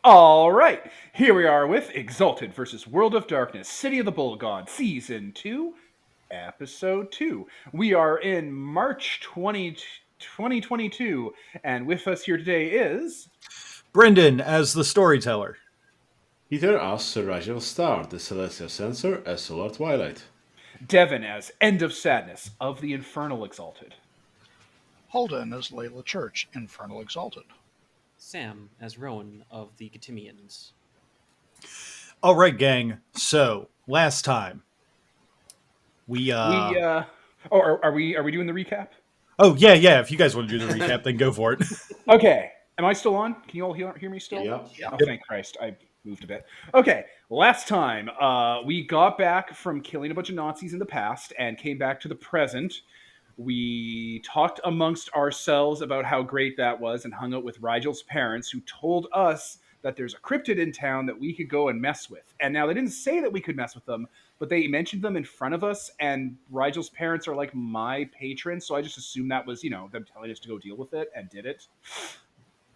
All right, here we are with Exalted versus World of Darkness, City of the Bull God, Season 2, Episode 2. We are in March 2022, and with us here today is... Brendan as the storyteller. Peter as Sir Rigel Star, the Celestial Censor as Solar Twilight. Devin as End of Sadness of the Infernal Exalted. Holden as Layla Church, Infernal Exalted. Sam as Rowan of the Gatimians. All right, gang. So last time are we doing the recap? Oh yeah. If you guys want to do the recap, then go for it. Okay. Am I still on? Can you all hear me still? Yeah. Oh, thank Christ. I moved a bit. Okay. Last time, we got back from killing a bunch of Nazis in the past and came back to the present. We talked amongst ourselves about how great that was and hung out with Rigel's parents, who told us that there's a cryptid in town that we could go and mess with. And now they didn't say that we could mess with them, but they mentioned them in front of us, and Rigel's parents are like my patrons, so I just assumed that was, them telling us to go deal with it, and did it.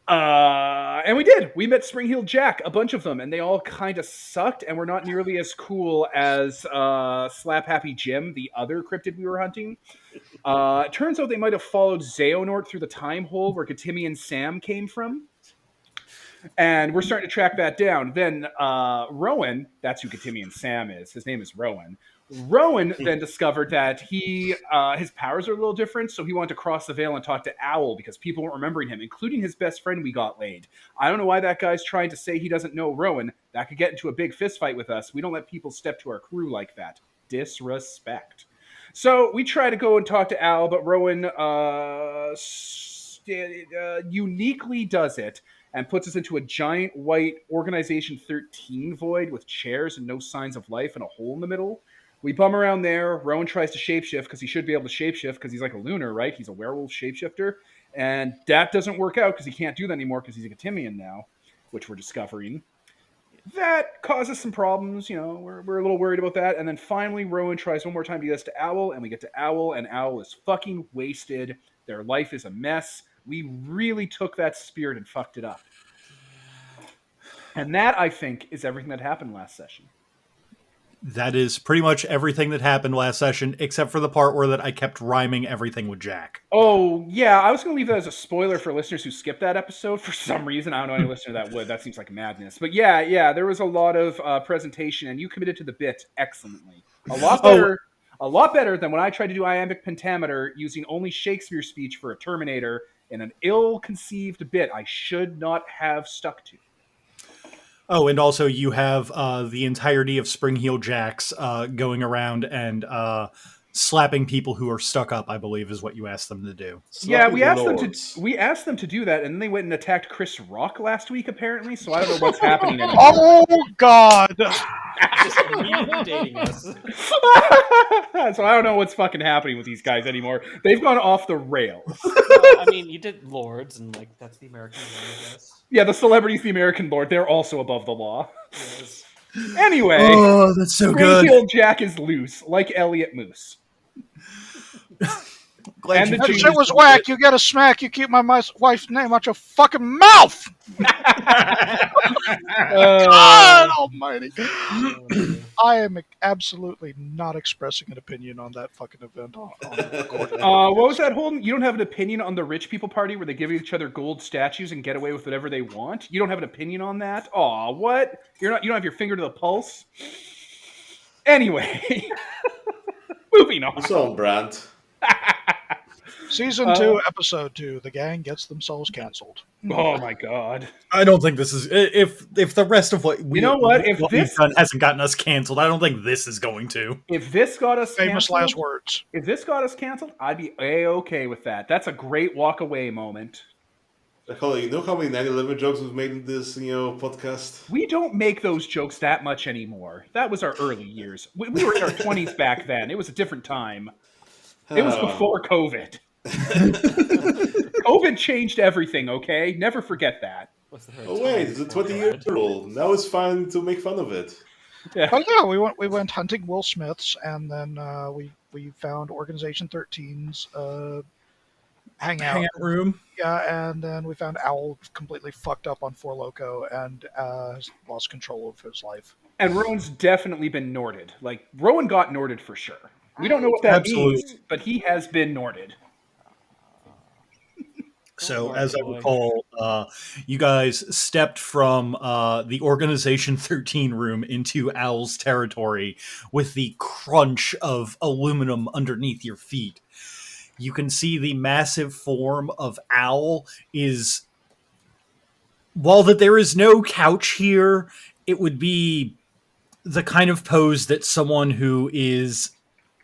And we did. We met Spring-Heeled Jack, a bunch of them, and they all kind of sucked and were not nearly as cool as Slap Happy Jim, the other cryptid we were hunting. It turns out they might have followed Xehanort through the time hole where Gatimian Sam came from. And we're starting to track that down. Then Rowan, that's who Gatimian Sam is. His name is Rowan. Rowan then discovered that his powers are a little different, so he wanted to cross the veil and talk to Owl because people weren't remembering him, including his best friend we got laid. I don't know why that guy's trying to say he doesn't know Rowan. That could get into a big fist fight with us. We don't let people step to our crew like that. Disrespect. So we try to go and talk to Owl, but Rowan uniquely does it and puts us into a giant white Organization 13 void with chairs and no signs of life and a hole in the middle. We bum around there. Rowan tries to shapeshift because he should be able to shapeshift because he's like a lunar, right? He's a werewolf shapeshifter. And that doesn't work out because he can't do that anymore because he's a Gatimian now, which we're discovering. That causes some problems. We're a little worried about that. And then finally, Rowan tries one more time to get us to Owl, and we get to Owl, and Owl is fucking wasted. Their life is a mess. We really took that spirit and fucked it up. And that, I think, is everything that happened last session. That is pretty much everything that happened last session, except for the part where I kept rhyming everything with Jack. Oh, yeah. I was going to leave that as a spoiler for listeners who skipped that episode for some reason. I don't know any listener that would. That seems like madness. But yeah, there was a lot of presentation, and you committed to the bit excellently. A lot better than when I tried to do iambic pentameter using only Shakespeare speech for a Terminator in an ill-conceived bit I should not have stuck to. Oh, and also you have the entirety of Spring-Heeled Jacks going around and slapping people who are stuck up, I believe, is what you asked them to do. Yeah, we asked them to do that, and then they went and attacked Chris Rock last week, apparently. So I don't know what's happening anymore. Oh God! Just immediately dating us. So I don't know what's fucking happening with these guys anymore. They've gone off the rails. I mean, you did Lords, and that's the American way, I guess. Yeah, the celebrity's the American Lord. They're also above the law. Yes. Anyway, oh, that's so good. Spring-Heeled Jack is loose, like Elliot Moose. That shit was whack. You get a smack. You keep my wife's name out your fucking mouth. God almighty. I am absolutely not expressing an opinion on that fucking event. On recording. What was that, Holden? You don't have an opinion on the rich people party where they give each other gold statues and get away with whatever they want? You don't have an opinion on that? Aw, what? You don't have your finger to the pulse? Anyway. Moving on. It's on brand. Season 2, Episode 2. The gang gets themselves canceled. Oh my god! I don't think this is if the rest of what we've done hasn't gotten us canceled. I don't think this is going to. If this got us famous canceled, last words. If this got us canceled, I'd be a-okay with that. That's a great walk away moment. You know how many 9/11 jokes we've made in this podcast? We don't make those jokes that much anymore. That was our early years. We were in our 20s back then. It was a different time. It was before COVID. COVID changed everything, okay? Never forget that. Oh wait, it's a 20-year rule. Now it's fine to make fun of it. Yeah. But yeah, we went hunting Will Smiths, and then we found Organization 13's hangout. Hangout room. Yeah, and then we found Owl completely fucked up on Four Loko and has lost control of his life. And Rowan's definitely been Norded. Like, Rowan got Norded for sure. We don't know what that Absolutely. means, but he has been Norded. So, worry, as I boy. recall, you guys stepped from the Organization 13 room into Owl's territory with the crunch of aluminum underneath your feet. You can see the massive form of Owl is... While that there is no couch here, it would be the kind of pose that someone who is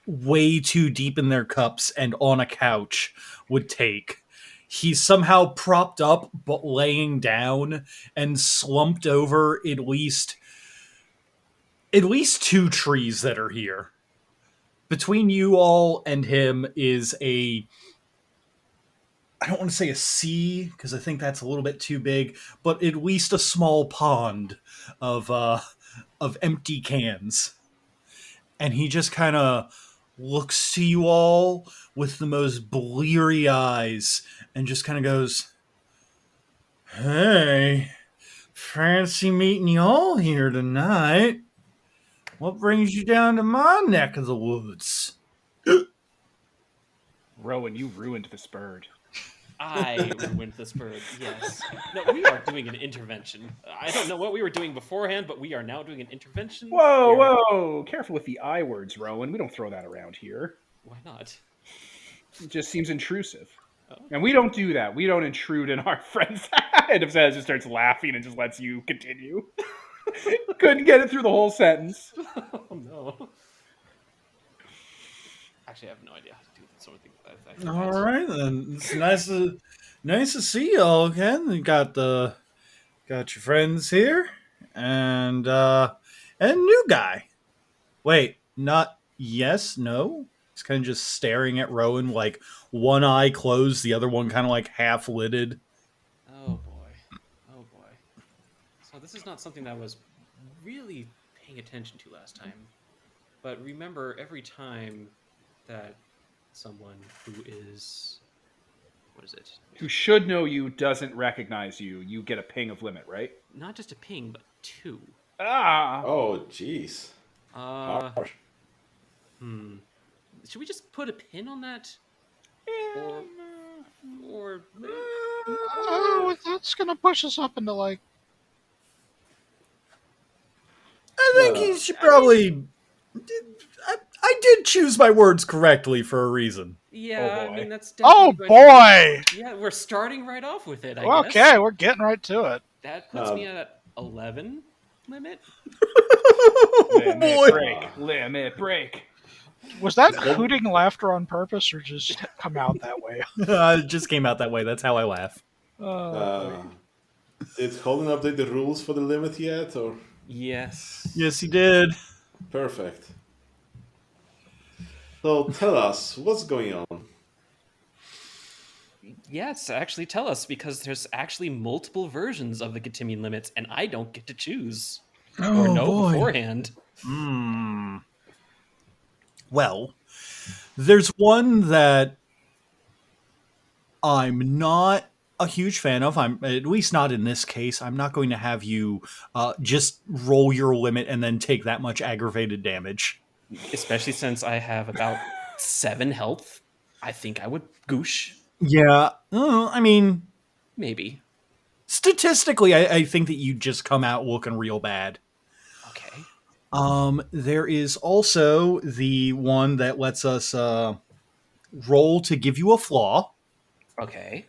way too deep in their cups and on a couch would take. He's somehow propped up but laying down and slumped over at least two trees that are here. Between you all and him is I don't want to say a sea because I think that's a little bit too big, but at least a small pond of empty cans. And he just kind of looks to you all with the most bleary eyes and just kind of goes, "Hey, fancy meeting y'all here tonight. What brings you down to my neck of the woods?" Rowan, you ruined this bird. I ruined this bird. Yes. No, we are doing an intervention. I don't know what we were doing beforehand, but we are now doing an intervention. Whoa, Here. whoa! Careful with the I words, Rowan. We don't throw that around here. Why not? It just seems intrusive. Oh. And we don't do that. We don't intrude in our friends' and if Zaz just starts laughing and just lets you continue. Couldn't get it through the whole sentence. Oh no. Actually, I have no idea how to do some of the things that All right, then. It's nice to see y'all again. You got your friends here, and new guy. Wait, not yes, no. He's kind of just staring at Rowan, like one eye closed, the other one kind of like half lidded. Oh boy. Oh boy. So this is not something that I was really paying attention to last time. But remember, every time that someone who is... What is it? Who should know you doesn't recognize you, you get a ping of limit, right? Not just a ping, but 2. Ah! Oh, jeez. Harsh. Should we just put a pin on that? Or Oh, that's gonna push us up into like. I think No. he should probably. I did choose my words correctly for a reason. yeah, Oh, I boy. mean that's Oh definitely going boy! to be- yeah, we're starting right off with it. I Okay, guess we're getting right to it. that puts me at 11 limit. Limit Boy. break. Limit break. Was that hooting laughter on purpose, or just come out that way? It just came out that way. That's how I laugh. Did Holden update the rules for the limit yet? Or Yes. Yes, he did. perfect. So tell us what's going on. Yes, actually tell us because there's actually multiple versions of the Gatimian limits, and I don't get to choose or know beforehand. Well, there's one that I'm not a huge fan of. I'm at least not in this case. I'm not going to have you just roll your limit and then take that much aggravated damage. Especially since I have about 7 health. I think I would goosh. Yeah, I mean, Maybe. statistically, I think that you just come out looking real bad. Okay. There is also the one that lets us roll to give you a flaw. Okay.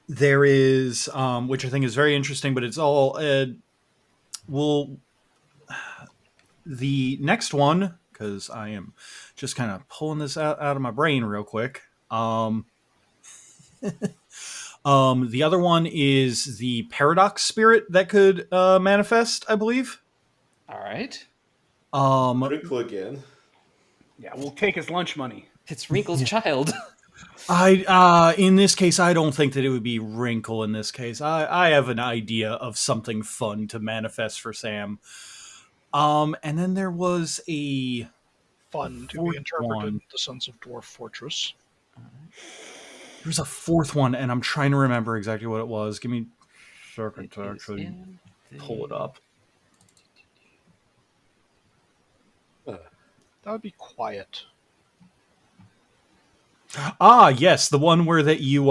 There is, which I think is very interesting, but it's all the next one, because I am just kind of pulling this out of my brain real quick. The other one is the paradox spirit that could manifest, I believe. All right. Wrinkle again. Yeah, we'll take his lunch money. It's Wrinkle's child. In this case, I don't think that it would be Wrinkle in this case. I have an idea of something fun to manifest for Sam. And then there was a Fun to fourth be interpreted one. in the Sons of Dwarf Fortress. There's a fourth one, and I'm trying to remember exactly what it was. Give me a second It to is actually in pull it the- up. That would be quiet. Ah, yes, the one where that you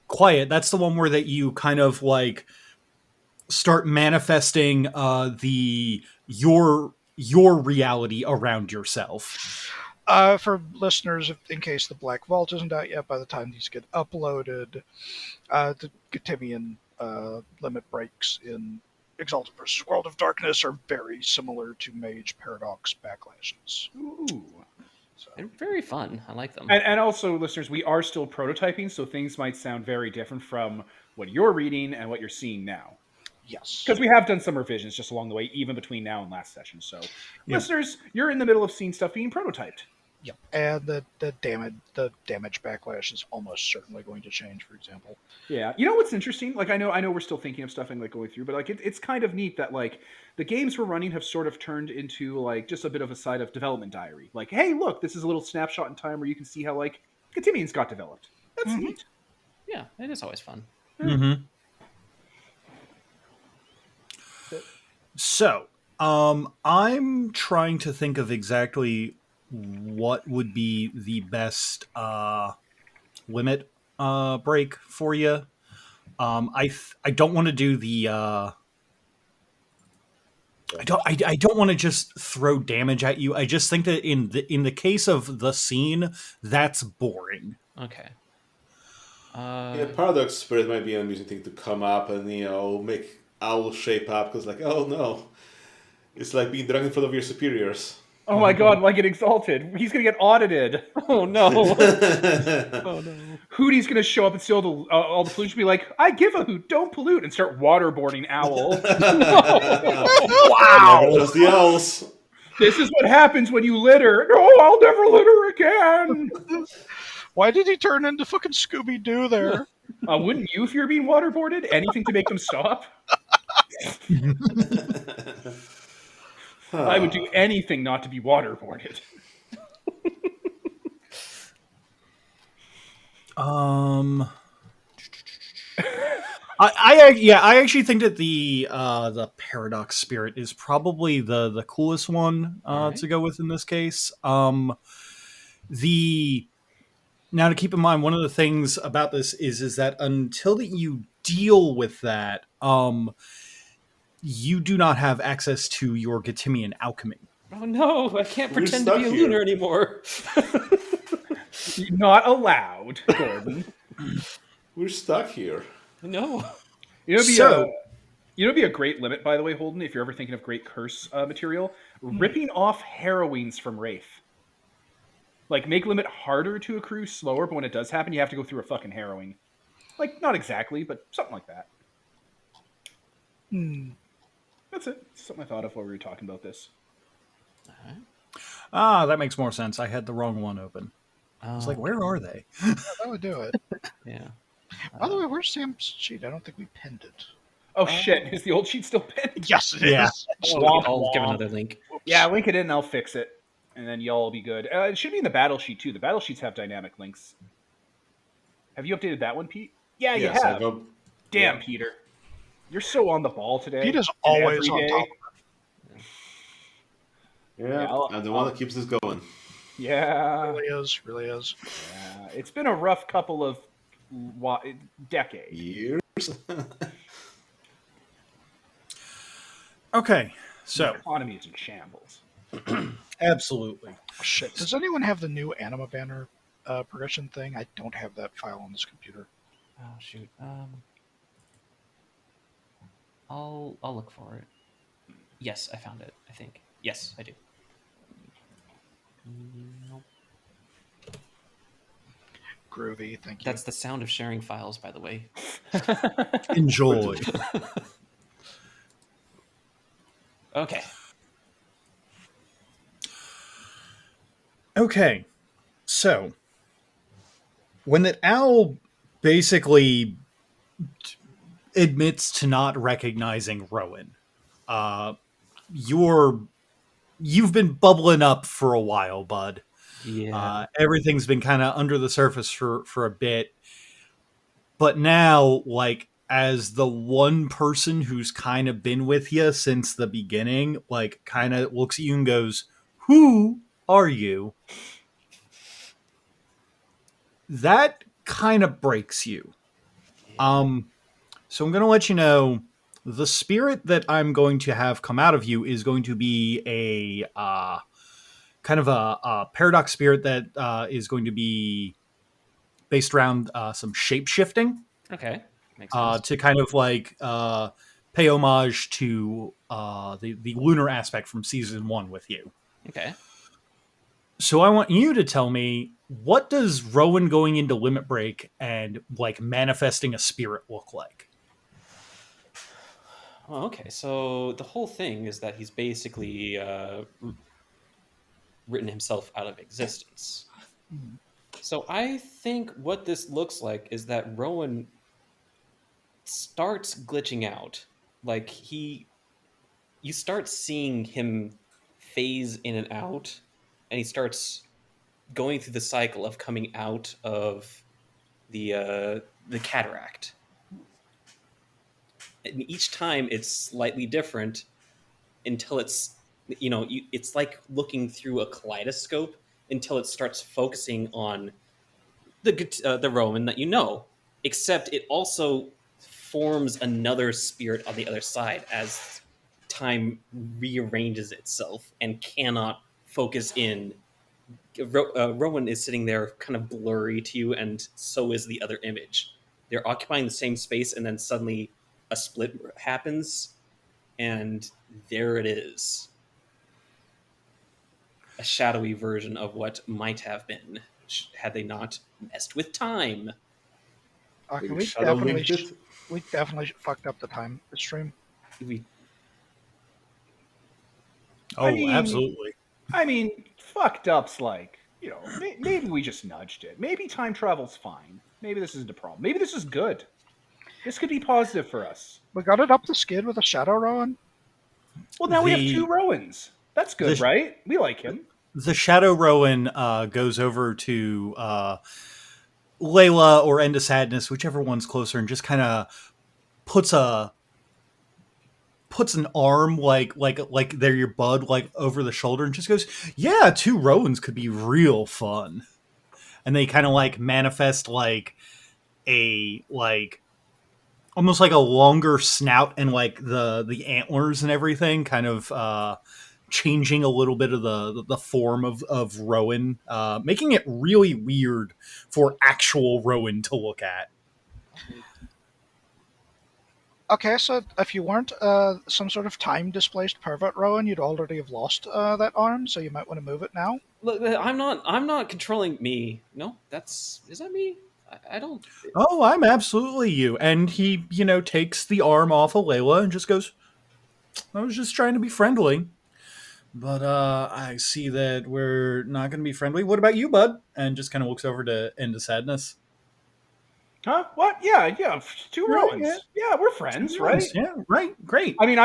quiet. That's the one where that you kind of like start manifesting the your reality around yourself. For listeners, in case the Black Vault isn't out yet, by the time these get uploaded, the Gatimian limit breaks in Exalted versus World of Darkness are very similar to Mage Paradox backlashes. Ooh. So, They're very fun. I like them. And also, listeners, we are still prototyping, so things might sound very different from what you're reading and what you're seeing now. yes. Because we have done some revisions just along the way, even between now and last session. So, Yeah. listeners, you're in the middle of seeing stuff being prototyped. Yep. And the damage backlash is almost certainly going to change, for example. Yeah, you know what's interesting? Like, I know we're still thinking of stuff and like going through, but like it's kind of neat that like the games we're running have sort of turned into like just a bit of a side of development diary. Like, hey, look, this is a little snapshot in time where you can see how like Gatimians got developed. That's Mhm. neat. Yeah, it is always fun. Mm-hmm. So, I'm trying to think of exactly what would be the best limit break for you. I don't want to do the I don't want to just throw damage at you. I just think that in the case of the scene, that's boring. Okay. Yeah, Paradox Spirit might be an amusing thing to come up and, make Owl shape up, because, like, oh no. It's like being drunk in front of your superiors. Oh my god, like it Exalted. He's gonna get audited. Oh no. Oh, Oh no. Hootie's gonna show up and steal all the pollution. Be like, I give a hoot, don't pollute, and start waterboarding Owl. Wow! There goes the owls. This is what happens when you litter. No, I'll never litter again. Why did he turn into fucking Scooby Doo there? Wouldn't you if you're being waterboarded? Anything to make them stop? I would do anything not to be waterboarded. I actually think that the Paradox Spirit is probably the coolest one Alright. to go with in this case. The Now, to keep in mind, one of the things about this is that until that you deal with that, you do not have access to your Gatimian alchemy. Oh no, I can't We're pretend to be a stuck here. lunar anymore. Not allowed, Gordon. We're stuck here. No. You know, it'd be So- it'd be a great limit, by the way, Holden. If you're ever thinking of great curse material, ripping off harrowings from Wraith. Like, make limit harder to accrue slower, but when it does happen, you have to go through a fucking harrowing. Like, not exactly, but something like that. That's it. Something I thought of while we were talking about this. That makes more sense. I had the wrong one open. I was like, where are they? That would do it. Yeah. By the way, where's Sam's sheet? I don't think we pinned it. Oh shit, is the old sheet still pinned? Yes, it is. Yeah. Womp I'll give womp. another link. Yeah, link it in and I'll fix it. And then y'all will be good. It should be in the battle sheet too. The battle sheets have dynamic links. Have you updated that one, Pete? Yeah, Yes, you I have. go. Damn, yeah. Peter. You're so on the ball today. Pete is and always every on day. top of Yeah, I'll- I'm the one that keeps this going. it. Yeah. Really is. Yeah. It's been a rough couple of decades. Years? Okay, The so economy is in shambles. absolutely. Oh, shit. Does anyone have the new Anima Banner progression thing? I don't have that file on this computer. Oh shoot. I'll look for it. Yes, I found it. I think. Yes, I do. Nope. Groovy, thank you. That's the sound of sharing files, by the way. Enjoy. Okay. Okay, so when that owl basically admits to not recognizing Rowan, uh, you've been bubbling up for a while, bud. Yeah. Everything's been kind of under the surface for a bit, but now, like, as the one person who's kind of been with you since the beginning, like, kind of looks at you and goes, "Who are you?" That kind of breaks you. Yeah. So I'm going to let you know the spirit that I'm going to have come out of you is going to be a kind of a paradox spirit that is going to be based around some shape shifting Okay. Makes sense. to kind of like pay homage to the lunar aspect from season 1 with you. Okay. So I want you to tell me, what does Rowan going into Limit Break and like manifesting a spirit look like? Well, okay. So the whole thing is that he's basically written himself out of existence. So I think what this looks like is that Rowan starts glitching out. Like you start seeing him phase in and out, and he starts going through the cycle of coming out of the cataract. And each time it's slightly different until it's it's like looking through a kaleidoscope until it starts focusing on the Roman that you know. Except it also forms another spirit on the other side as time rearranges itself and cannot focus in. Rowan is sitting there kind of blurry to you, and so is the other image. They're occupying the same space, and then suddenly a split happens, and there it is. A shadowy version of what might have been had they not messed with time. Okay, We we shadow definitely, linked it. we definitely fucked up the time stream. We I Oh, mean, absolutely. fucked up's like, maybe we just nudged it. Maybe time travel's fine. Maybe this isn't a problem. Maybe this is good. This could be positive for us. We got it up the skid with a shadow Rowan. Well, now we have The 2 Rowans. That's good, the right? We like him. the Shadow Rowan goes over to Layla or End of Sadness, whichever one's closer, and just kind of puts a puts an arm like they're your bud like over the shoulder and just goes, "Yeah, 2 Rowans could be real fun." And they kind of like manifest like a like almost like a longer snout and like the antlers and everything kind of changing a little bit of the form of Rowan, making it really weird for actual Rowan to look at. Okay, so if you weren't some sort of time displaced pervert Rowan, you'd already have lost that arm, so you might want to move it now. look. I'm not controlling me. No, is that me? I don't. Oh, I'm absolutely you. And he, takes the arm off of Layla and just goes, "I was just trying to be friendly. But I see that we're not going to be friendly. What about you, bud?" And just kind of looks over to End of Sadness. Huh? What? Yeah, 2 Right, Rowans. yeah. Yeah, we're friends, right? Yeah, right, great. I mean,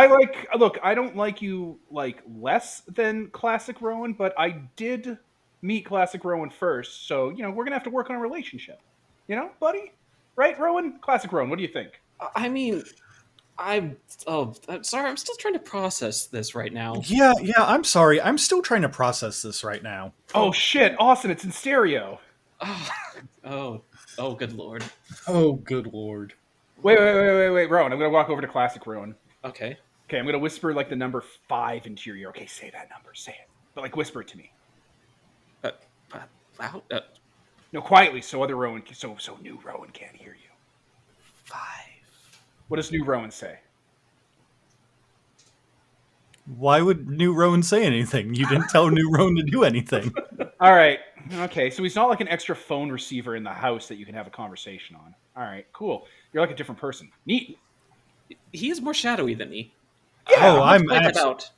look, I don't like you like less than classic Rowan, but I did meet classic Rowan first, so we're gonna have to work on a relationship. Buddy? Right, Rowan? Classic Rowan, what do you think? I mean, I'm sorry. I'm still trying to process this right now. Yeah, I'm sorry. I'm still trying to process this right now. Oh shit, Austin, it's in stereo. Oh, oh, good lord. Oh, good lord. Wait, Rowan, I'm gonna walk over to classic Rowan. Okay. Okay, I'm gonna whisper like the number 5 into your ear. Okay, say that number, say it. But like whisper it to me. Uh, loud. No, quietly, so other Rowan, so new Rowan can't hear you. 5. What does new Rowan say? Why would New Rowan say anything? You didn't tell New Rowan to do anything. All right. Okay, so he's not like an extra phone receiver in the house that you can have a conversation on. All right, cool. You're like a different person. Neat. He is more shadowy than me. Oh, Let's point that out.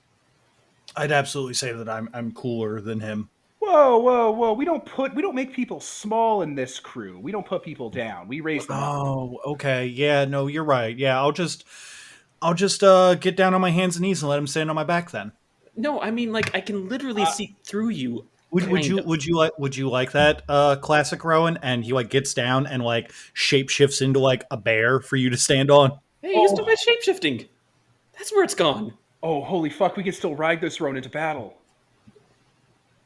I'd absolutely say that I'm cooler than him. Whoa! We don't make people small in this crew. We don't put people down. We raise them up. Oh, okay. Yeah, no, you're right. Yeah, I'll just get down on my hands and knees and let him stand on my back then. No, I mean, like, I can literally see through you. Would you like that classic Rowan? And he like gets down and like shapeshifts into like a bear for you to stand on. Hey, you still got shapeshifting. That's where it's gone. Oh, holy fuck! We can still ride this Rowan into battle.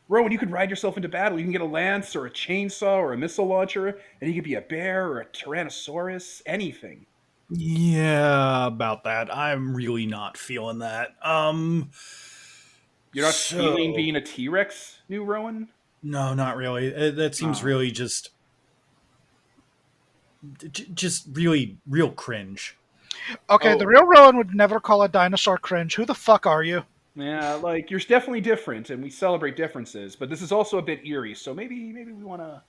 Rowan, you could ride yourself into battle. You can get a lance or a chainsaw or a missile launcher, and you could be a bear or a tyrannosaurus, anything. Yeah, about that. I'm really not feeling that. You're not feeling being a T-Rex, new Rowan? No, not really. That seems really just really real cringe. Okay, the real Rowan would never call a dinosaur cringe. Who the fuck are you? Yeah, like you're definitely different, and we celebrate differences. But this is also a bit eerie, so maybe we want to.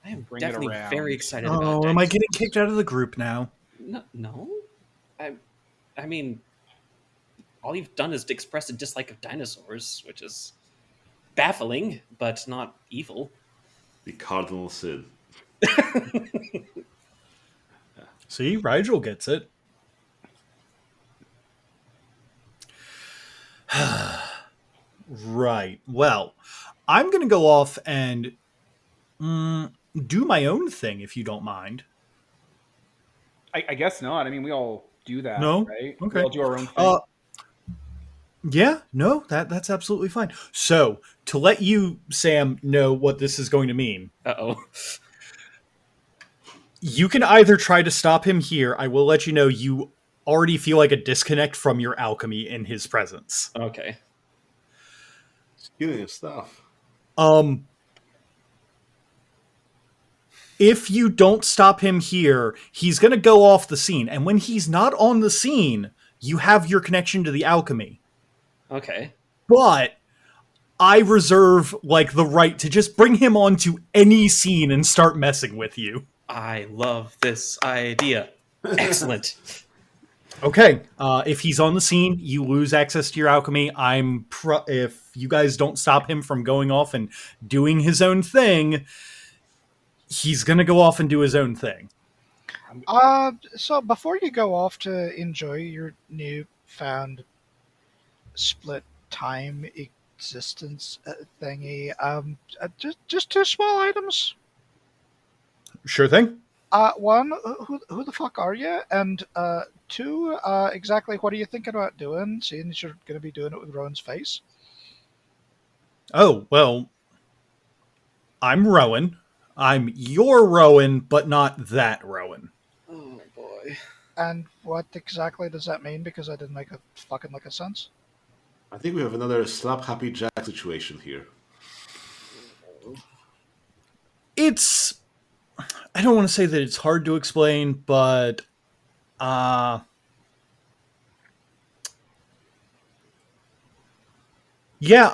I am Bring it definitely around. very excited about Oh, am I getting kicked out of the group now? No. I mean, all you've done is to express a dislike of dinosaurs, which is baffling, but not evil. The cardinal sin. See, Rigel gets it. Right. Well, I'm going to go off and do my own thing, if you don't mind. I guess not. I mean, we all do that, No? right? Okay. We all do our own thing. Yeah, no, that's absolutely fine. So, to let you, Sam, know what this is going to mean. Uh-oh. You can either try to stop him here. I will let you know you already feel like a disconnect from your alchemy in his presence. Okay. Stealing his stuff. If you don't stop him here, he's going to go off the scene. And when he's not on the scene, you have your connection to the alchemy. Okay. But I reserve like the right to just bring him onto any scene and start messing with you. I love this idea. Excellent. Okay, if he's on the scene, you lose access to your alchemy. If you guys don't stop him from going off and doing his own thing, he's gonna go off and do his own thing. So before you go off to enjoy your newfound split time existence thingy, just two small items. Sure thing. One, who the fuck are you? And two, exactly what are you thinking about doing, seeing as you're going to be doing it with Rowan's face? Oh, well, I'm Rowan. I'm your Rowan, but not that Rowan. Oh, boy. And what exactly does that mean? Because I didn't make a fucking lick of sense. I think we have another slap happy Jack situation here. I don't want to say that it's hard to explain, but yeah,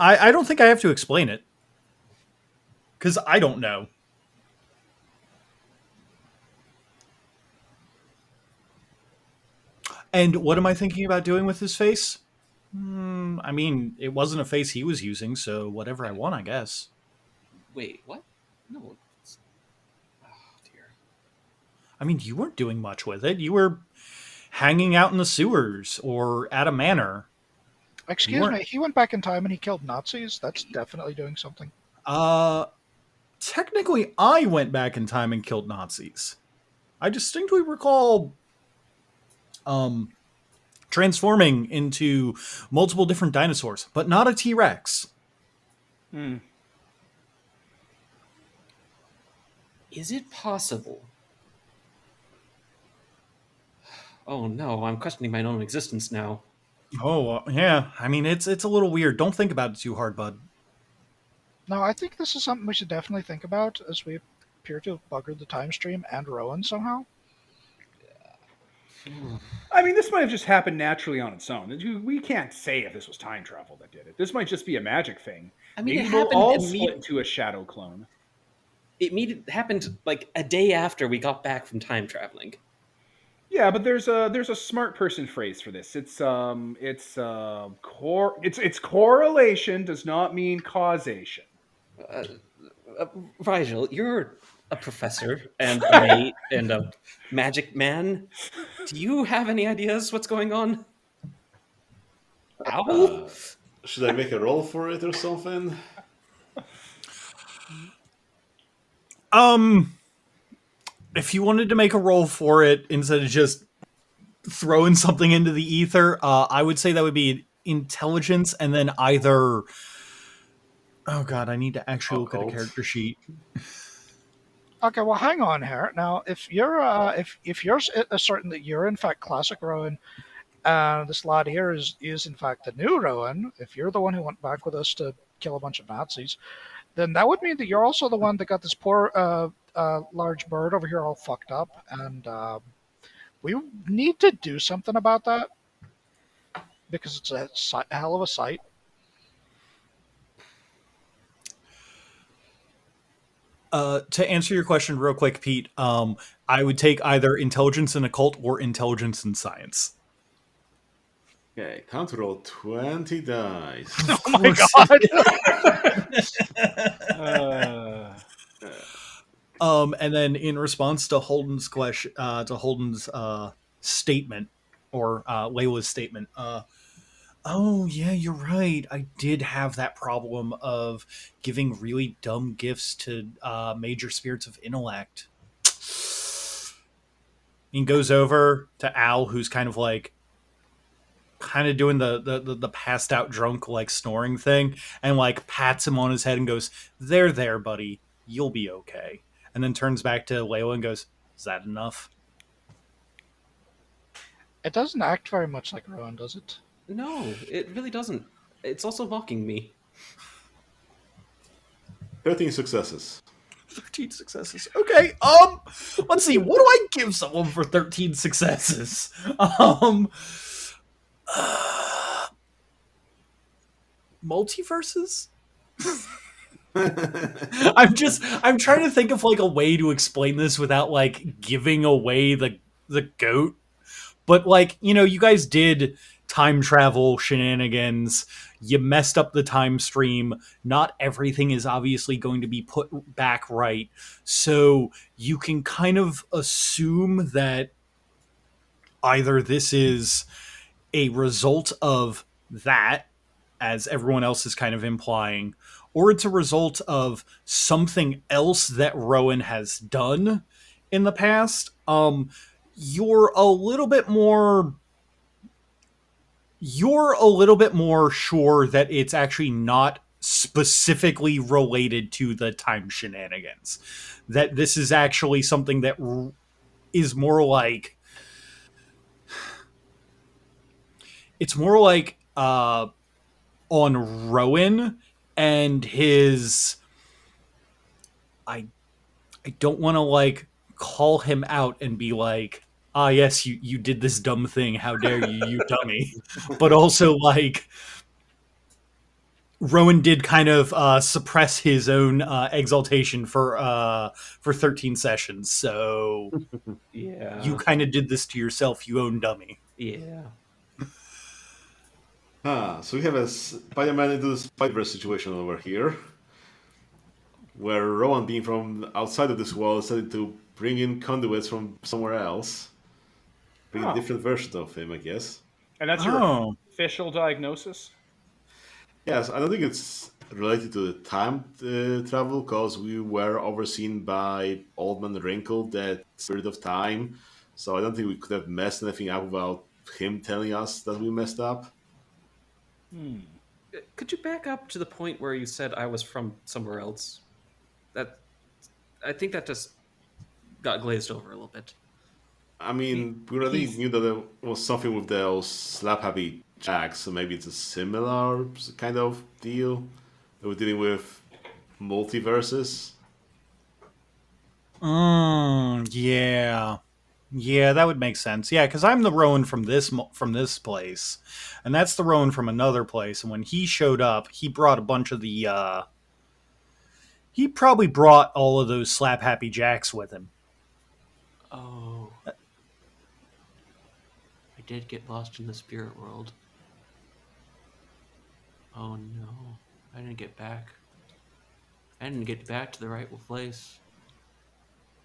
I don't think I have to explain it. Because I don't know. And what am I thinking about doing with his face? I mean, it wasn't a face he was using, so whatever I want, I guess. Wait, what? No. Oh, dear. I mean, you weren't doing much with it. You were hanging out in the sewers or at a manor. Excuse me, he went back in time and he killed Nazis? That's definitely doing something. Technically, I went back in time and killed Nazis. I distinctly recall transforming into multiple different dinosaurs, but not a T-Rex. Is it possible? Oh no, I'm questioning my own existence now. Oh, yeah. I mean, it's a little weird. Don't think about it too hard, bud. No, I think this is something we should definitely think about as we appear to have buggered the time stream and Rowan somehow. I mean, this might have just happened naturally on its own. We can't say if this was time travel that did it. This might just be a magic thing. I mean, maybe it we'll happened all split into a shadow clone. It happened like a day after we got back from time traveling. Yeah, but there's a smart person phrase for this. It's correlation does not mean causation. Rigel, you're a professor and a mate and a magic man. Do you have any ideas what's going on? Owl? Should I make a roll for it or something? If you wanted to make a roll for it instead of just throwing something into the ether, I would say that would be intelligence and then either. Oh god, I need to actually look at a Occult. character sheet. Okay, well, hang on here. Now, if you're certain that you're in fact classic Rowan, and this lad here is in fact the new Rowan, if you're the one who went back with us to kill a bunch of Nazis, then that would mean that you're also the one that got this poor large bird over here all fucked up, and we need to do something about that because it's a hell of a sight. To answer your question real quick, Pete, I would take either intelligence and occult or intelligence and science. Okay, time to roll 20 dice. Oh my god! And then in response to Holden's question, statement, or Layla's statement, oh yeah, you're right. I did have that problem of giving really dumb gifts to major spirits of intellect. He goes over to Al, who's kind of doing the passed out drunk like snoring thing, and like pats him on his head and goes, there, buddy, you'll be okay. And then turns back to Layla and goes, is that enough? It doesn't act very much like Rowan, does it? No, it really doesn't. It's also mocking me. 13 successes. 13 successes. Okay. Let's see. What do I give someone for 13 successes? Multiverses? I'm trying to think of like a way to explain this without like giving away the goat. But like, you guys did time travel shenanigans. You messed up the time stream. Not everything is obviously going to be put back right. So you can kind of assume that either this is a result of that, as everyone else is kind of implying, or it's a result of something else that Rowan has done in the past. You're a little bit more sure that it's actually not specifically related to the time shenanigans. That this is actually something that is more like, it's more like on Rowan and his, I don't want to like call him out and be like, ah, yes, you did this dumb thing, how dare you, you dummy. But also like, Rowan did kind of suppress his own exaltation for 13 sessions, so Yeah. you kind of did this to yourself, you own dummy. Yeah. So we have a Spider-Man into the Spider-Verse situation over here, where Rowan, being from outside of this world, decided to bring in conduits from somewhere else. Bring a different version of him, I guess. And that's your official diagnosis? Yes, I don't think it's related to the time travel, because we were overseen by Old Man Wrinkle, that spirit of time. So I don't think we could have messed anything up without him telling us that we messed up. Could you back up to the point where you said I was from somewhere else? I think that just got glazed over a little bit. I mean, we already knew that there was something with those slap-happy jacks, so maybe it's a similar kind of deal that we're dealing with multiverses. Yeah. Yeah, that would make sense. Yeah, because I'm the Rowan from this place, and that's the Rowan from another place. And when he showed up, he brought a bunch of the. He probably brought all of those slap happy jacks with him. Oh, I did get lost in the spirit world. Oh no, I didn't get back. I didn't get back to the right place.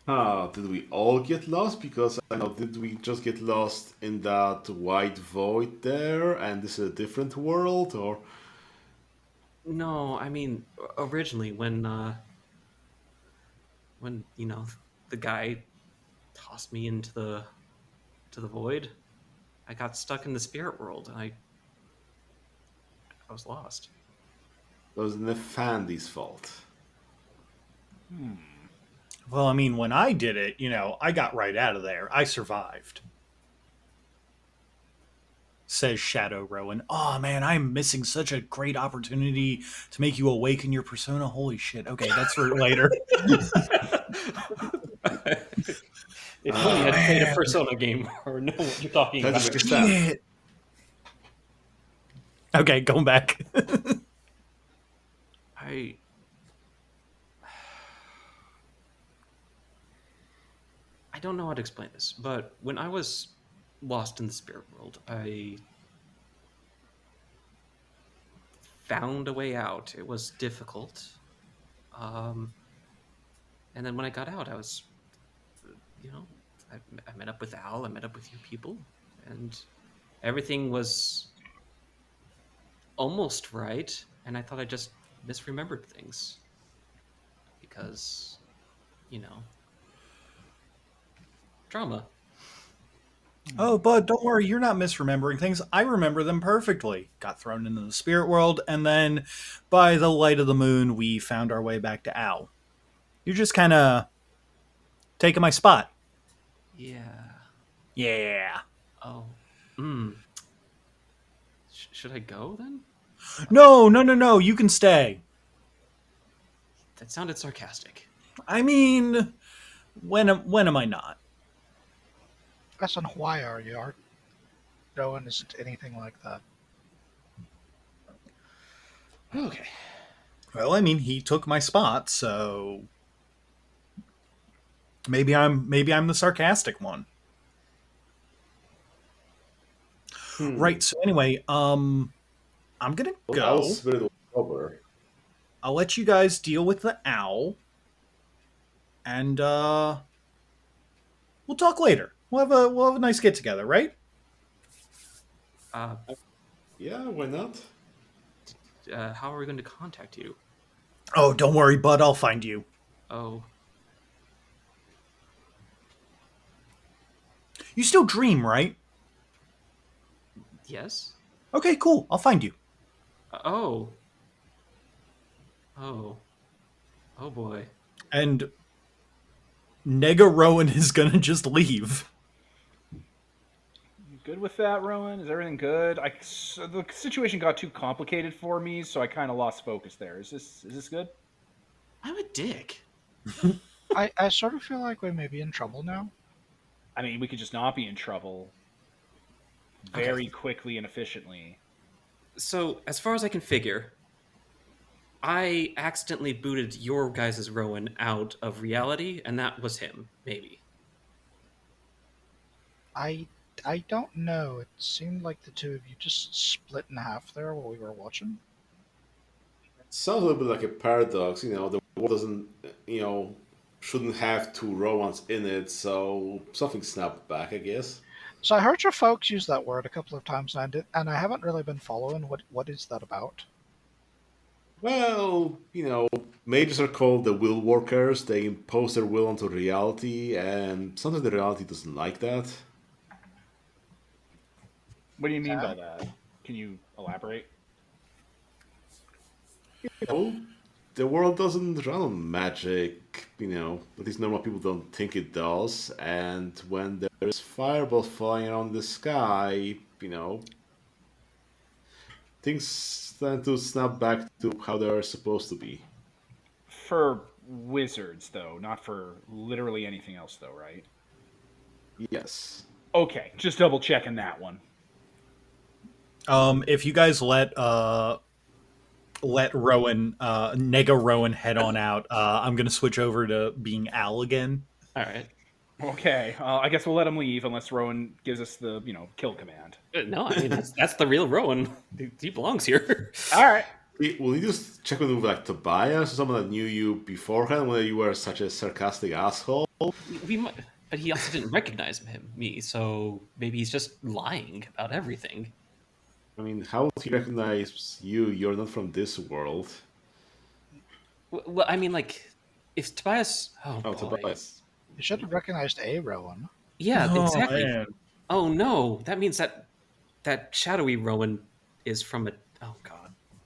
Did we all get lost? Because I know, did we just get lost in that white void there, and this is a different world, or? No, I mean originally when the guy tossed me into the void, I got stuck in the spirit world and I was lost. It was Nefandi's fault. Well, I mean, when I did it, I got right out of there. I survived. Says Shadow Rowan. Oh man, I'm missing such a great opportunity to make you awaken your persona. Holy shit. Okay, that's for later. If only I'd played a Persona game or know what you're talking Time to about. make a stand. Shit. Okay, going back. I don't know how to explain this, but when I was lost in the spirit world, I found a way out. It was difficult. And then when I got out, I was, I met up with Al, I met up with you people, and everything was almost right. And I thought I just misremembered things because, drama. Oh, bud, don't worry. You're not misremembering things. I remember them perfectly. Got thrown into the spirit world, and then by the light of the moon, we found our way back to Al. You're just kind of taking my spot. Yeah. Yeah. Oh. Should I go then? No. You can stay. That sounded sarcastic. I mean, when am I not? Listen, why are you? Our Rowan isn't anything like that. Okay. Well, I mean, he took my spot, so maybe I'm the sarcastic one. Right. So anyway, I'm gonna go. Owl's spirit will cover. I'll let you guys deal with the owl, and we'll talk later. We'll have a nice get together, right? Yeah, why not? How are we going to contact you? Oh, don't worry, bud. I'll find you. Oh. You still dream, right? Yes? Okay, cool. I'll find you. Oh. Oh. Oh boy. And Nega Rowan is gonna just leave. You good with that, Rowan? Is everything good? The situation got too complicated for me, so I kind of lost focus there. Is this good? I'm a dick. I sort of feel like we may be in trouble now. I mean, we could just not be in trouble very quickly and efficiently. So, as far as I can figure, I accidentally booted your guys' Rowan out of reality, and that was him, maybe. I don't know. It seemed like the two of you just split in half there while we were watching. Sounds a little bit like a paradox. The world doesn't, shouldn't have two Rowans in it, so something snapped back, I guess. So I heard your folks use that word a couple of times, and I haven't really been following. What is that about? Well, mages are called the will workers. They impose their will onto reality, and sometimes the reality doesn't like that. What do you mean by that? Can you elaborate? The world doesn't run on magic, at least normal people don't think it does. And when there's fireballs flying around the sky, things tend to snap back to how they're supposed to be. For wizards, though, not for literally anything else, though, right? Yes. Okay, just double checking that one. If you guys let Rowan, Nega Rowan head on out, I'm gonna switch over to being Al again. All right. Okay, I guess we'll let him leave unless Rowan gives us the kill command. No, I mean that's the real Rowan. He belongs here. All right. Will you just check with like Tobias or someone that knew you beforehand, whether you were such a sarcastic asshole? We might, but he also didn't recognize me, so maybe he's just lying about everything. I mean, how would he recognize you? You're not from this world. Well, I mean, like, if Tobias, oh Oh, boy, Tobias. You should have recognized a Rowan. yeah, Oh exactly. man. Oh no, that means that shadowy Rowan is from a. Oh god.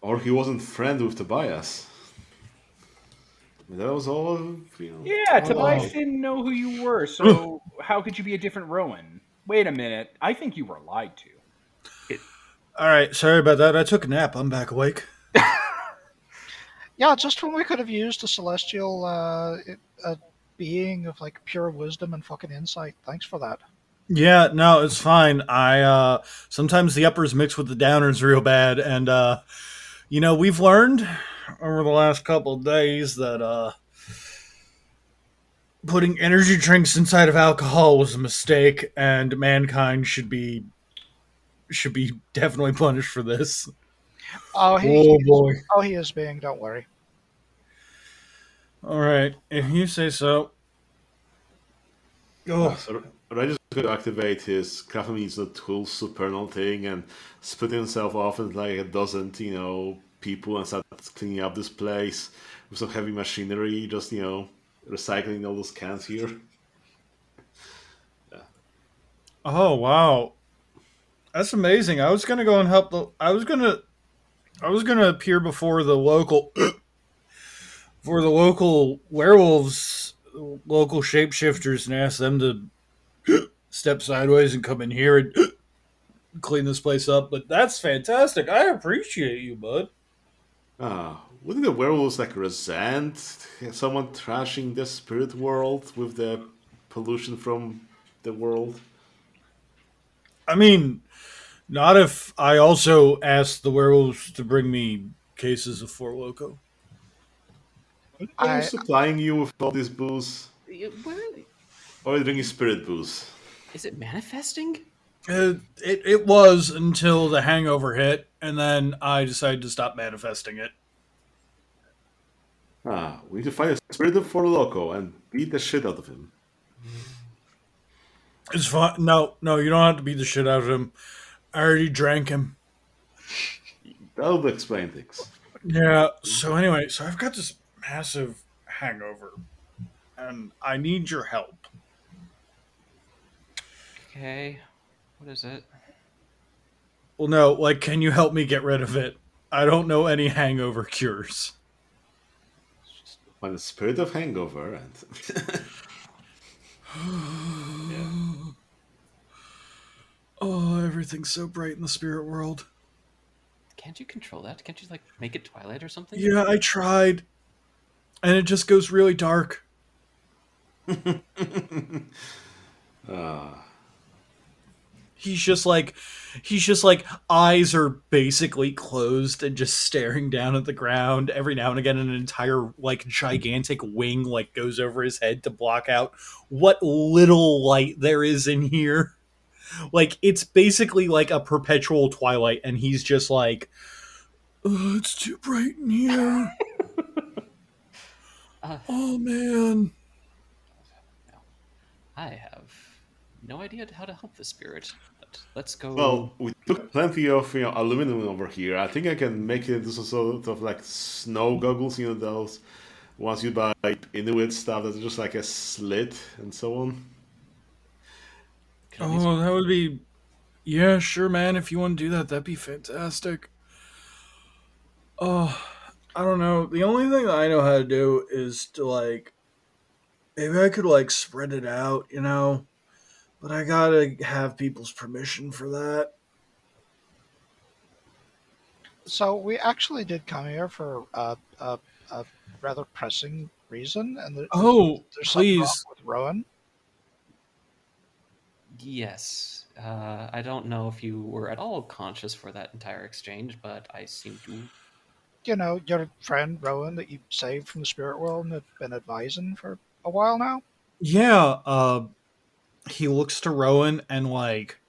Or he wasn't friend with Tobias. That was all, Yeah, all Tobias didn't know who you were, so how could you be a different Rowan? Wait a minute. I think you were lied to. All right, sorry about that. I took a nap. I'm back awake. Yeah, just when we could have used a celestial being of like pure wisdom and fucking insight. Thanks for that. Yeah, no, it's fine. I sometimes the uppers mix with the downers real bad, and we've learned over the last couple of days that putting energy drinks inside of alcohol was a mistake, and mankind should be definitely punished for this. Oh, Oh boy! he is being. Don't worry. All right, if you say so. Oh, So Rigel could activate his craft means the tool supernal thing and split himself off into like a dozen, people and start cleaning up this place with some heavy machinery, just, recycling all those cans here. oh wow, that's amazing. I was gonna go and help the. I was gonna appear before the local for the local werewolves, local shapeshifters, and ask them to step sideways and come in here and clean this place up. But that's fantastic. I appreciate you, bud. Wouldn't the werewolves like resent someone trashing the spirit world with the pollution from the world? I mean, not if I also asked the werewolves to bring me cases of Four Loco. Are you I supplying you with all this booze? Where Or are you drinking spirit booze? is it manifesting? It was until the hangover hit, and then I decided to stop manifesting it. We need to find a spirit of Four Loco and beat the shit out of him. It's fine. No, no, you don't have to beat the shit out of him. I already drank him. That'll explain things. Yeah. So anyway, so I've got this massive hangover, and I need your help. Okay, what is it? Well, no, like, can you help me get rid of it? I don't know any hangover cures. Find the spirit of hangover and yeah. Oh, everything's so bright in the spirit world. Can't you control that? Can't you like make it twilight or something? Yeah, I tried, and it just goes really dark. Ah, He's just like eyes are basically closed and just staring down at the ground. Every now and again an entire like gigantic wing like goes over his head to block out what little light there is in here. Like it's basically like a perpetual twilight, and he's just like, oh, it's too bright in here. Uh, Oh man. no. I have no idea how to help the spirit, but let's go. well, we took plenty of aluminum over here. I think I can make it into some sort of like snow goggles. Those ones you buy Inuit stuff that's just like a slit and so on. Can at least Oh, that would be, yeah, sure, man. If you want to do that, that'd be fantastic. Oh, I don't know. The only thing that I know how to do is to like, maybe I could like spread it out. But I gotta have people's permission for that. So we actually did come here for a rather pressing reason, and Oh, there's something wrong please. with Rowan. Yes. I don't know if you were at all conscious for that entire exchange, but I seem to. Your friend Rowan that you saved from the spirit world and have been advising for a while now. Yeah, he looks to Rowan and like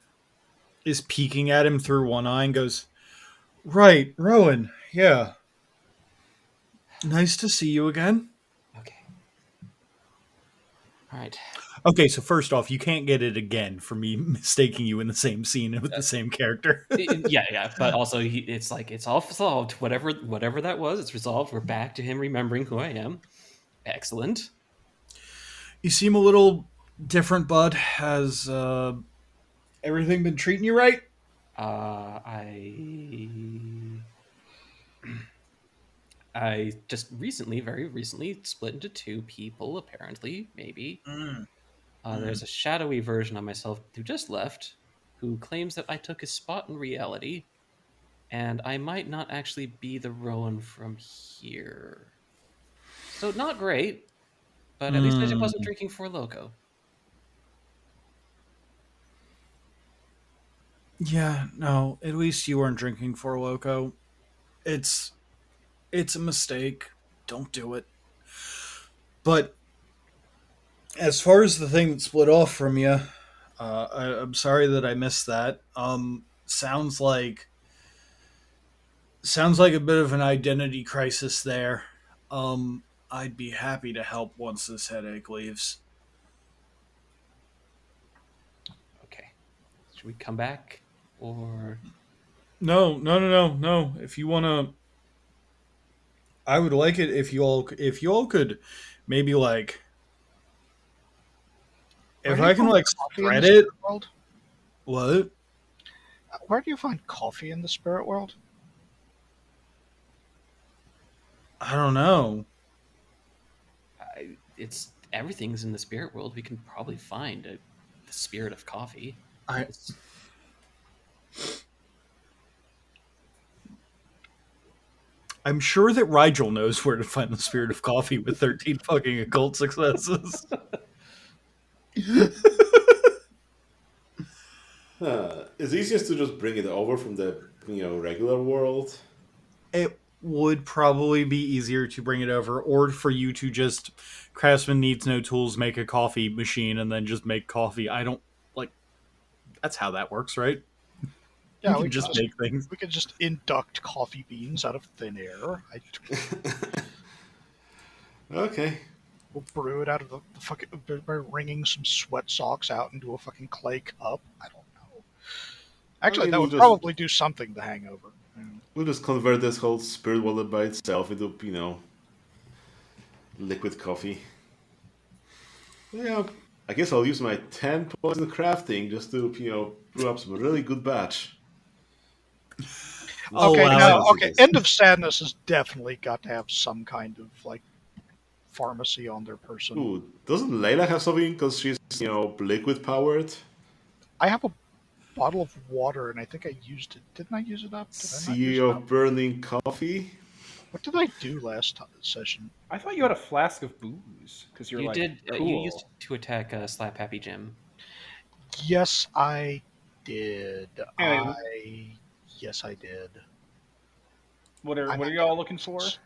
is peeking at him through one eye and goes, "Right, Rowan. Yeah. Nice to see you again. Okay. All right. Okay, so first off, you can't get it again for me mistaking you in the same scene with the same character. Yeah. But also, it's like it's all solved. Whatever that was, it's resolved. We're back to him remembering who I am. Excellent. You seem a little different, bud. Has everything been treating you right? I just very recently, split into two people. Apparently, maybe there's a shadowy version of myself who just left, who claims that I took his spot in reality, and I might not actually be the Rowan from here. So not great, but at least I wasn't drinking for loco. Yeah, no. At least you weren't drinking for Loco. It's it's a mistake. Don't do it. But as far as the thing that split off from you, I'm sorry that I missed that. Sounds like a bit of an identity crisis there. I'd be happy to help once this headache leaves. Okay, should we come back or? No. If you wanna, I would like it if you all could maybe like Where if do you I can find like coffee in the spread it. spirit world? What? Where do you find coffee in the spirit world? I don't know. It's everything's in the spirit world. We can probably find the spirit of coffee. I It's- I'm sure that Rigel knows where to find the spirit of coffee with 13 fucking occult successes. It's easiest to just bring it over from the regular world. It would probably be easier to bring it over, or for you to just craftsman needs no tools, make a coffee machine, and then just make coffee. I don't like that's how that works, right? Yeah, You can just make things. we could just induct coffee beans out of thin air. Okay. We'll brew it out of the fucking by wringing some sweat socks out into a fucking clay cup. I don't know. Actually, that we'll would just probably do something to hangover. we'll just convert this whole spirit wallet by itself into liquid coffee. Yeah, I guess I'll use my 10 points in crafting just to brew up some really good batch. I'll Okay, allow now, it. okay, End of Sadness has definitely got to have some kind of like pharmacy on their person. Ooh, doesn't Layla have something because she's liquid powered? I have a bottle of water, and I think I used it. Didn't I use it up? Did I not Sea use it of up? burning coffee. What did I do last session? I thought you had a flask of booze because you're you like did. cool. You used to attack Slap Happy Jim. Yes, I did. Anyway. Yes, I did. What are I'm not y'all gonna looking for? use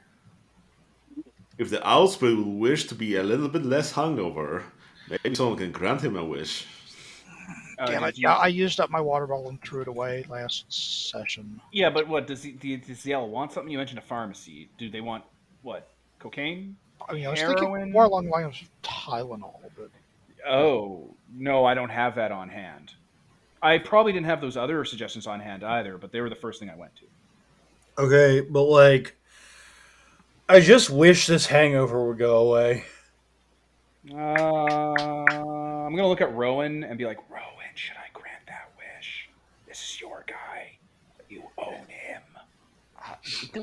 If the owl spirit will wish to be a little bit less hungover, maybe someone can grant him a wish. Damn it! Did Yeah, I used up my water bottle and threw it away last session. Yeah, but what does the L want something? You mentioned a pharmacy. Do they want what? Cocaine? I mean, I was Heroin? thinking more along the lines of Tylenol, but Oh no, I don't have that on hand. I probably didn't have those other suggestions on hand either, but they were the first thing I went to. Okay, but like, I just wish this hangover would go away. I'm gonna look at Rowan and be like, Rowan, should I grant that wish? This is your guy. You own him.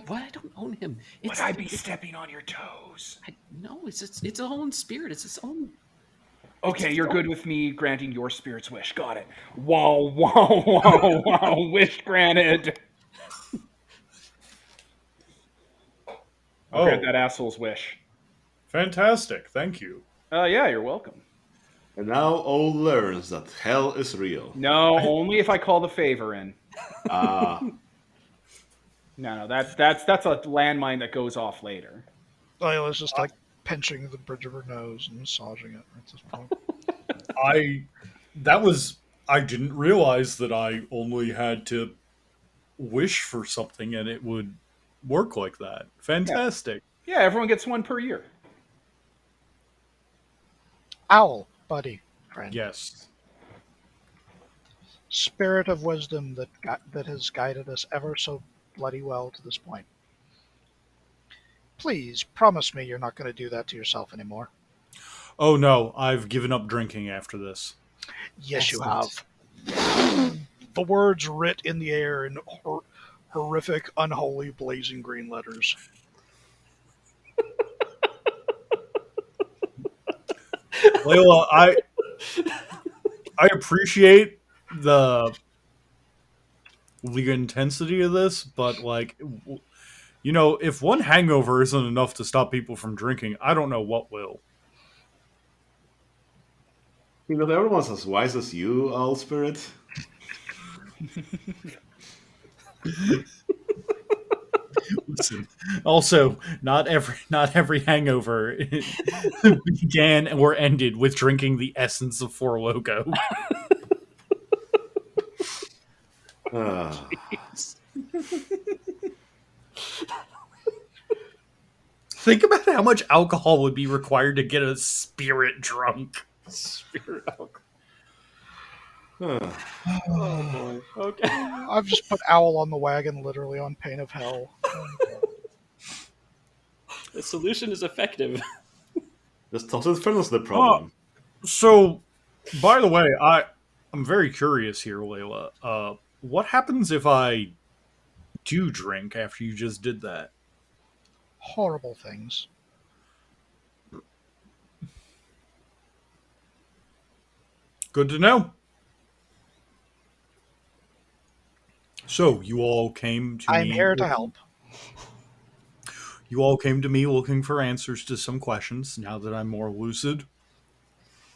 What? I don't own him. Would I be stepping on your toes? No, it's its own spirit. It's its own. Okay, you're good with me granting your spirit's wish. Got it. Wow. Wish granted. I'll grant that asshole's wish. Fantastic. Thank you. Yeah, you're welcome. And now all learns that hell is real. No, only if I call the favor in. No, that's a landmine that goes off later. I was just like pinching the bridge of her nose and massaging it at this point. I didn't realize that I only had to wish for something and it would work like that. Fantastic. Yeah, everyone gets one per year. Owl, buddy, friend. Yes. Spirit of wisdom that has guided us ever so bloody well to this point. Please promise me you're not going to do that to yourself anymore. Oh no, I've given up drinking after this. Yes, you Excellent. have. The words writ in the air in horrific, unholy, blazing green letters. Layla, I appreciate the intensity of this, but like, if one hangover isn't enough to stop people from drinking, I don't know what will. Not everyone's as wise as you, Owl Spirit. Listen, also, not every hangover began or ended with drinking the essence of Four Loko. Ah, Think about how much alcohol would be required to get a spirit drunk. Spirit alcohol. ah. Oh boy. Okay. I've just put owl on the wagon, literally on pain of hell. The solution is effective. Just Total Inferno's the Oh, problem. so by the way, I'm very curious here, Layla. What happens if I do drink after you just did that? Horrible things. Good to know. So you all came to I'm me. here to help. You all came to me looking for answers to some questions. Now that I'm more lucid,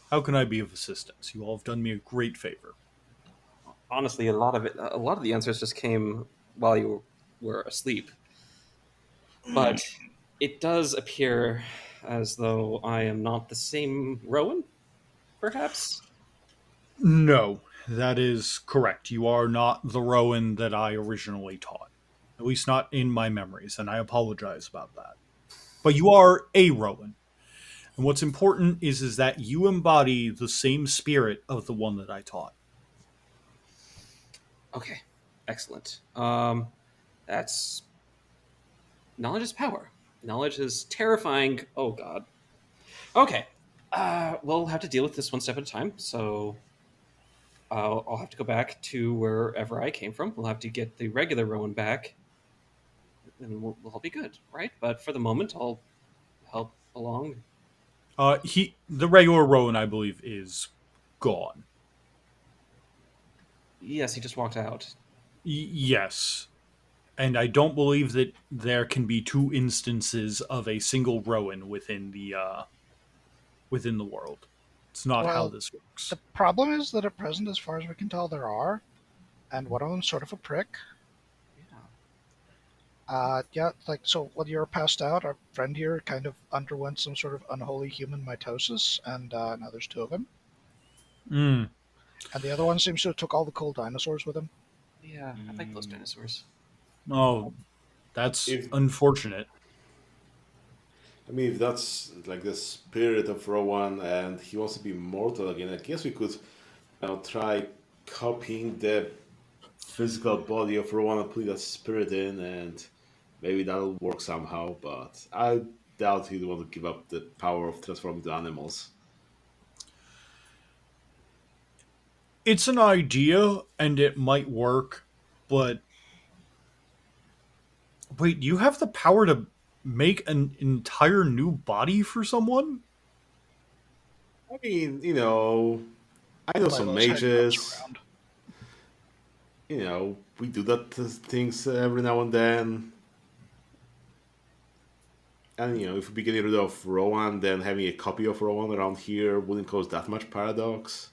how can I be of assistance? You all have done me a great favor. Honestly, a lot of the answers just came while you were asleep. But it does appear as though I am not the same Rowan, perhaps? No, that is correct. You are not the Rowan that I originally taught. At least not in my memories, and I apologize about that. But you are a Rowan. And what's important is that you embody the same spirit of the one that I taught. Okay, excellent. That's knowledge is power. Knowledge is terrifying. Oh god. Okay. We'll have to deal with this one step at a time. So I'll have to go back to wherever I came from. We'll have to get the regular Rowan back, and we'll all be good, right? But for the moment, I'll help along. The regular Rowan, I believe, is gone. Yes, he just walked out. Yes. And I don't believe that there can be two instances of a single Rowan within the world. It's not how Well, this works. the problem is that at present, as far as we can tell, there are, and one of them's sort of a prick. Yeah, like, so when you were passed out, our friend here kind of underwent some sort of unholy human mitosis, and now there's two of him. Mm. And the other one seems to have took all the cool dinosaurs with him. Yeah, I like those dinosaurs. Oh, that's If unfortunate. I mean, if that's like the spirit of Rowan and he wants to be mortal again, I guess we could try copying the physical body of Rowan and putting that spirit in, and maybe that'll work somehow. But I doubt he'd want to give up the power of transforming to animals. It's an idea and it might work, but wait, you have the power to make an entire new body for someone? I mean, I know some Lilo's head comes mages. around. We do that things every now and then. And if we get rid of Rowan, then having a copy of Rowan around here wouldn't cause that much paradox.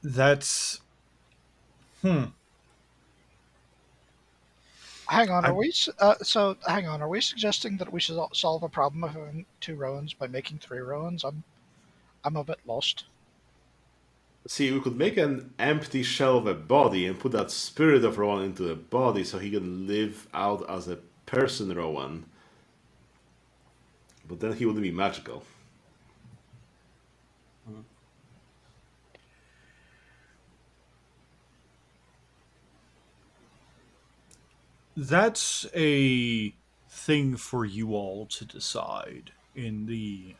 That's Hang on, I, hang on. Are we suggesting that we should solve a problem of having two Rowans by making three Rowans? I'm a bit lost. See, we could make an empty shell of a body and put that spirit of Rowan into a body so he can live out as a person Rowan. But then he wouldn't be magical. That's a thing for you all to decide in the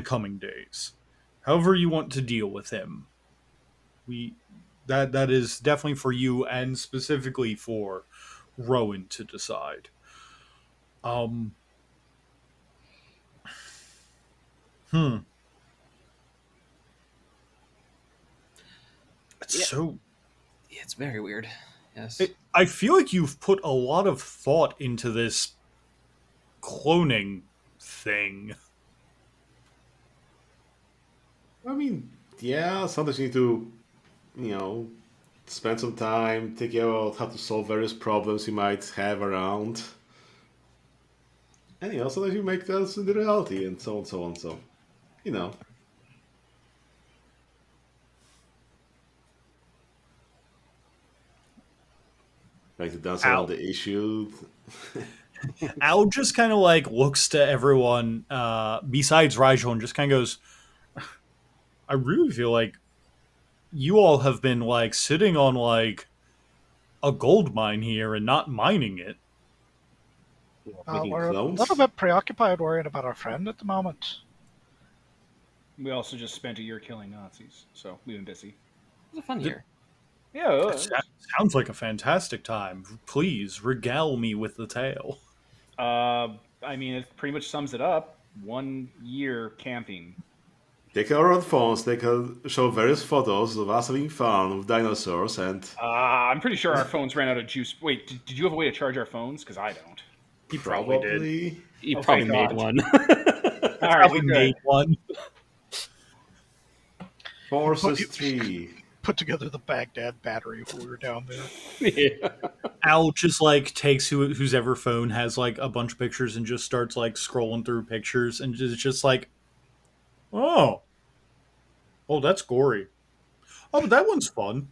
coming days. However you want to deal with him. We that is definitely for you and specifically for Rowan to decide. Um hmm. Yeah, So it's very weird. Yes. I feel like you've put a lot of thought into this cloning thing. I mean, yeah, sometimes you need to, you know, spend some time thinking about how to solve various problems you might have around. And, sometimes you make those into reality and so on, so on, so, you know. Like to dance around Al the issue. Al just kind of like looks to everyone besides Rigel and just kind of goes, I really feel like you all have been like sitting on like a gold mine here and not mining it. Making We're a little clones? bit preoccupied worrying about our friend at the moment. We also just spent a year killing Nazis, so we've been busy. It was a fun Th- year. Yeah, That sounds like a fantastic time. Please regale me with the tale. I mean, it pretty much sums it up. 1 year camping. Take our own phones, they can show various photos of us having fun with dinosaurs and I'm pretty sure our phones ran out of juice. Wait, did you have a way to charge our phones? Because I don't. He probably did. probably You Oh, probably thank made God. one. All right, Probably we're good. made one. Forces 3. Put together the Baghdad battery while we were down there. Yeah. Al just like takes whose ever phone has like a bunch of pictures and just starts like scrolling through pictures and just like, oh, oh, that's gory. Oh, but that one's fun.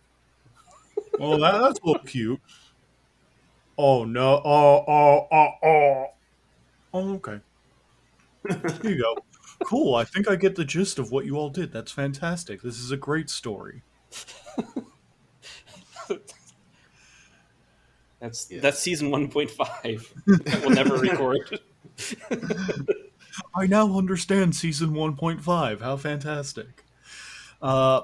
Oh, that's a little cute. Oh no. Oh, okay. Here you go. Cool. I think I get the gist of what you all did. That's fantastic. This is a great story. That's season 1.5 that we'll never record. I now understand season 1.5. How fantastic. Uh,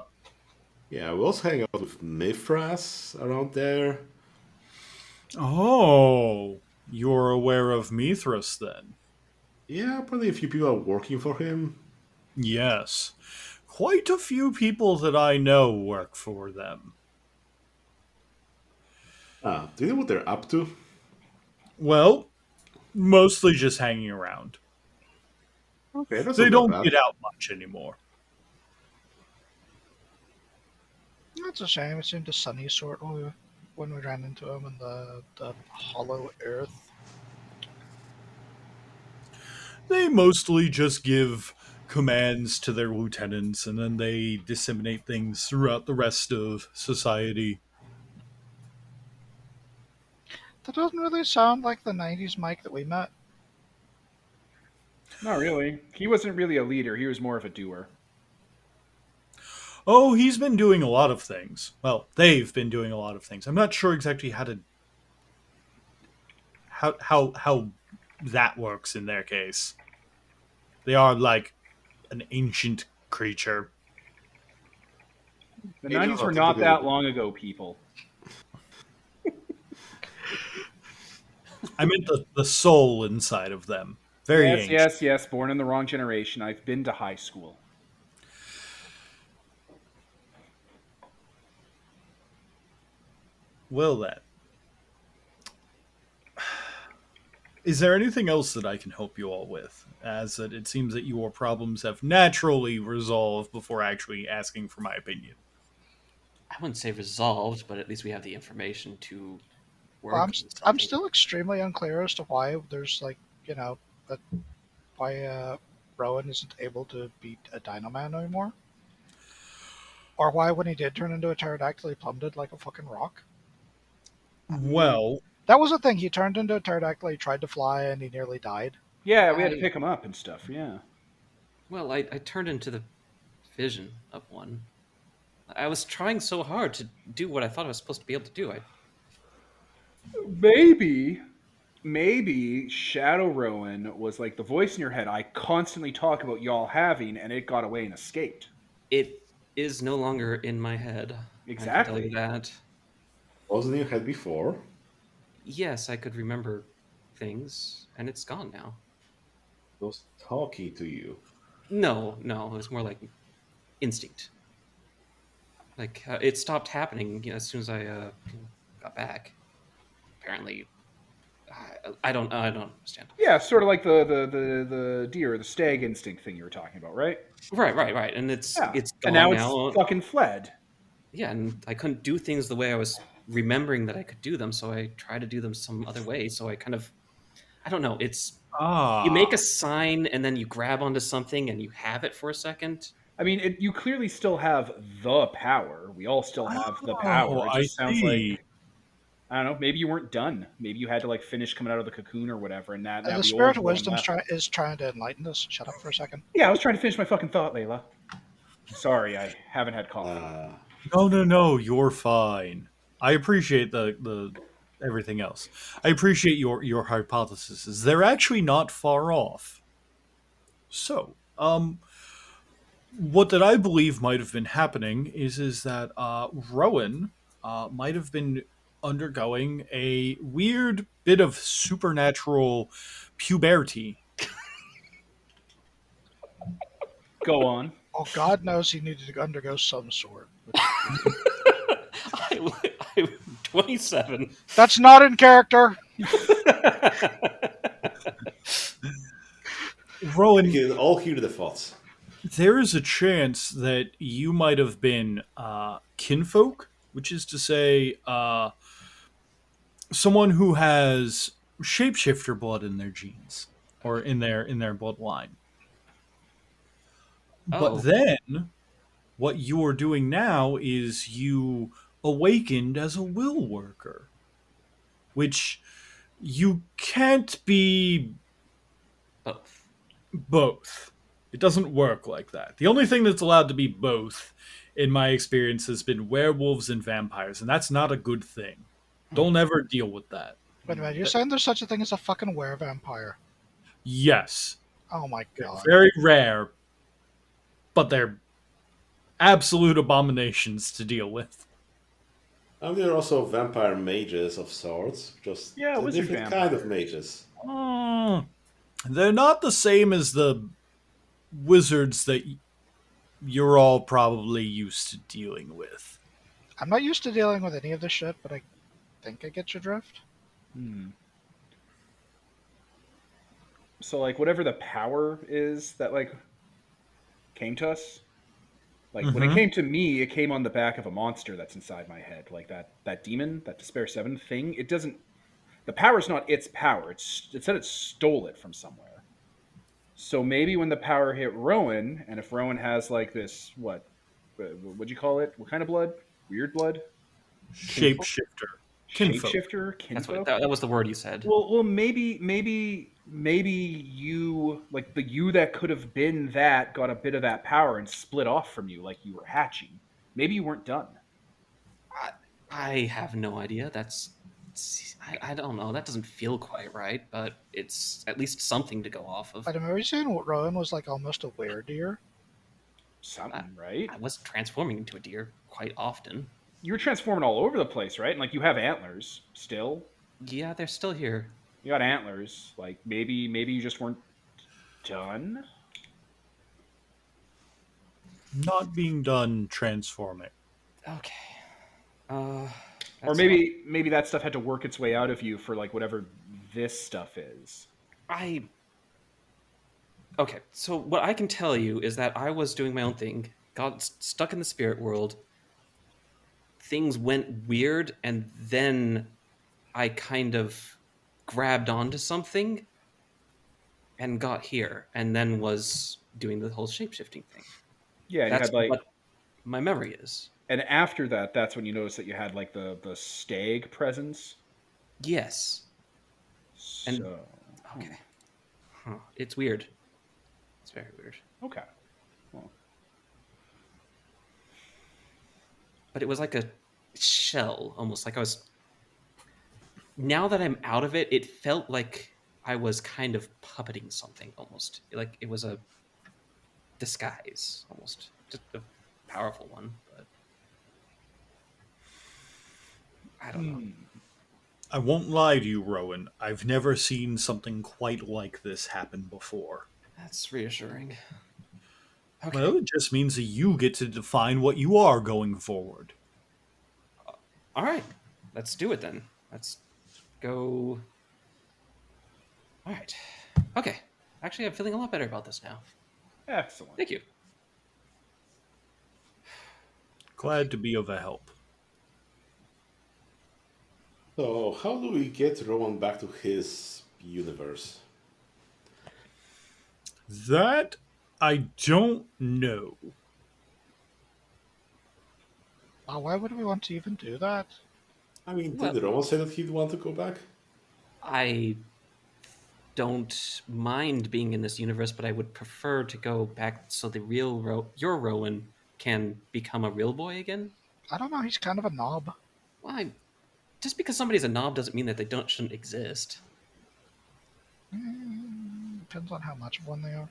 Yeah, we also hang out with Mithras around there. oh, you're aware of Mithras then? Yeah, probably a few people are working for him. Yes. Quite a few people that I know work for them. Do you know what they're up to? Well, mostly just hanging around. Okay, that's They not that don't bad. get out much anymore. That's a shame. It seemed a sunny sort when we ran into him in the hollow earth. They mostly just give commands to their lieutenants and then they disseminate things throughout the rest of society. That doesn't really sound like the 90s Mike that we met. Not really. He wasn't really a leader. He was more of a doer. Oh, he's been doing a lot of things. Well, they've been doing a lot of things. I'm not sure exactly how that works in their case. They are like an ancient creature. The Angels 90s are were not that typically long ago, people. I meant the soul inside of them. Very Yes, ancient. yes, yes. Born in the wrong generation. I've been to high school. Well then. Is there anything else that I can help you all with? As that it seems that your problems have naturally resolved before actually asking for my opinion. I wouldn't say resolved, but at least we have the information to work Well, on I'm something. still extremely unclear as to why there's that why Rowan isn't able to beat a Dino Man anymore. Or why, when he did turn into a pterodactyl, he plummeted like a fucking rock? Well, That was the thing. He turned into a pterodactyl, he tried to fly, and he nearly died. Yeah, we had to pick him up and stuff. Yeah. Well, I turned into the vision of one. I was trying so hard to do what I thought I was supposed to be able to do. Maybe Shadow Rowan was like the voice in your head I constantly talk about y'all having, and it got away and escaped. It is no longer in my head. I can tell you Exactly. that. Wasn't in your head before? Yes, I could remember things, and it's gone now. It was talking to you. No, it was more like instinct. Like it stopped happening as soon as I got back. Apparently, I don't understand. Yeah, sort of like the deer, the stag instinct thing you were talking about, right? Right, and it's Yeah. And gone now it's now. fucking fled. Yeah, and I couldn't do things the way I was remembering that I could do them, so I tried to do them some other way. So I kind of, I don't know. It's you make a sign and then you grab onto something and you have it for a second. I mean, you clearly still have the power. We all still have the power. It I just sounds see. like, I don't know, maybe you weren't done. Maybe you had to like finish coming out of the cocoon or whatever, and now The the Spirit old of one Wisdom left. is trying to enlighten us. Shut up for a second. Yeah, I was trying to finish my fucking thought, Layla. Sorry, I haven't had coffee. No, you're fine. I appreciate the everything else. I appreciate your hypotheses. They're actually not far off. So, what that I believe might have been happening is that Rowan might have been undergoing a weird bit of supernatural puberty. Go on. Oh, God knows he needed to undergo some sort. I'm 27. That's not in character. Rowan, We can all hear the thoughts. there is a chance that you might have been kinfolk, which is to say, someone who has shapeshifter blood in their genes or in their bloodline. But Oh. then, what you're doing now is you awakened as a will worker, which you can't be Both. both. It doesn't work like that. The only thing that's allowed to be both, in my experience, has been werewolves and vampires, and that's not a good thing. Don't ever deal with that. Wait a minute, you're saying there's such a thing as a fucking werevampire? Yes, Oh my they're God. very rare, but they're absolute abominations to deal with. And there are also vampire mages of sorts, just Yeah, a wizard different kind of vampires. mages. They're not the same as the wizards that you're all probably used to dealing with. I'm not used to dealing with any of this shit, but I think I get your drift. So like whatever the power is that like came to us, like when it came to me, it came on the back of a monster that's inside my head, like that demon, that Despair 7 thing. It doesn't. The power's not its power. It said it stole it from somewhere. So maybe when the power hit Rowan, and if Rowan has like this, what'd you call it? What kind of blood? Weird blood? Shapeshifter. Kinfolk. Shapeshifter? That's what Kinfolk? that was the word you said. Well, maybe you, like the you that could have been that, got a bit of that power and split off from you, like you were hatching. Maybe you weren't done. I have no idea. I don't know. That doesn't feel quite right, but it's at least something to go off of. But are you saying what Rowan was like almost a weredeer? Something, right? I was transforming into a deer quite often. You were transforming all over the place, right? And like you have antlers still. Yeah, they're still here. You got antlers. Like maybe you just weren't done. Not being done transforming. Okay. Or That's maybe that stuff had to work its way out of you for like whatever this stuff is. Okay, so what I can tell you is that I was doing my own thing, got stuck in the spirit world, things went weird, and then I kind of grabbed onto something and got here, and then was doing the whole shape-shifting thing. Yeah, That's you had like what my memory is. And after that, that's when you notice that you had like the stag presence. Yes. And So okay. Huh. It's weird. It's very weird. okay. Well, But it was like a shell, almost like I was. Now that I'm out of it, it felt like I was kind of puppeting something almost. Like it was a disguise almost. Just a powerful one, but I don't know. I won't lie to you, Rowan. I've never seen something quite like this happen before. That's reassuring. Okay. Well, it just means that you get to define what you are going forward. All right. Let's do it then. Let's go. All right. Okay. Actually, I'm feeling a lot better about this now. excellent. Thank you. Glad to be of a help. So, how do we get Rowan back to his universe? That I don't know. Why would we want to even do that? I mean, Well- did Rowan say that he'd want to go back? I don't mind being in this universe, but I would prefer to go back so the real your Rowan can become a real boy again. I don't know. He's kind of a knob. Why? Just because somebody's a knob doesn't mean that they shouldn't exist. Depends on how much of one they are.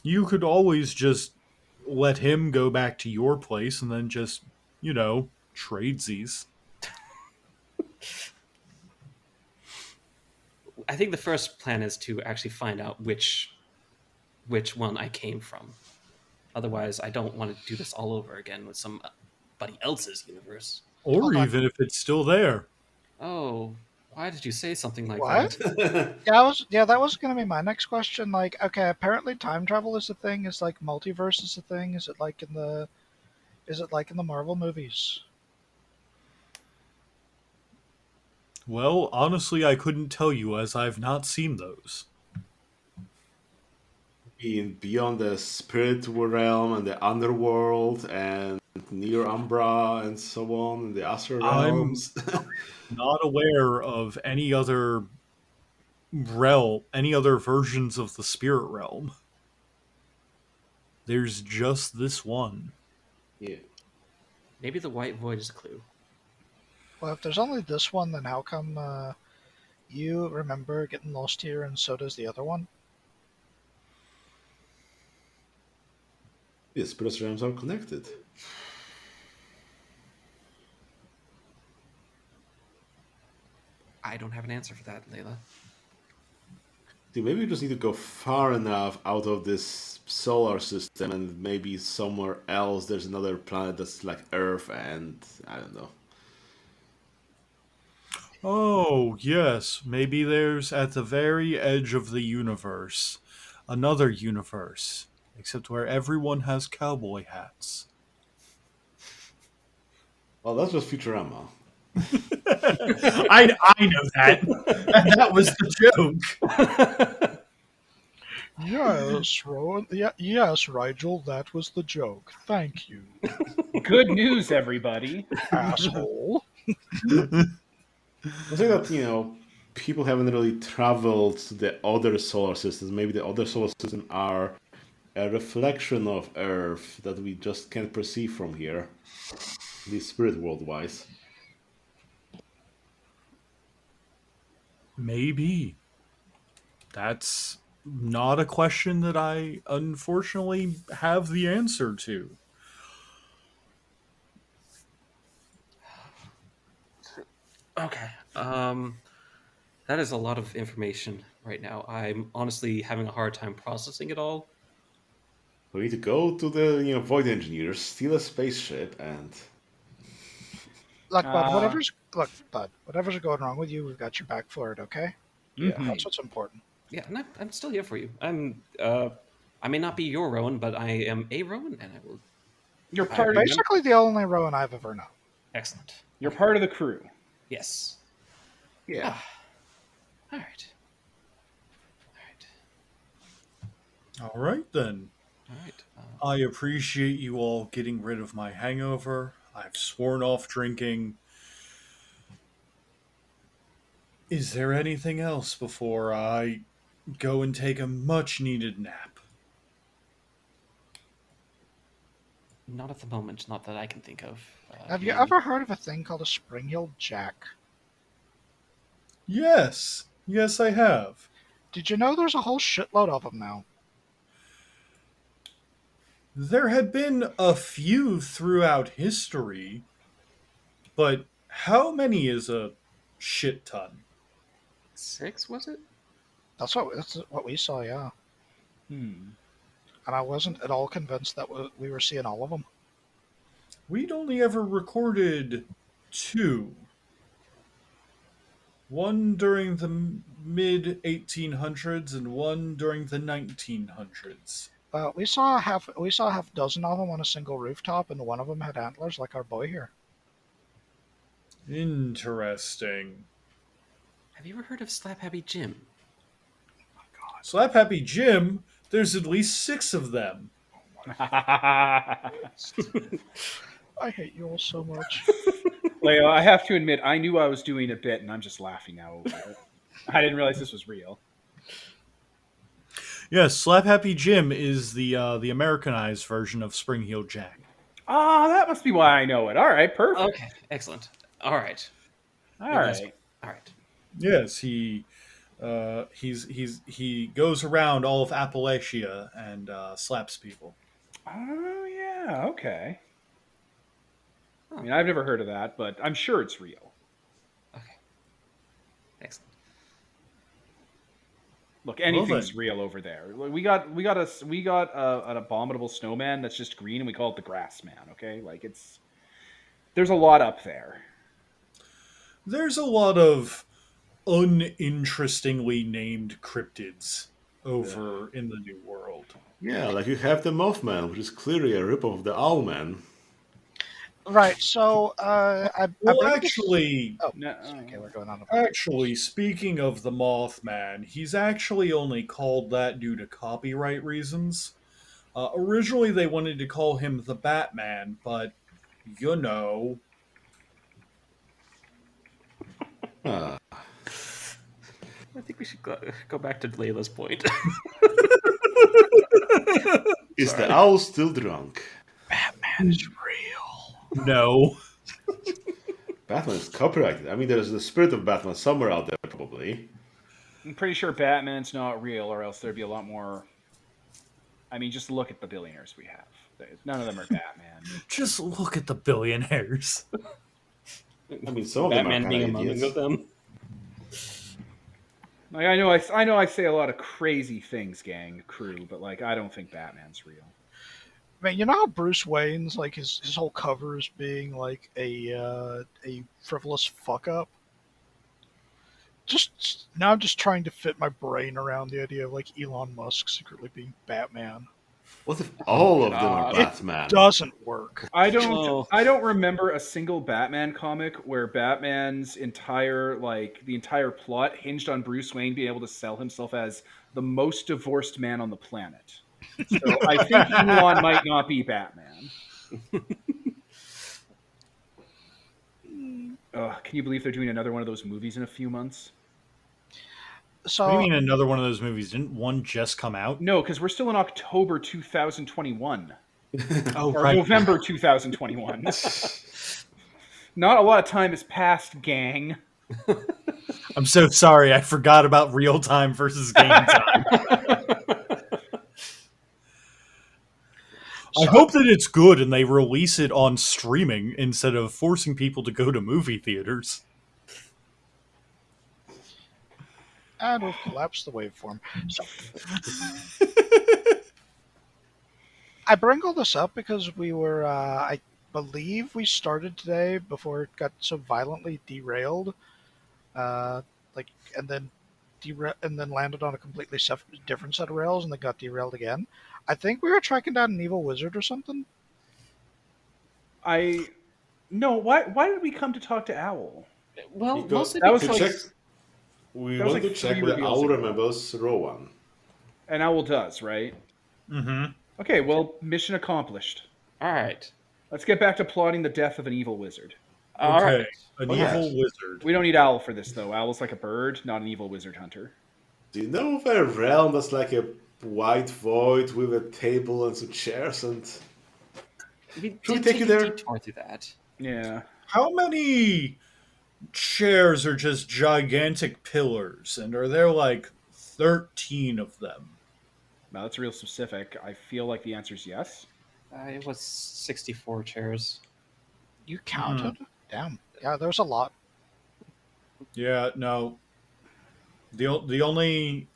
You could always just let him go back to your place and then just, tradesies. I think the first plan is to actually find out which one I came from. Otherwise, I don't want to do this all over again with somebody else's universe. Or Hold on. even if it's still there. Oh, why did you say something like What? that? That was going to be my next question. Like, okay, apparently time travel is a thing. Is like multiverse is a thing. Is it like in the Marvel movies? Well, honestly, I couldn't tell you as I've not seen those. Being beyond the spirit realm and the underworld and near Umbra and so on, and the astral I'm realms. not aware of any other any other versions of the spirit realm. There's just this one. Yeah. Maybe the white void is a clue. Well, if there's only this one, then how come you remember getting lost here, and so does the other one? The spirit realms are connected. I don't have an answer for that, Layla. See, maybe we just need to go far enough out of this solar system, and maybe somewhere else there's another planet that's like Earth, and I don't know. Oh, yes, maybe there's at the very edge of the universe another universe, except where everyone has cowboy hats. Well, that's just Futurama. I know that. That was the joke. Yes, Rowan. Yeah, yes, Rigel. That was the joke. Thank you, Good news, everybody. asshole. I'm saying that, people haven't really traveled to the other solar systems. Maybe the other solar systems are a reflection of Earth that we just can't perceive from here, the spirit world wise. Maybe. That's not a question that I unfortunately have the answer to. Okay. That is a lot of information right now. I'm honestly having a hard time processing it all. We need to go to the void engineers, steal a spaceship, and Look, bud. Uh, Whatever's going wrong with you, we've got your back for it. Okay. yeah. That's what's important. Yeah, and I'm still here for you. I may not be your Rowan, but I am a Rowan, and I will. You're I part of remember- Basically, the only Rowan I've ever known. Excellent. you're part of the crew. Yes. Yeah. All right. All right. All right, then. All right. I appreciate you all getting rid of my hangover. I've sworn off drinking. Is there anything else before I go and take a much needed nap? Not at the moment, not that I can think of. Have you Maybe. ever heard of a thing called a spring-heeled jack? Yes. Yes, I have. Did you know there's a whole shitload of them now? There had been a few throughout history, but how many is a shit ton? 6, was it? That's what we saw, yeah. Hmm. And I wasn't at all convinced that we were seeing all of them. We'd only ever recorded 2. One during the mid 1800s and one during the 1900s. We saw a half dozen of them on a single rooftop, and one of them had antlers like our boy here. Interesting. Have you ever heard of Slap Happy Jim? Slap Happy Jim, there's at least 6 of them. I hate you all so much. Layla, I have to admit, I knew I was doing a bit, and I'm just laughing now over it. I didn't realize this was real. Yes, Slap Happy Jim is the Americanized version of Spring Heeled Jack. Ah, that must be why I know it. All right, perfect. Okay, excellent. All right. All Maybe that's- right. All right. Yes, he goes around all of Appalachia and slaps people. Oh, yeah, okay. Oh, I mean, I've never heard of that, but I'm sure it's real. okay. Excellent. Look, anything's then. real over there. We got an abominable snowman that's just green, and we call it the Grass Man. Okay, like there's a lot up there. There's a lot of uninterestingly named cryptids over in the New World. Yeah, like you have the Mothman, which is clearly a ripoff of the Owlman. Right. So, I Well, bring actually, Oh, No, okay, we're going on. actually, speaking of the Mothman, he's actually only called that due to copyright reasons. Originally, they wanted to call him the Batman, but you know. Ah, I think we should go back to Layla's point. is the owl still drunk? Batman is real. No. Batman is copyrighted. I mean, there's the spirit of Batman somewhere out there, probably. I'm pretty sure Batman's not real, or else there'd be a lot more. I mean, just look at the billionaires we have. None of them are Batman. Just look at the billionaires. I mean, some of them are Batman kind being of among idiots. them. Like I know I say a lot of crazy things, gang crew, but like I don't think Batman's real. Man, you know how Bruce Wayne's like his whole cover is being like a frivolous fuck up. Just now, I'm just trying to fit my brain around the idea of like Elon Musk secretly being Batman. What if all of them are God. Batman? Doesn't work. I don't Oh. I don't remember a single Batman comic where Batman's the entire plot hinged on Bruce Wayne being able to sell himself as the most divorced man on the planet. So I think Elon might not be Batman. Can you believe they're doing another one of those movies in a few months? So What do you mean another one of those movies? Didn't one just come out? No, because we're still in October 2021. Oh, Or right. November 2021. Not a lot of time has passed, gang. I'm so sorry. I forgot about real time versus game time. I hope that it's good and they release it on streaming instead of forcing people to go to movie theaters. and we've collapsed the waveform. So I bring all this up because we were, I believe we started today before it got so violently derailed, uh, like, and then and then landed on a completely different set of rails, and then got derailed again. I think we were tracking down an evil wizard or something. No, why did we come to talk to Owl? Well, Because- mostly that was To because like- check, we that was want like to check 3 whether reveals Owl ago. remembers Rowan. And Owl does, right? Mm-hmm. Okay, well, mission accomplished. All right. Let's get back to plotting the death of an evil wizard. All Okay, right. an Oh, yeah. evil wizard. We don't need Owl for this, though. Owl's like a bird, not an evil wizard hunter. Do you know of a realm that's like a white void with a table and some chairs and... We Should we did take you a there? detour through that. Yeah. How many chairs are just gigantic pillars, and are there like 13 of them? Now, that's real specific. I feel like the answer is yes. It was 64 chairs. You counted? Damn. Yeah, there's a lot. Yeah, no. The only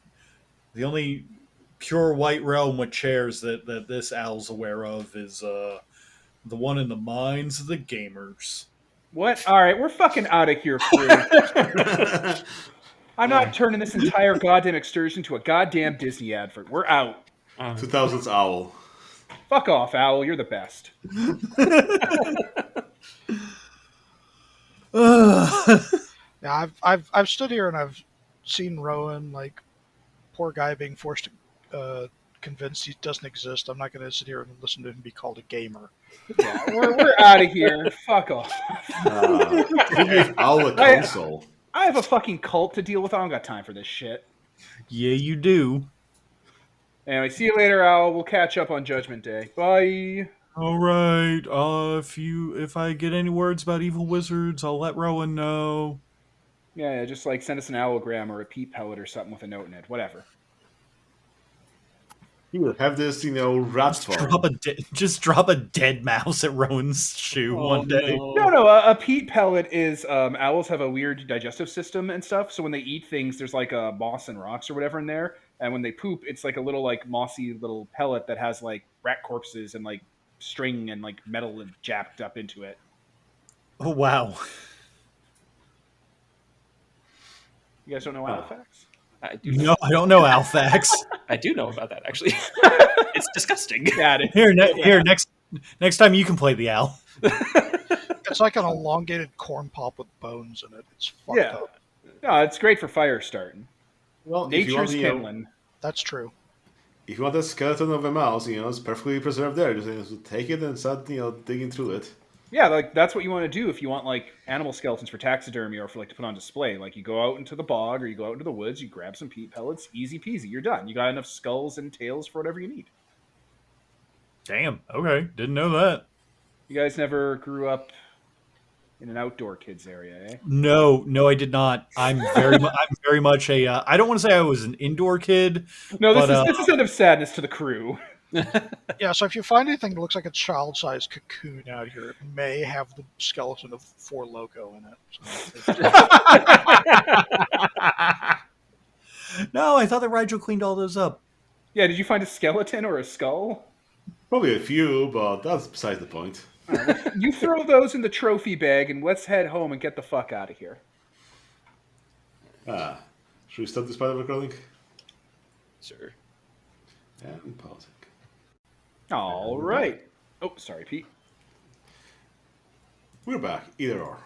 pure white realm with chairs that this owl's aware of is the one in the minds of the gamers. What? All right, we're fucking out of here, crew. I'm not turning this entire goddamn excursion into a goddamn Disney advert. We're out. 2000s Owl. Fuck off, Owl. You're the best. Yeah, I've stood here and I've seen Rowan, like, poor guy being forced to convinced he doesn't exist. I'm not going to sit here and listen to him be called a gamer. Yeah, we're out of here. Fuck off. Give Owl a console. I have a fucking cult to deal with. I don't got time for this shit. Yeah, you do. Anyway, see you later, Owl. We'll catch up on Judgment Day. Bye. All right. If I get any words about evil wizards, I'll let Rowan know. Yeah, just like send us an owlgram or a peat pellet or something with a note in it. Whatever. You have this, rat farm. Just drop a dead mouse at Rowan's shoe one day. No. A peat pellet is owls have a weird digestive system and stuff. So when they eat things, there's like a moss and rocks or whatever in there. And when they poop, it's like a little like mossy little pellet that has like rat corpses and like string and like metal jacked up into it. Oh wow. You guys don't know owl facts? I do. No, I don't know Alphax. I do know about that actually. It's disgusting. Got it. Here, next time you can play the owl. It's like an elongated corn pop with bones in it. It's fucked up. No, it's great for fire starting. Well, if you want, Nature's kindling. That's true. if you want a skeleton of a mouse, it's perfectly preserved there. Just take it and start, digging through it. Yeah, like that's what you want to do if you want like animal skeletons for taxidermy or for like to put on display. Like you go out into the bog or you go out into the woods, you grab some peat pellets, easy peasy, you're done. You got enough skulls and tails for whatever you need. Damn. Okay, didn't know that. You guys never grew up in an outdoor kids area, eh? No, I did not. I'm very much a. I don't want to say I was an indoor kid. No, this But, is this is out of sadness to the crew. Yeah, so if you find anything that looks like a child-sized cocoon out here, it may have the skeleton of Four Loko in it. So No, I thought that Rigel cleaned all those up. Yeah, did you find a skeleton or a skull? Probably a few, but that's beside the point. You throw those in the trophy bag and let's head home and get the fuck out of here. Should we stop this part of recording? Sure. And pausing. All right. Oh, sorry, Pete. We're back. Either or.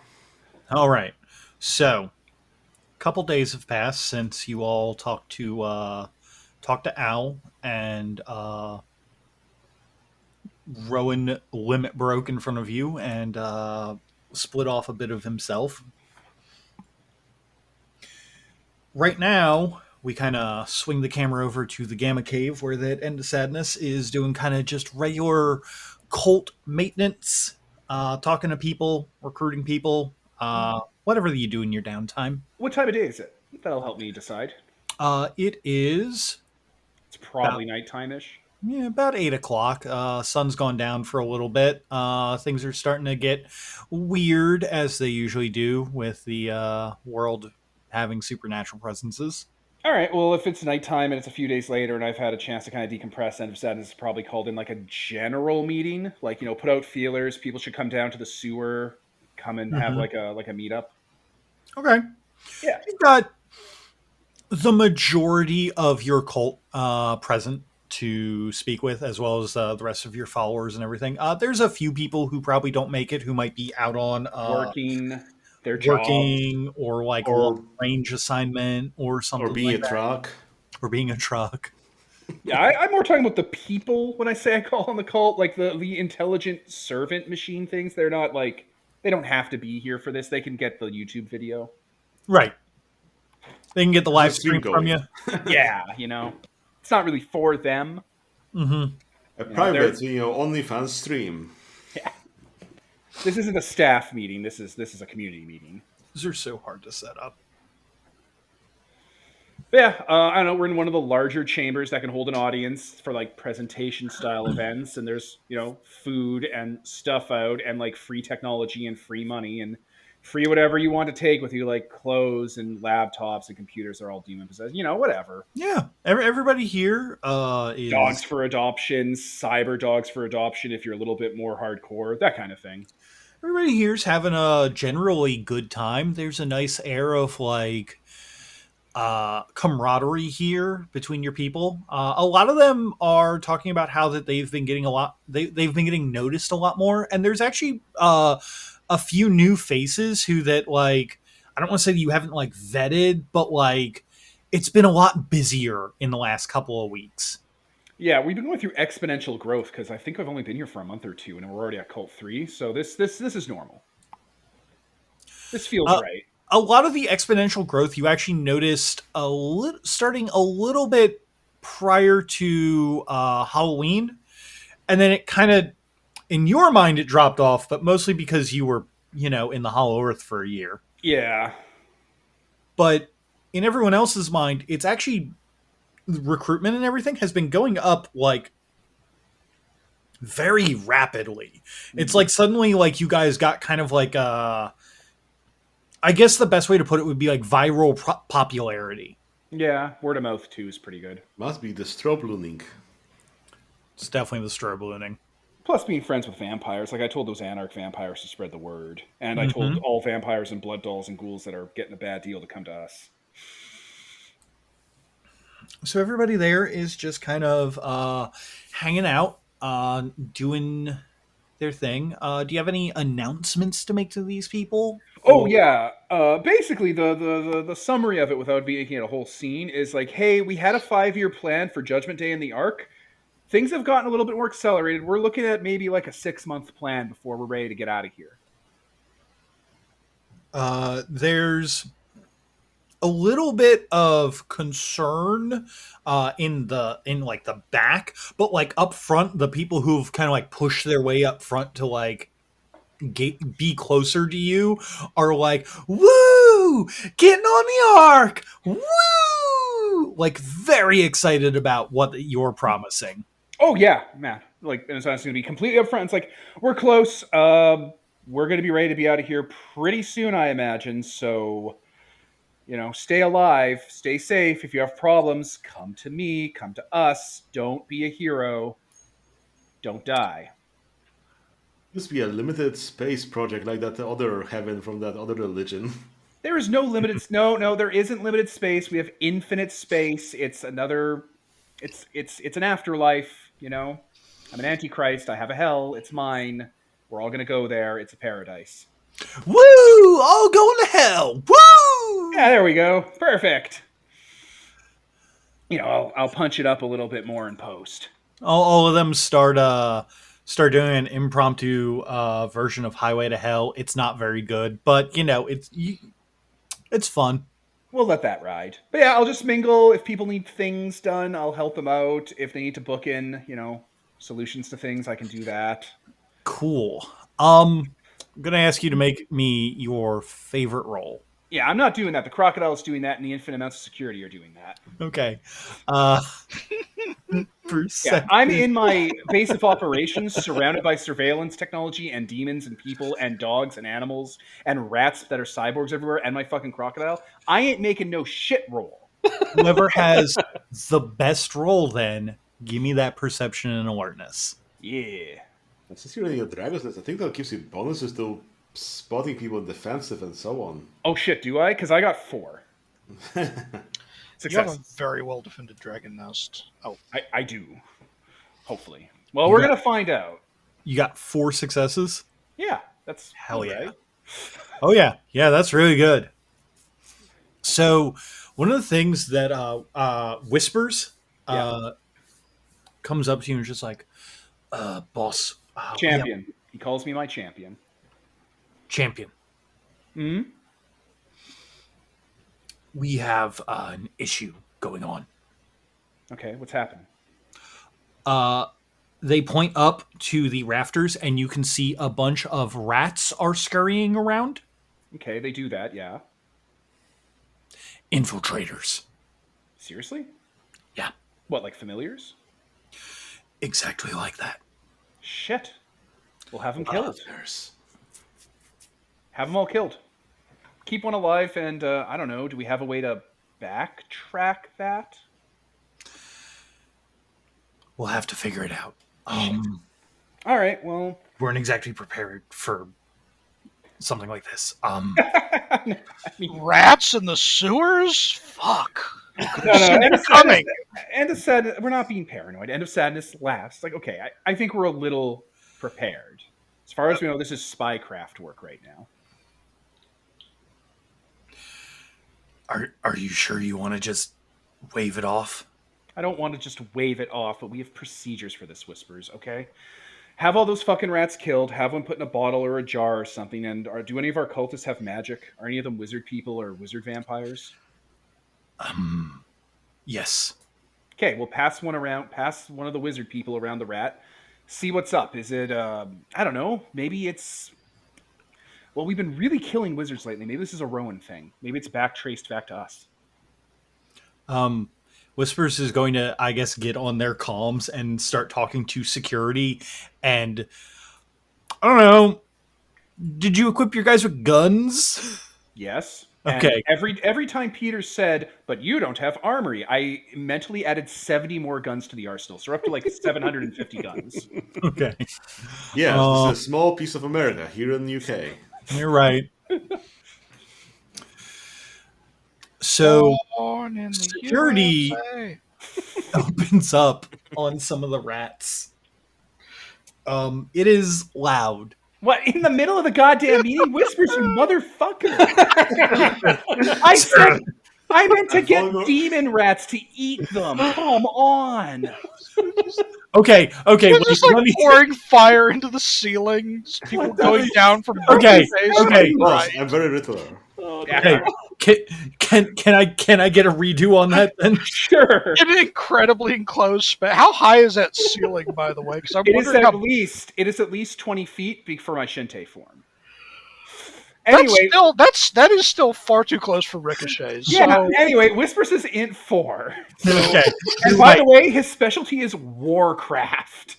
All right. So, a couple days have passed since you all talked to Al and Rowan limit broke in front of you and split off a bit of himself. Right now, we kind of swing the camera over to the Gamma Cave where that End of Sadness is doing kind of just regular cult maintenance, talking to people, recruiting people, whatever you do in your downtime. What time of day is it? That'll help me decide. It is It's probably nighttime-ish. about 8 o'clock. Sun's gone down for a little bit. Things are starting to get weird, as they usually do with the world having supernatural presences. All right, well, if it's nighttime and it's a few days later and I've had a chance to kind of decompress, End of Sadness is probably called in like a general meeting. Like, put out feelers. People should come down to the sewer, come and have like a meetup. Okay. Yeah. You've got the majority of your cult present to speak with, as well as the rest of your followers and everything. There's a few people who probably don't make it, who might be out on Working their job. or like Or- a range assignment or something Or being like a that. truck. Or being a truck. Yeah, I'm more talking about the people when I say I call on the cult, like the intelligent servant machine things. They're not like they don't have to be here for this. They can get the YouTube video. Right. They can get the There's a live stream stream from you. going. Yeah, it's not really for them. Mm-hmm. A They're private, OnlyFans stream. yeah. This isn't a staff meeting. This is a community meeting. These are so hard to set up. But yeah, I don't know. We're in one of the larger chambers that can hold an audience for like presentation style events, and there's food and stuff out, and like free technology and free money and free whatever you want to take with you, like clothes and laptops and computers are all demon possessed. Whatever. Yeah. Everybody here is Dogs for adoption, cyber dogs for adoption. If you're a little bit more hardcore, that kind of thing. everybody here's having a generally good time. There's a nice air of like camaraderie here between your people. A lot of them are talking about how that they've been getting they've been getting noticed a lot more, and there's actually a few new faces who that like I don't want to say that you haven't like vetted, but like it's been a lot busier in the last couple of weeks. Yeah, we've been going through exponential growth because I think I've only been here for a month or two, and we're already at Cult 3. So this is normal. This feels right. A lot of the exponential growth you actually noticed starting a little bit prior to Halloween, and then it kind of in your mind it dropped off, but mostly because you were in the Hollow Earth for a year. Yeah. But in everyone else's mind, it's actually recruitment and everything has been going up like very rapidly. It's like suddenly like you guys got kind of like I guess the best way to put it would be like viral popularity. Yeah, word of mouth too is pretty good. Must be the strobe looning. It's definitely the strobe looning. Plus being friends with vampires. Like I told those anarch vampires to spread the word. And I Mm-hmm. told all vampires and blood dolls and ghouls that are getting a bad deal to come to us. So everybody there is just kind of hanging out, doing their thing. Do you have any announcements to make to these people? Oh yeah. Basically, the summary of it, without making it a whole scene, is like, hey, we had a 5-year plan for Judgment Day in the Ark. Things have gotten a little bit more accelerated. We're looking at maybe like a 6-month plan before we're ready to get out of here. There's a little bit of concern in like the back, but like up front, the people who've kind of like pushed their way up front to like be closer to you are like, woo, getting on the ark, woo, like very excited about what you're promising. Oh yeah, man. Like, and it's going to be completely upfront. It's like, we're close. We're going to be ready to be out of here pretty soon, I imagine. So, stay alive, stay safe. If you have problems, come to me, come to us. Don't be a hero. Don't die. This be a limited space project like that other heaven from that other religion. There is no limited. No, there isn't limited space. We have infinite space. It's another. It's an afterlife. I'm an antichrist. I have a hell. It's mine. We're all gonna go there. It's a paradise. Woo! All going to hell. Woo! Yeah, there we go. Perfect. I'll punch it up a little bit more in post. All of them start doing an impromptu version of Highway to Hell. It's not very good, but it's fun. We'll let that ride. But yeah, I'll just mingle. If people need things done, I'll help them out. If they need to book in, solutions to things, I can do that. Cool. I'm gonna ask you to make me your favorite role. Yeah, I'm not doing that. The crocodile's doing that, and the infinite amounts of security are doing that. Okay. Yeah, I'm in my base of operations, surrounded by surveillance technology and demons and people and dogs and animals and rats that are cyborgs everywhere, and my fucking crocodile. I ain't making no shit roll. Whoever has the best role, then give me that perception and alertness. Yeah. And since you're running a Dragon's Nest, I think that gives you bonuses to spotting people defensive and so on. Oh shit, do I? Because I got 4. You have a Success. very well defended dragon nest. Oh, I do. Hopefully. Well, we're gonna find out. You got 4 successes? Yeah, that's Hell yeah. right. Oh yeah. Yeah, that's really good. So one of the things that Whispers comes up to you and is just like, boss, Champion. He calls me my champion. champion. Hmm? We have an issue going on. Okay, what's happening? They point up to the rafters, and you can see a bunch of rats are scurrying around. Okay, they do that, yeah. Infiltrators. Seriously? Yeah, What, like familiars? exactly like that. Shit. We'll have them killed. There's Have them all killed. Keep one alive, and I don't know, do we have a way to backtrack that? We'll have to figure it out. All right, well, Weren't exactly prepared for something like this. I mean, Rats in the sewers? Fuck. no, end of Coming. sadness. End of sadness. We're not being paranoid. End of sadness last. Like, okay, I think we're a little prepared. As far as we know, this is spycraft work right now. Are you sure you want to just wave it off? I don't want to just wave it off, but we have procedures for this, Whispers, okay? Have all those fucking rats killed, have one put in a bottle or a jar or something, and do any of our cultists have magic? Are any of them wizard people or wizard vampires? Yes. Okay, we'll pass one of the wizard people around the rat. See what's up. Is it, I don't know, maybe it's... Well, we've been really killing wizards lately. Maybe this is a Rowan thing. Maybe it's traced back to us. Whispers is going to, I guess, get on their comms and start talking to security. And I don't know. Did you equip your guys with guns? Yes. Okay. And every time Peter said, but you don't have armory, I mentally added 70 more guns to the arsenal. So we're up to like 750 guns. Okay. Yeah, it's a small piece of America here in the UK. You're right. So Born in the security USA. opens up on some of the rats. It is loud. What, in the middle of the goddamn meeting? Whispers, you motherfucker. I meant to get demon rats to eat them. Come on. Okay. They're Wait, just like let me- pouring fire into the ceilings. People going down from Okay, both okay. Boss, I'm very Riddler. Okay. Can I get a redo on that then? Sure. in an incredibly enclosed space. How high is that ceiling, by the way? Because I'm It is wondering at least 20 feet for my Shinte form. that's Anyway, still that is still far too close for ricochets. yeah. So Anyway, Whispers is int 4. Okay. And by the way, his specialty is warcraft.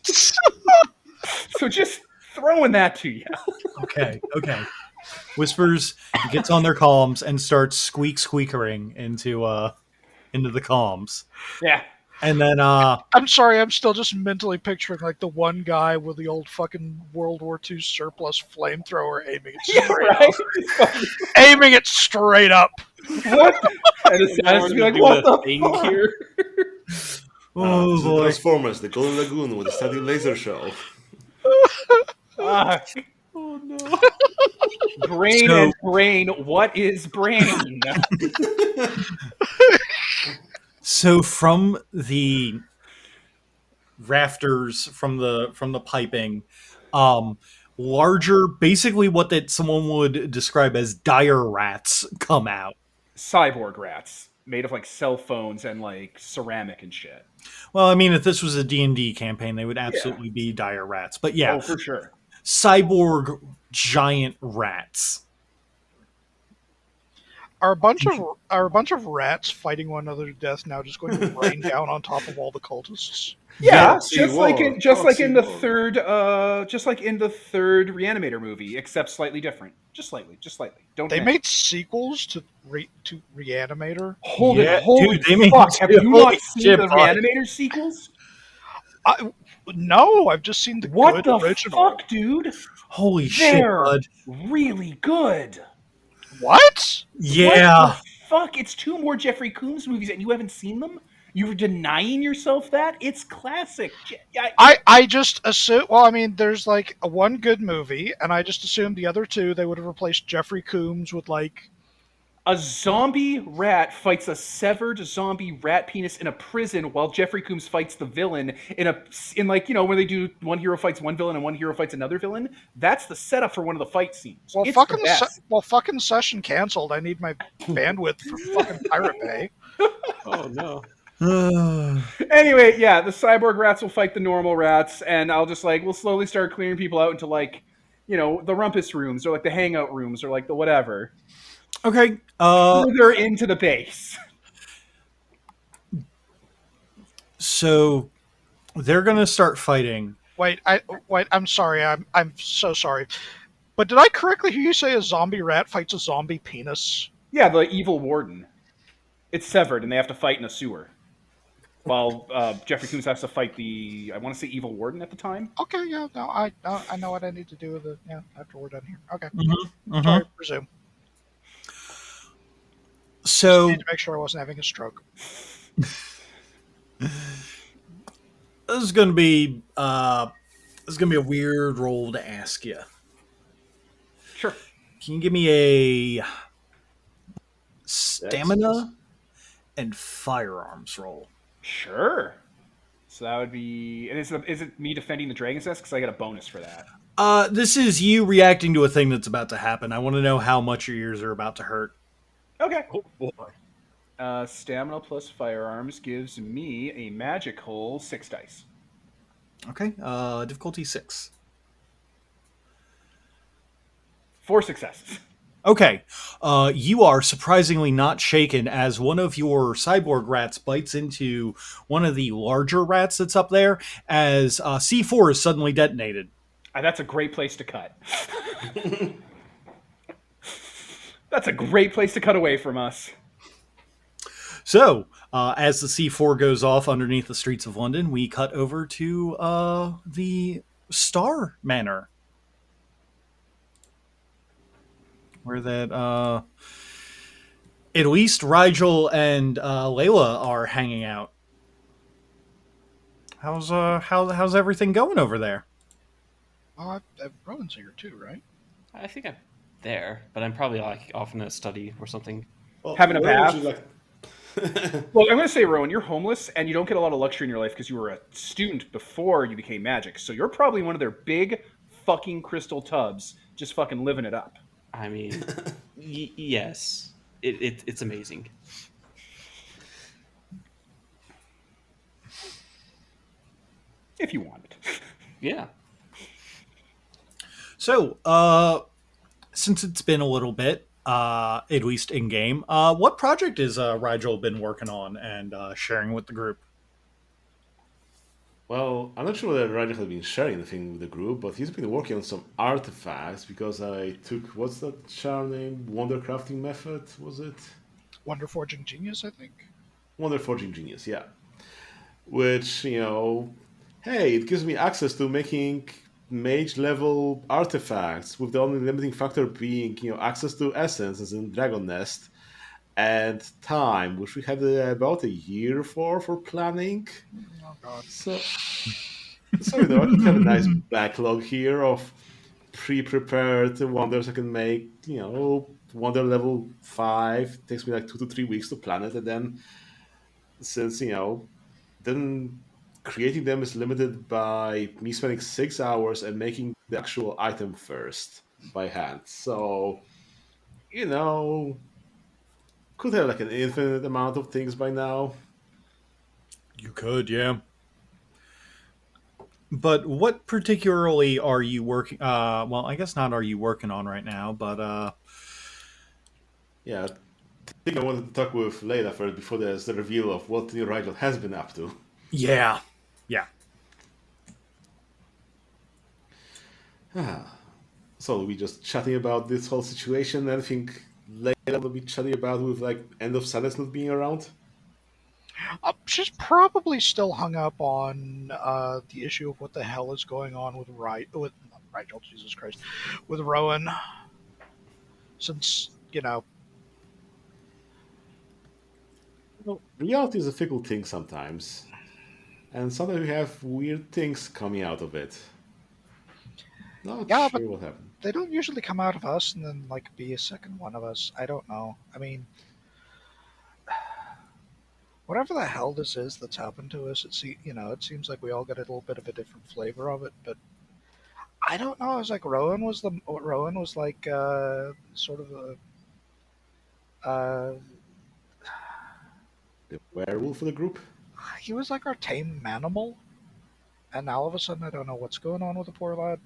So just throwing that to you. Okay. Whispers gets on their comms and starts squeakering into the comms. Yeah. And then I'm sorry, I'm still just mentally picturing like the one guy with the old fucking World War II surplus flamethrower aiming it straight up. Aiming it straight up. What? And it's Hard be to like, do what a the thing fuck? here. oh boy. Transformers, the Golden Lagoon with the static laser show. Fuck. Oh no. Brain So- and brain. What is brain? So from the rafters, from the piping, larger, basically what that someone would describe as dire rats come out. Cyborg rats made of like cell phones and like ceramic and shit. Well, I mean, if this was a D&D campaign, they would absolutely be dire rats. But yeah, Oh, for sure. cyborg giant rats. Are a bunch of rats fighting one another to death now just going to rain down on top of all the cultists? Yeah, Proxy just like war, in proxy the war. third Reanimator movie, except slightly different. Just slightly. Don't They mention. made sequels to Reanimator. Hold Yeah, it, holy dude, they made fuck! Have you holy not seen shit, the bud. Reanimator sequels? No, I've just seen the What good the original. fuck, dude? Holy shit, They're bud. really good. What? Yeah. What the fuck? It's 2 more Jeffrey Combs movies and you haven't seen them? You're denying yourself that? It's classic. I just assume. Well, I mean, there's like one good movie, and I just assumed the other two they would have replaced Jeffrey Combs with like A zombie rat fights a severed zombie rat penis in a prison while Jeffrey Combs fights the villain in like, when they do one hero fights one villain and one hero fights another villain. That's the setup for one of the fight scenes. Well, It's the best. fucking session canceled. I need my bandwidth for fucking Pirate Bay. Oh no. Anyway, yeah, the cyborg rats will fight the normal rats, and I'll just we'll slowly start clearing people out into the rumpus rooms or like the hangout rooms or like the whatever. Okay. Further into the base. So they're gonna start fighting. Wait. I'm sorry. I'm so sorry. But did I correctly hear you say a zombie rat fights a zombie penis? Yeah, the evil warden. It's severed, and they have to fight in a sewer. While Jeffrey Combs has to fight I want to say evil warden at the time. Okay, yeah, no, I know what I need to do with it. Yeah, after we're done here. Okay, Mm-hmm. sorry, resume. So Just need to make sure I wasn't having a stroke. this is gonna be a weird role to ask you. Sure. Can you give me a stamina and firearms roll? Sure. So that would be. And is it me defending the Dragon's Nest? Because I get a bonus for that. This is you reacting to a thing that's about to happen. I want to know how much your ears are about to hurt. Okay. Oh boy. Stamina plus firearms gives me a magical 6 dice. Okay. Difficulty 6. 4 successes. Okay. You are surprisingly not shaken as one of your cyborg rats bites into one of the larger rats that's up there as C4 is suddenly detonated. That's a great place to cut. That's a great place to cut away from us. So, as the C4 goes off underneath the streets of London, we cut over to the Star Manor. Where that at least Rigel and Layla are hanging out. How's everything going over there? Rowan's here too, right? I think I'm there, but I'm probably off in a study or something. Well, Having a where would bath? you like- Well, I'm going to say, Rowan, you're homeless and you don't get a lot of luxury in your life because you were a student before you became magic. So you're probably one of their big fucking crystal tubs, just fucking living it up. I mean, yes, it's amazing. If you want it. Yeah. So, since it's been a little bit, at least in game, what project has Rigel been working on and sharing with the group? Well, I'm not sure whether Rigel has been sharing anything with the group, but he's been working on some artifacts because I took, what's that char name? Wonder Crafting Method, was it? Wonder Forging Genius, I think. Wonder Forging Genius, yeah. Which, hey, it gives me access to making mage level artifacts with the only limiting factor being, access to essence as in Dragon Nest and time, which we had about a year for planning. Oh god. So I could have a nice backlog here of pre-prepared wonders I can make. Wonder level 5 takes me like 2 to 3 weeks to plan it, and then since then creating them is limited by me spending 6 hours and making the actual item first by hand. So could have like an infinite amount of things by now. You could, yeah. But what particularly are you working? Well, I guess not. Are you working on right now? But Yeah, I think I wanted to talk with Layla first before there's the reveal of what the Rigel has been up to. yeah. So we just chatting about this whole situation. Anything Layla will be chatting about with like End of Silence not being around? She's probably still hung up on the issue of what the hell is going on with Rigel, Jesus Christ, with Rowan. Since Reality is a fickle thing sometimes, and sometimes we have weird things coming out of it. Not Yeah, sure what happened. they don't usually come out of us and then like be a second one of us. I don't know. I mean, whatever the hell this is that's happened to us, it seems like we all get a little bit of a different flavor of it. But I don't know. I was like Rowan was like sort of uh, The werewolf of the group. he was like our tame manimal, and now all of a sudden I don't know what's going on with the poor lad.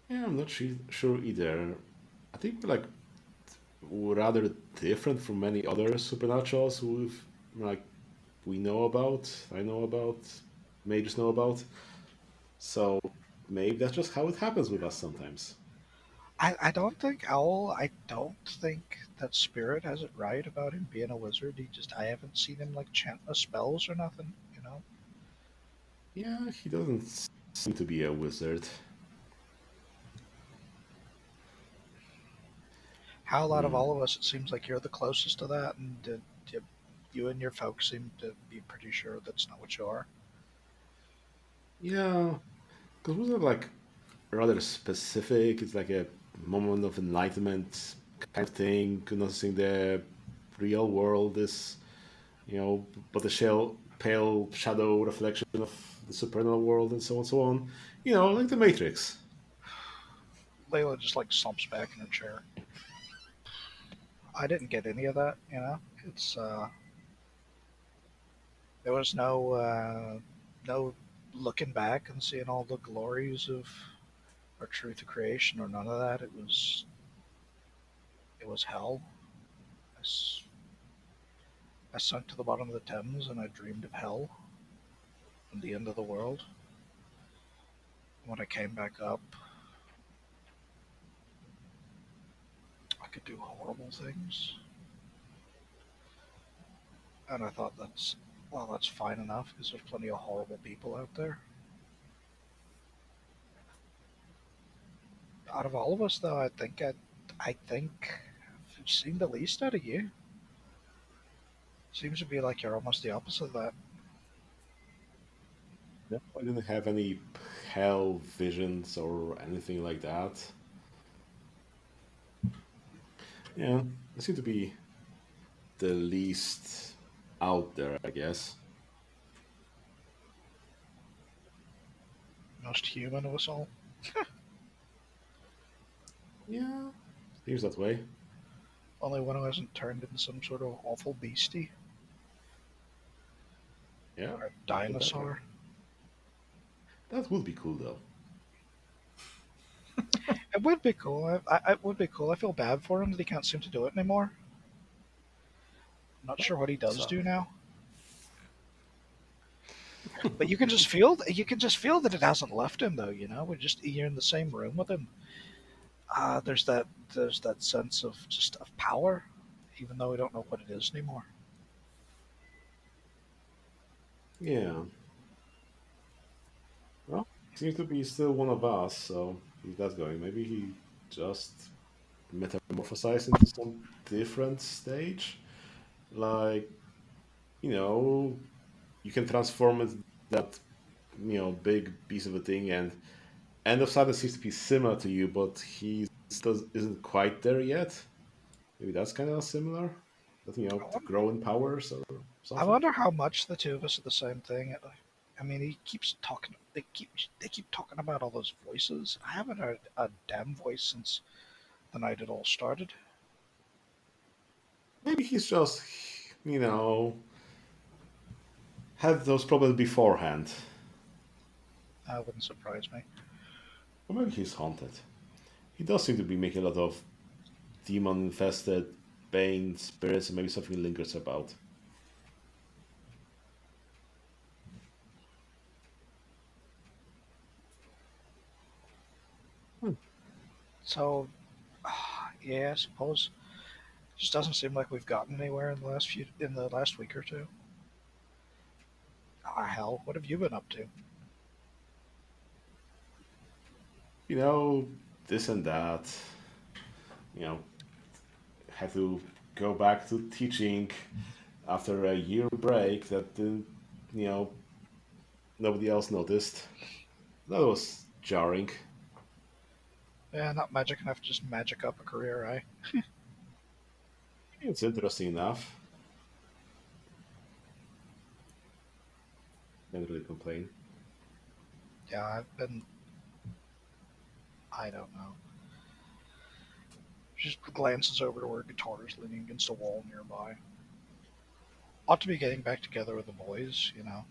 Yeah, I'm not sure either. I think we're like rather different from many other supernaturals like we know about, I know about, mages know about. So maybe that's just how it happens with us sometimes. I don't think Owl. I don't think that Spirit has it right about him being a wizard. I haven't seen him like chant the spells or nothing. You know Yeah, he doesn't seem to be a wizard. how out of Hmm. all of us, it seems like you're the closest to that, and you and your folks seem to be pretty sure that's not what you are. Yeah, because wasn't it like rather specific? It's like a moment of enlightenment kind of thing, noticing the real world is, but the pale shadow reflection of the supernal world and so on and so on. Like the Matrix. Layla just like slumps back in her chair. I didn't get any of that. It's there was no looking back and seeing all the glories of our truth of creation or none of that. It was hell. I sunk to the bottom of the Thames and I dreamed of hell and the end of the world. When I came back up, I could do horrible things, and I thought that's fine enough because there's plenty of horrible people out there. Out of all of us, though, I think I've seen the least out of you. Seems to be like you're almost the opposite of that. Yeah. I didn't have any hell visions or anything like that. Yeah, I seem to be the least out there, I guess. Most human of us all. Yeah, seems that way. Only one who hasn't turned into some sort of awful beastie Yeah, or either that or dinosaur. that would be cool though. It would be cool. It would be cool. I feel bad for him that he can't seem to do it anymore. I'm not That sure what he would does suck. do now. But you can just feel that it hasn't left him though. You're in the same room with him. There's that sense of just of power, even though we don't know what it is anymore. Yeah. Well, he seems to be still one of us, so he's that going. Maybe he just metamorphosized into some different stage. Like, you know, you can transform into that, big piece of a thing, and End of Silence seems to be similar to you, but he isn't quite there yet. Maybe that's kind of similar. That, I to wonder, grow in powers or I something. wonder how much the two of us are the same thing. I mean, he keeps talking. They keep talking about all those voices. I haven't heard a damn voice since the night it all started. Maybe he's just, had those problems beforehand. That wouldn't surprise me. Or maybe he's haunted. He does seem to be making a lot of demon infested bane spirits, and maybe something lingers about. Hmm. So, yeah, I suppose it just doesn't seem like we've gotten anywhere in the last week or two. Ah, hell, what have you been up to? You know, this and that. You know, had to go back to teaching after a year break that didn't, you know, nobody else noticed. That was jarring. Yeah, not magic enough to just magic up a career, eh? It's interesting enough. Can't really complain. Yeah, I've been. I don't know. She just glances over to where guitar is leaning against a wall nearby. Ought to be getting back together with the boys, you know.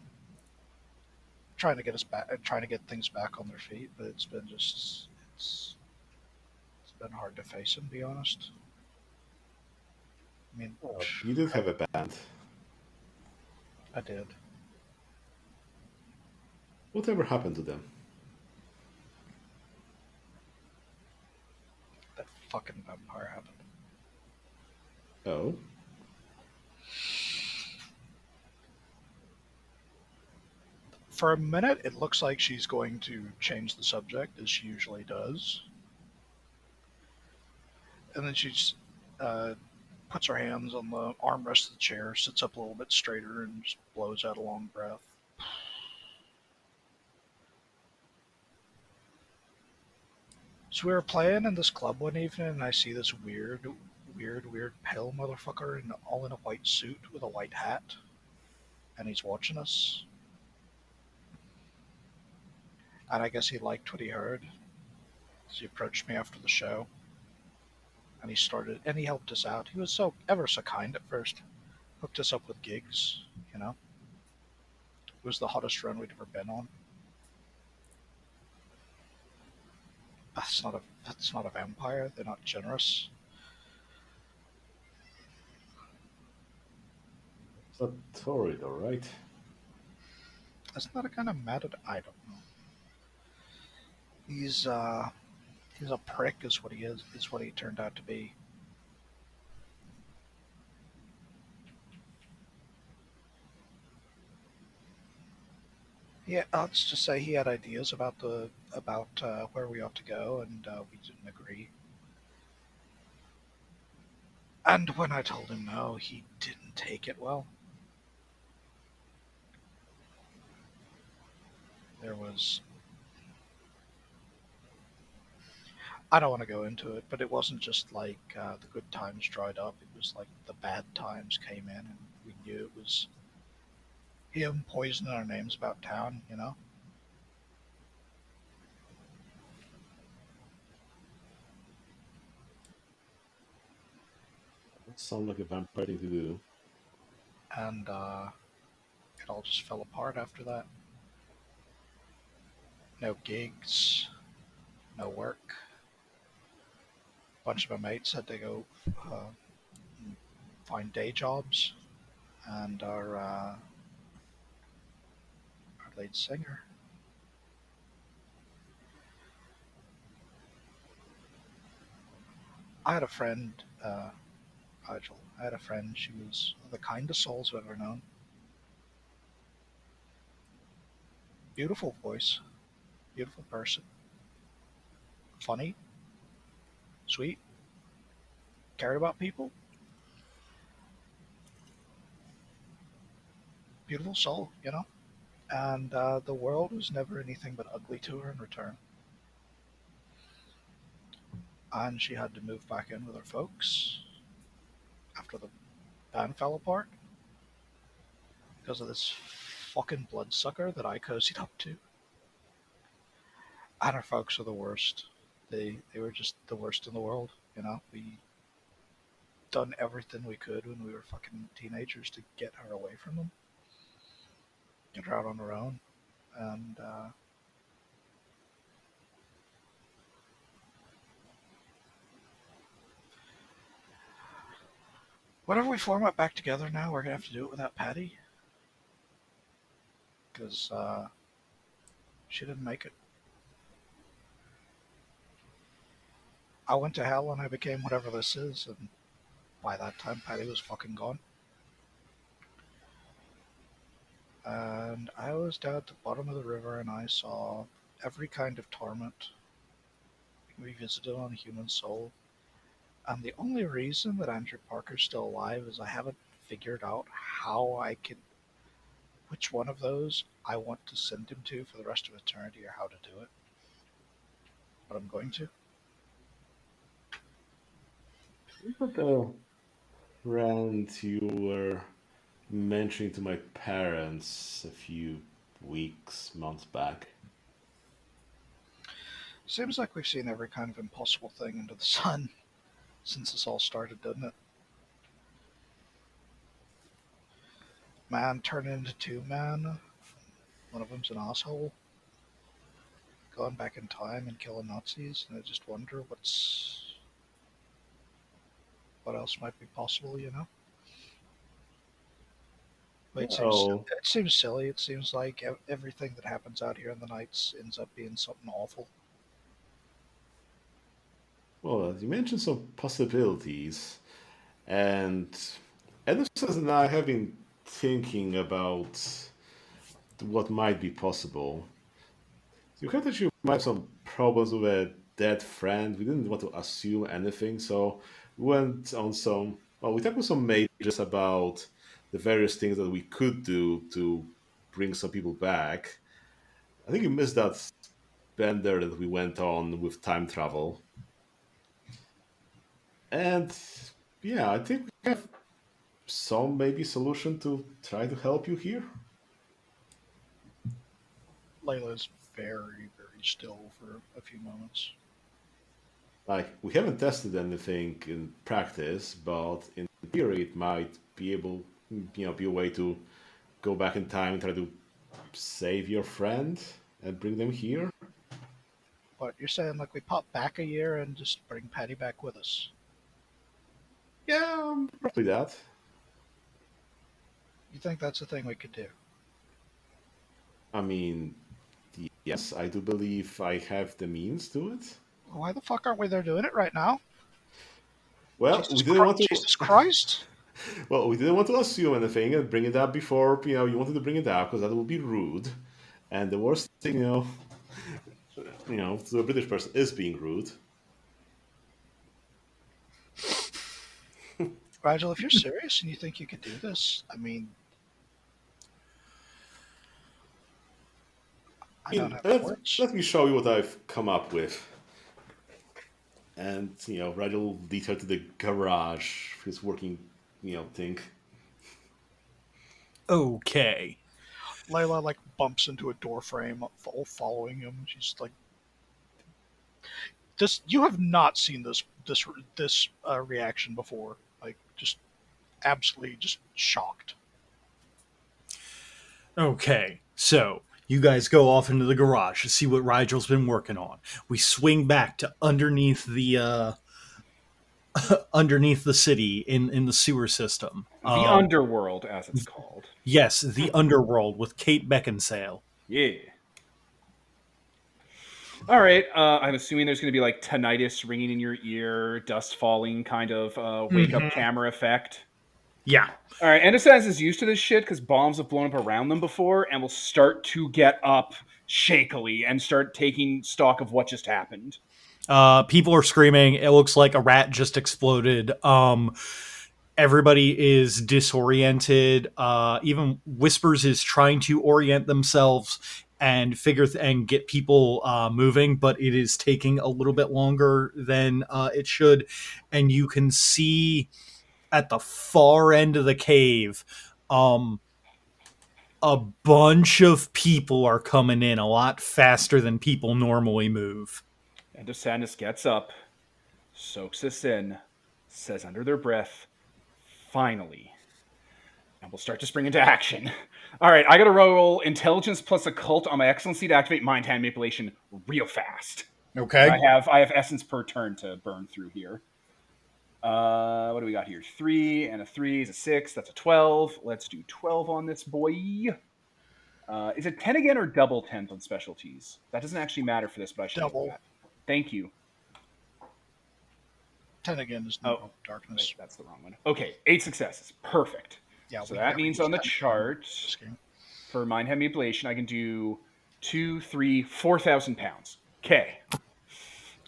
Trying to get us back, trying to get things back on their feet, but it's been hard to face them, to be honest. I mean, Well, you did I, have a band. I did. Whatever happened to them? That fucking vampire happened. Oh, For a minute, it looks like she's going to change the subject, as she usually does. And then she just puts her hands on the armrest of the chair, sits up a little bit straighter, and just blows out a long breath. So we were playing in this club one evening, and I see this weird, pale motherfucker all in a white suit with a white hat, and he's watching us. And I guess he liked what he heard. So he approached me after the show, and he helped us out. He was so ever so kind at first. Hooked us up with gigs, you know. It was the hottest run we'd ever been on. That's not a vampire. They're not generous. it's not torrid, all right. That's not a kind of mad at. I don't know. He's he's a prick, is what he is. Is what he turned out to be. Yeah, let's just say he had ideas about where we ought to go, and we didn't agree. And when I told him no, he didn't take it well. There was I don't want to go into it, but it wasn't just like the good times dried up. It was like the bad times came in, and we knew it was him poisoning our names about town. You know, That sounds like a vampire thing to do. and it all just fell apart after that. No gigs, no work. A bunch of my mates had to go uh, find day jobs, and our lead singer. I had a friend, Rigel. I had a friend. She was the kindest souls I've ever known. Beautiful voice, beautiful person, funny, sweet, cared about people, beautiful soul, you know? And the world was never anything but ugly to her in return. And she had to move back in with her folks after the band fell apart because of this fucking bloodsucker that I cozied up to. And her folks are the worst. They were just the worst in the world, you know? We done everything we could when we were fucking teenagers to get her away from them, get her out on her own. And whenever we form up back together now, we're gonna have to do it without Patty because she didn't make it. I went to hell and I became whatever this is, and by that time, Patty was fucking gone. And I was down at the bottom of the river and I saw every kind of torment revisited on a human soul. And the only reason that Andrew Parker's still alive is I haven't figured out which one of those I want to send him to for the rest of eternity or how to do it. But I'm going to. What the rant you were mentioning to my parents a few weeks, months back? Seems like we've seen every kind of impossible thing under the sun since this all started, doesn't it? Man turning into two man. One of them's an asshole. Going back in time and killing Nazis, and I just wonder what else might be possible, you know? But Well, it seems silly. It seems like everything that happens out here in the nights ends up being something awful. well, you mentioned some possibilities, and Anderson and I have been thinking about what might be possible. You heard that you might have some problems with a dead friend. We didn't want to assume anything, so we went on some. Well, we talked with some mages about the various things that we could do to bring some people back. I think you missed that bender that we went on with time travel. And yeah, I think we have some maybe solution to try to help you here. Layla's very, very still for a few moments. Like we haven't tested anything in practice, but in theory it might be able, be a way to go back in time and try to save your friend and bring them here. But you're saying like we pop back a year and just bring Patty back with us? Yeah, probably that. You think that's a thing we could do? I mean, yes, I do believe I have the means to it. Why the fuck aren't we there doing it right now? Well, we didn't want to. Jesus Christ! Well, we didn't want to assume anything and bring it up before you wanted to bring it up because that would be rude. And the worst thing, to a British person is being rude. Rigel, if you're serious and you think you could do this, I mean, I don't have words. Let me show you what I've come up with. And Rigel will lead her to the garage, his working, thing. Okay. Layla like bumps into a door frame, following him. She's like, "This, you have not seen this reaction before. Like, just absolutely just shocked." Okay. So you guys go off into the garage to see what Rigel's been working on. We swing back to underneath the underneath the city in the sewer system. The underworld, as it's called. Yes, the underworld with Kate Beckinsale. Yeah. All right. I'm assuming there's going to be like tinnitus ringing in your ear, dust falling, kind of wake up camera effect. Yeah. All right. Endosans is used to this shit because bombs have blown up around them before, and will start to get up shakily and start taking stock of what just happened. People are screaming. It looks like a rat just exploded. Everybody is disoriented. Even Whispers is trying to orient themselves and and get people moving, but it is taking a little bit longer than it should. And you can see at the far end of the cave, a bunch of people are coming in a lot faster than people normally move. Endosandus gets up, soaks this in, says under their breath, "Finally." And we'll start to spring into action. All right, I got to roll intelligence plus occult on my excellency to activate mind hand manipulation real fast. Okay. I have essence per turn to burn through here. What do we got here? 3 and a 3 is a 6. That's a 12. Let's do 12 on this boy. Is it 10 again or double 10s on specialties? That doesn't actually matter for this, but I should double. know that. Thank you. 10 again is no darkness. Wait, that's the wrong one. Okay, 8 successes. Perfect. Yeah, so that means on the chart for mind hand manipulation, I can do 2, 3, 4,000 pounds. Okay.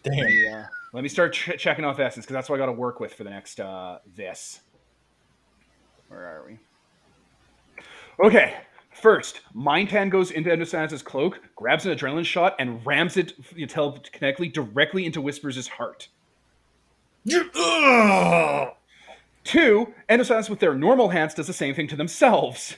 Damn. Let me start checking off essence because that's what I got to work with for the next this. Where are we? Okay. First, mind hand goes into Endosandus' cloak, grabs an adrenaline shot, and rams it telekinetically directly into Whispers' heart. 2, Endosaurus with their normal hands does the same thing to themselves.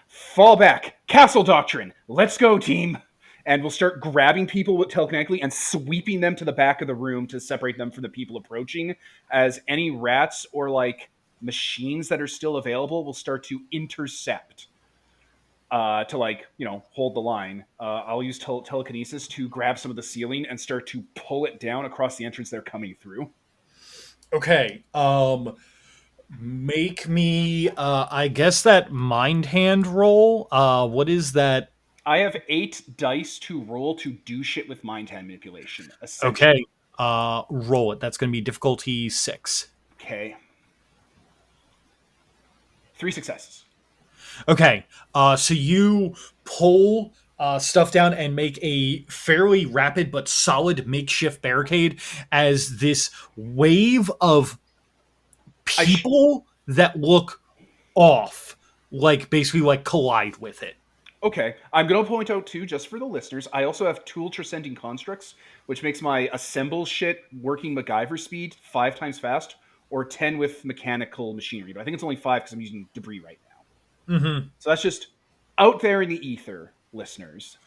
Fall back. Castle doctrine. Let's go, team. And we'll start grabbing people with telekinetically and sweeping them to the back of the room to separate them from the people approaching, as any rats or like machines that are still available will start to intercept to like, you know, hold the line. I'll use telekinesis to grab some of the ceiling and start to pull it down across the entrance they're coming through. Okay. Make me I guess that mind hand roll. What is that? I have 8 dice to roll to do shit with mind hand manipulation. Okay. Roll it. That's going to be difficulty 6. Okay. 3 successes. Okay. So you pull stuff down and make a fairly rapid but solid makeshift barricade as this wave of people that look off, like basically like collide with it. Okay, I'm going to point out too, just for the listeners, I also have tool transcending constructs, which makes my assemble shit working MacGyver speed 5 times fast, or 10 with mechanical machinery. But I think it's only 5 because I'm using debris right now. Mm-hmm. So that's just out there in the ether, listeners.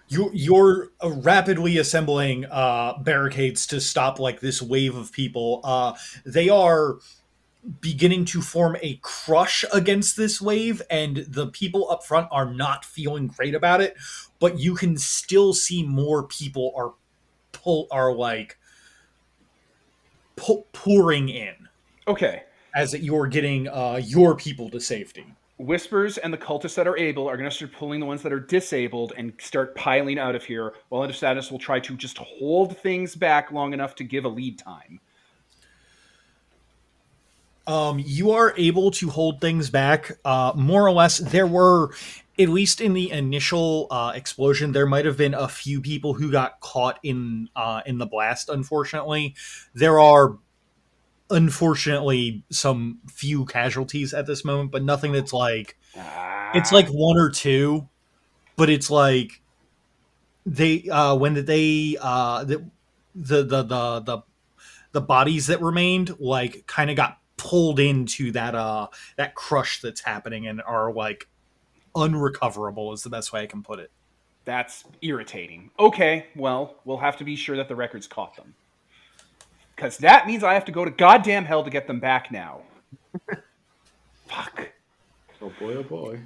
You're rapidly assembling barricades to stop like this wave of people. They are beginning to form a crush against this wave, and the people up front are not feeling great about it, but you can still see more people are pouring in. Okay. As you're getting your people to safety. Whispers and the cultists that are able are going to start pulling the ones that are disabled and start piling out of here, while Endosaurus will try to just hold things back long enough to give a lead time. You are able to hold things back, more or less. There were, at least in the initial explosion, there might have been a few people who got caught in the blast. Unfortunately, there are some few casualties at this moment, but nothing that's like it's like 1 or 2, but it's like they when they the bodies that remained like kind of got pulled into that crush that's happening and are like unrecoverable is the best way I can put it. That's irritating. Okay, well, we'll have to be sure that the records caught them. Because that means I have to go to goddamn hell to get them back now. Fuck. Oh boy, oh boy.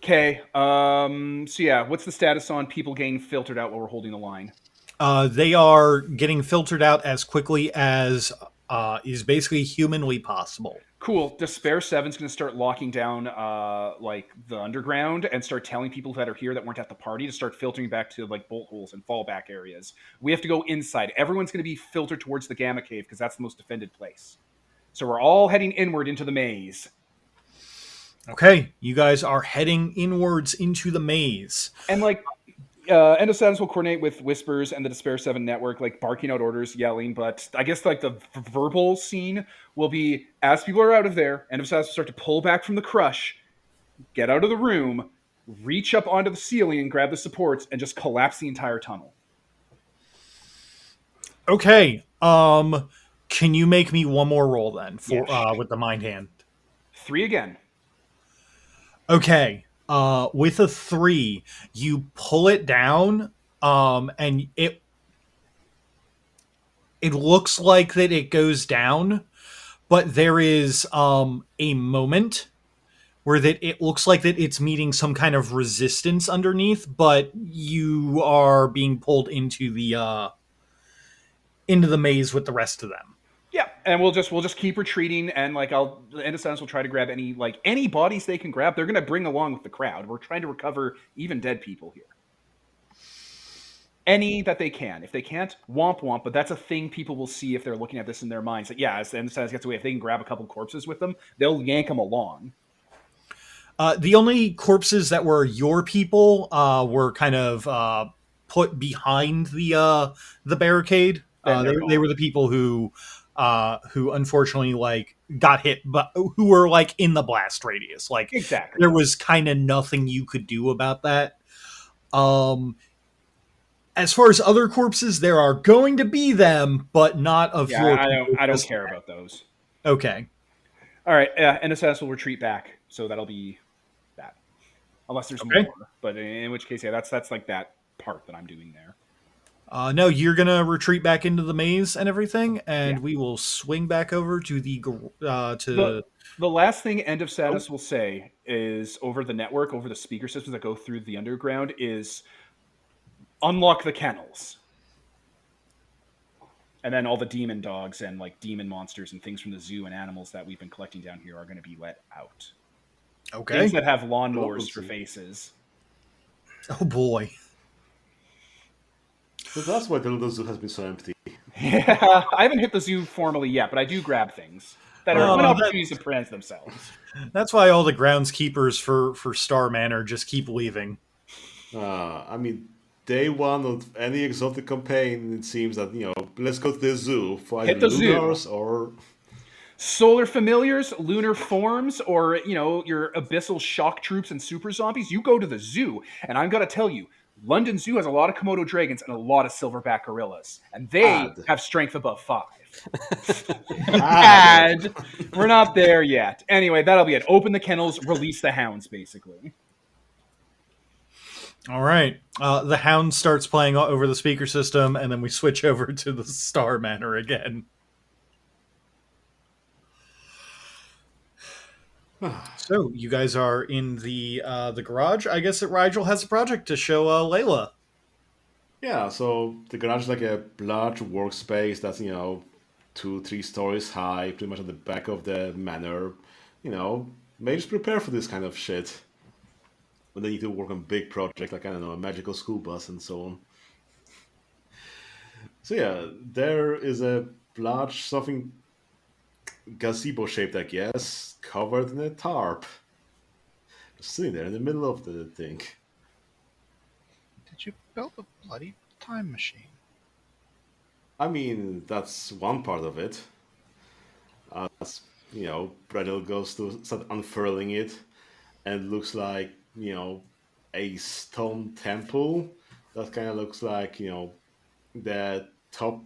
Okay, so yeah, what's the status on people getting filtered out while we're holding the line? They are getting filtered out as quickly as is basically humanly possible. Cool. Despair 7's going to start locking down like the underground and start telling people that are here that weren't at the party to start filtering back to like bolt holes and fallback areas. We have to go inside. Everyone's going to be filtered towards the Gamma Cave because that's the most defended place. So we're all heading inward into the maze. Okay, you guys are heading inwards into the maze. And like Endosaurus will coordinate with Whispers and the Despair 7 network, like barking out orders, yelling, but I guess like the verbal scene will be as people are out of there, Endosaurus will start to pull back from the crush, get out of the room, reach up onto the ceiling and grab the supports and just collapse the entire tunnel. Okay, can you make me one more roll then for Yes. with the mind hand? 3 again. Okay. With a 3, you pull it down, and it looks like that it goes down, but there is a moment where that it looks like that it's meeting some kind of resistance underneath, but you are being pulled into the maze with the rest of them. Yeah, and we'll just keep retreating, and like the Endosaurus will try to grab any bodies they can grab. They're going to bring along with the crowd. We're trying to recover even dead people here. Any that they can. If they can't, womp womp. But that's a thing people will see if they're looking at this in their minds. That yeah, as the Endosaurus gets away, if they can grab a couple corpses with them, they'll yank them along. The only corpses that were your people were kind of put behind the barricade. They were the people who unfortunately like got hit, but who were like in the blast radius. Like Exactly. there was kind of nothing you could do about that. As far as other corpses, there are going to be them, but not of Yeah, your I people. don't care about those. Okay. All right, NSS will retreat back, so that'll be that. Unless there's Okay. more, but in which case, yeah, that's like that part that I'm doing there. No, you're gonna retreat back into the maze and everything, Yeah. and we will swing back over to the The the last thing End of Oh. Status will say is over the network, over the speaker systems that go through the underground, is unlock the kennels. And then all the demon dogs and like demon monsters and things from the zoo and animals that we've been collecting down here are going to be let out. Okay. Things that have lawnmowers Welcome for to- faces. Oh boy. So that's why the zoo has been so empty. Yeah, I haven't hit the zoo formally yet, but I do grab things that are when opportunities to present themselves. That's why all the groundskeepers for Star Manor just keep leaving. I mean, day one of any exotic campaign, it seems that, let's go to the zoo for Hit either the zoo. lunars or... Solar familiars, lunar forms, or your abyssal shock troops and super zombies, you go to the zoo, and I've got to tell you, London Zoo has a lot of Komodo dragons and a lot of silverback gorillas, and they Add. have strength above 5. Add. And we're not there yet. Anyway, that'll be it. Open the kennels, release the hounds, basically. All right. The Hound starts playing over the speaker system, and then we switch over to the Star Manor again. So you guys are in the garage. I guess that Rigel has a project to show Layla. Yeah, so the garage is like a large workspace that's, 2-3 stories high, pretty much on the back of the manor. Mages prepare for this kind of shit when they need to work on big projects like, I don't know, a magical school bus and so on. So yeah, there is a large something gazebo shaped, I guess, covered in a tarp. Just sitting there in the middle of the thing. Did you build a bloody time machine? I mean, that's one part of it. As, Bradel goes to start unfurling it, and it looks like, a stone temple that kind of looks like, the top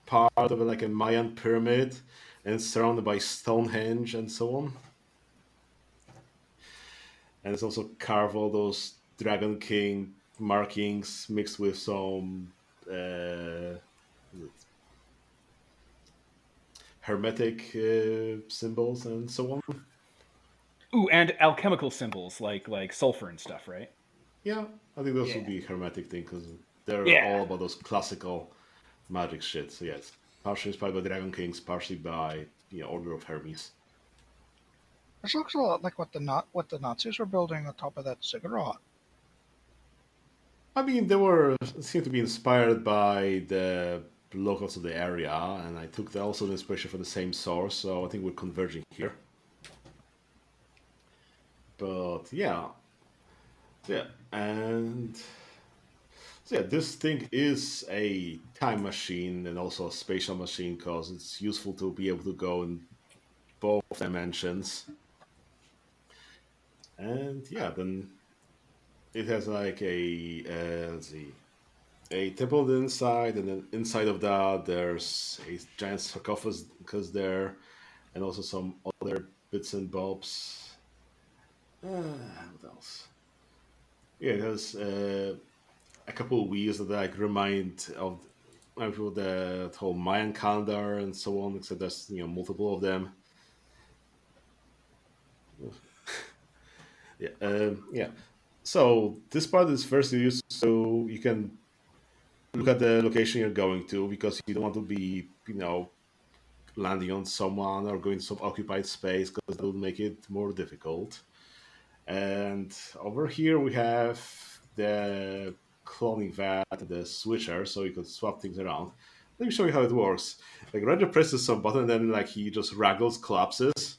part of it, like a Mayan pyramid, and it's surrounded by Stonehenge and so on. And it's also carved all those Dragon King markings mixed with some hermetic symbols and so on. Ooh, and alchemical symbols like sulfur and stuff, right? Yeah, I think those Yeah. would be hermetic thing because they're Yeah. all about those classical magic shit. So yeah, it's partially inspired by Dragon Kings, partially by Order of Hermes. This looks a lot like what the Nazis were building on top of that ziggurat. I mean, seem to be inspired by the locals of the area, and I took also the inspiration from the same source. So I think we're converging here. But yeah, and so yeah, this thing is a time machine and also a spatial machine because it's useful to be able to go in both dimensions. And yeah, then it has like let's see, a temple on the inside, and then inside of that there's a giant sarcophagus there, and also some other bits and bobs. What else? Yeah, it has a couple of wheels that like remind of the whole Mayan calendar and so on, except there's multiple of them. Yeah. So this part is first used so you can look at the location you're going to because you don't want to be landing on someone or going to some occupied space because that will make it more difficult. And over here we have the cloning vat, the switcher, so you can swap things around. Let me show you how it works. Like Roger presses some button, and then like he just Raggles collapses,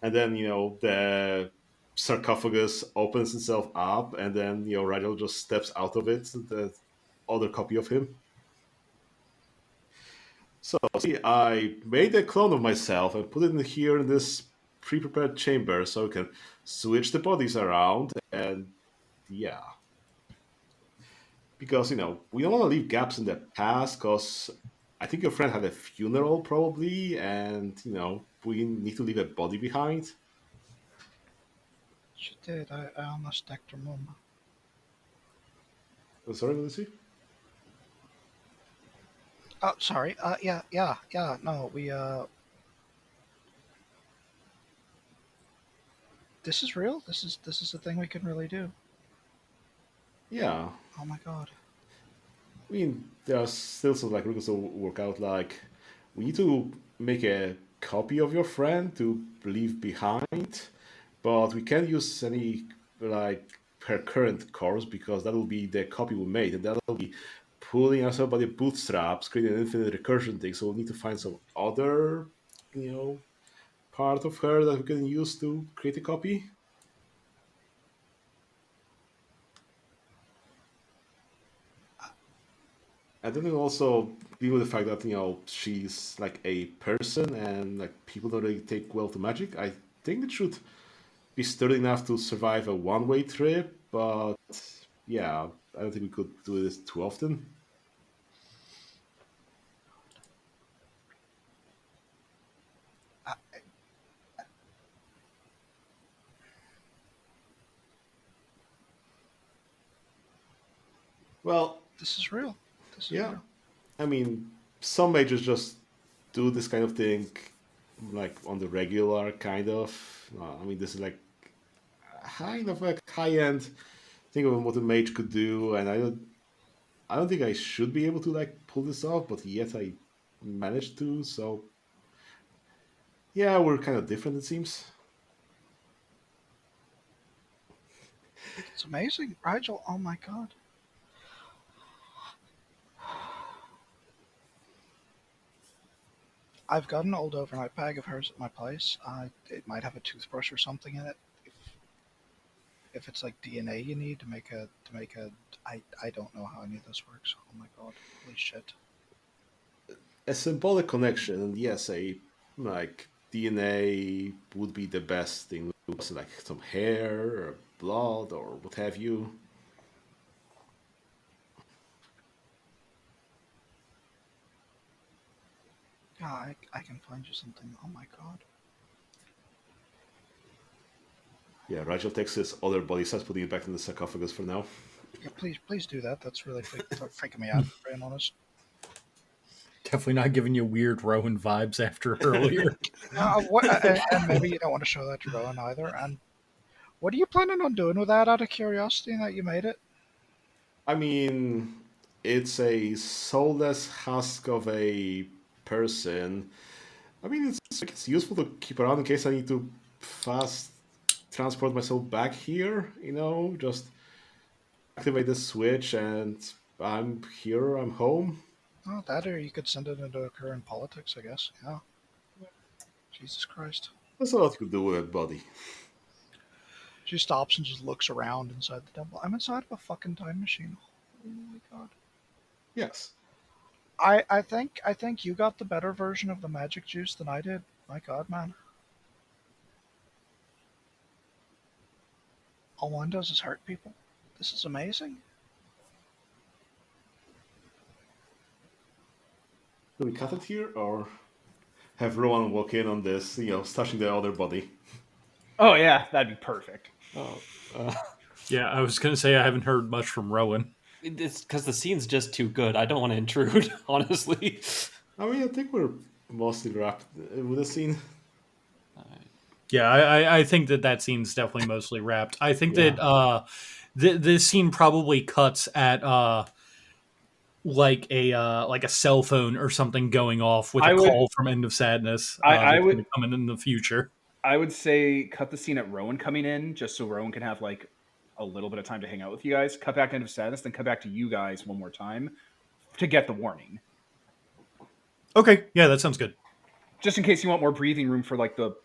and then the sarcophagus opens itself up, and then Rigel just steps out of it, the other copy of him. So see, I made a clone of myself and put it in here in this pre-prepared chamber, so I can switch the bodies around, and yeah. because we don't want to leave gaps in the past. Because I think your friend had a funeral probably, and we need to leave a body behind. She did. I almost decked her mum. Oh, sorry, Lucy. Oh, sorry. Yeah. No, we. This is real. This is a thing we can really do. Yeah, Oh my god. I mean there are still some like rules to work out. Like we need to make a copy of your friend to leave behind, but we can't use any like her current corpse because that will be the copy we made, and that will be pulling ourselves by the bootstraps, creating an infinite recursion thing. So we'll need to find some other, you know, part of her that we can use to create a copy. And then also deal with the fact that she's like a person and like people don't really take well to magic. I think it should be sturdy enough to survive a one-way trip, but yeah, I don't think we could do this too often. Uh, Well, this is real. This is yeah, real. I mean, some mages just do this kind of thing like on the regular, kind of. I mean, this is like kind of a high-end thing of what a mage could do, and I don't think I should be able to like pull this off, but yet I managed to. So yeah, we're kind of different, it seems. It's amazing. Rigel, oh my god. I've got an old overnight bag of hers at my place. It might have a toothbrush or something in it. If it's like DNA you need to make a I don't know how any of this works. Oh my god. Holy shit. A symbolic connection, and yes, a like DNA would be the best thing. Like some hair or blood or what have you. Yeah, I can find you something. Oh my god. Yeah, Rigel takes his other body, starts putting it back in the sarcophagus for now. Yeah, please do that. That's really freaking me out, being honest. Definitely not giving you weird Rowan vibes after earlier. And maybe you don't want to show that to Rowan either. And what are you planning on doing with that out of curiosity that you made it? I mean, it's a soulless husk of a person. I mean, it's useful to keep around in case I need to fast transport myself back here. Just activate the switch and I'm here. I'm home. Oh, that or you could send it into a current politics, I guess. Yeah. Jesus Christ. That's a lot you could do with a body. She stops and just looks around inside the temple. I'm inside of a fucking time machine. Oh my god. Yes. I think you got the better version of the magic juice than I did. My god, man. All one does is hurt people. This is amazing. Do we cut it here or have Rowan walk in on this, stashing the other body? Oh yeah, that'd be perfect. Oh, Yeah, I was going to say I haven't heard much from Rowan. it's because the scene's just too good. I don't want to intrude, honestly. I mean, I think we're mostly wrapped with the scene. Yeah, I think that scene's definitely mostly wrapped. I think Yeah. that this scene probably cuts at like a cell phone or something going off with I a would- call from End of Sadness. I that's would- gonna come in the future. I would say cut the scene at Rowan coming in, just so Rowan can have like a little bit of time to hang out with you guys. Cut back into Sadness, then cut back to you guys one more time to get the warning. Okay, yeah, that sounds good. Just in case you want more breathing room for like the,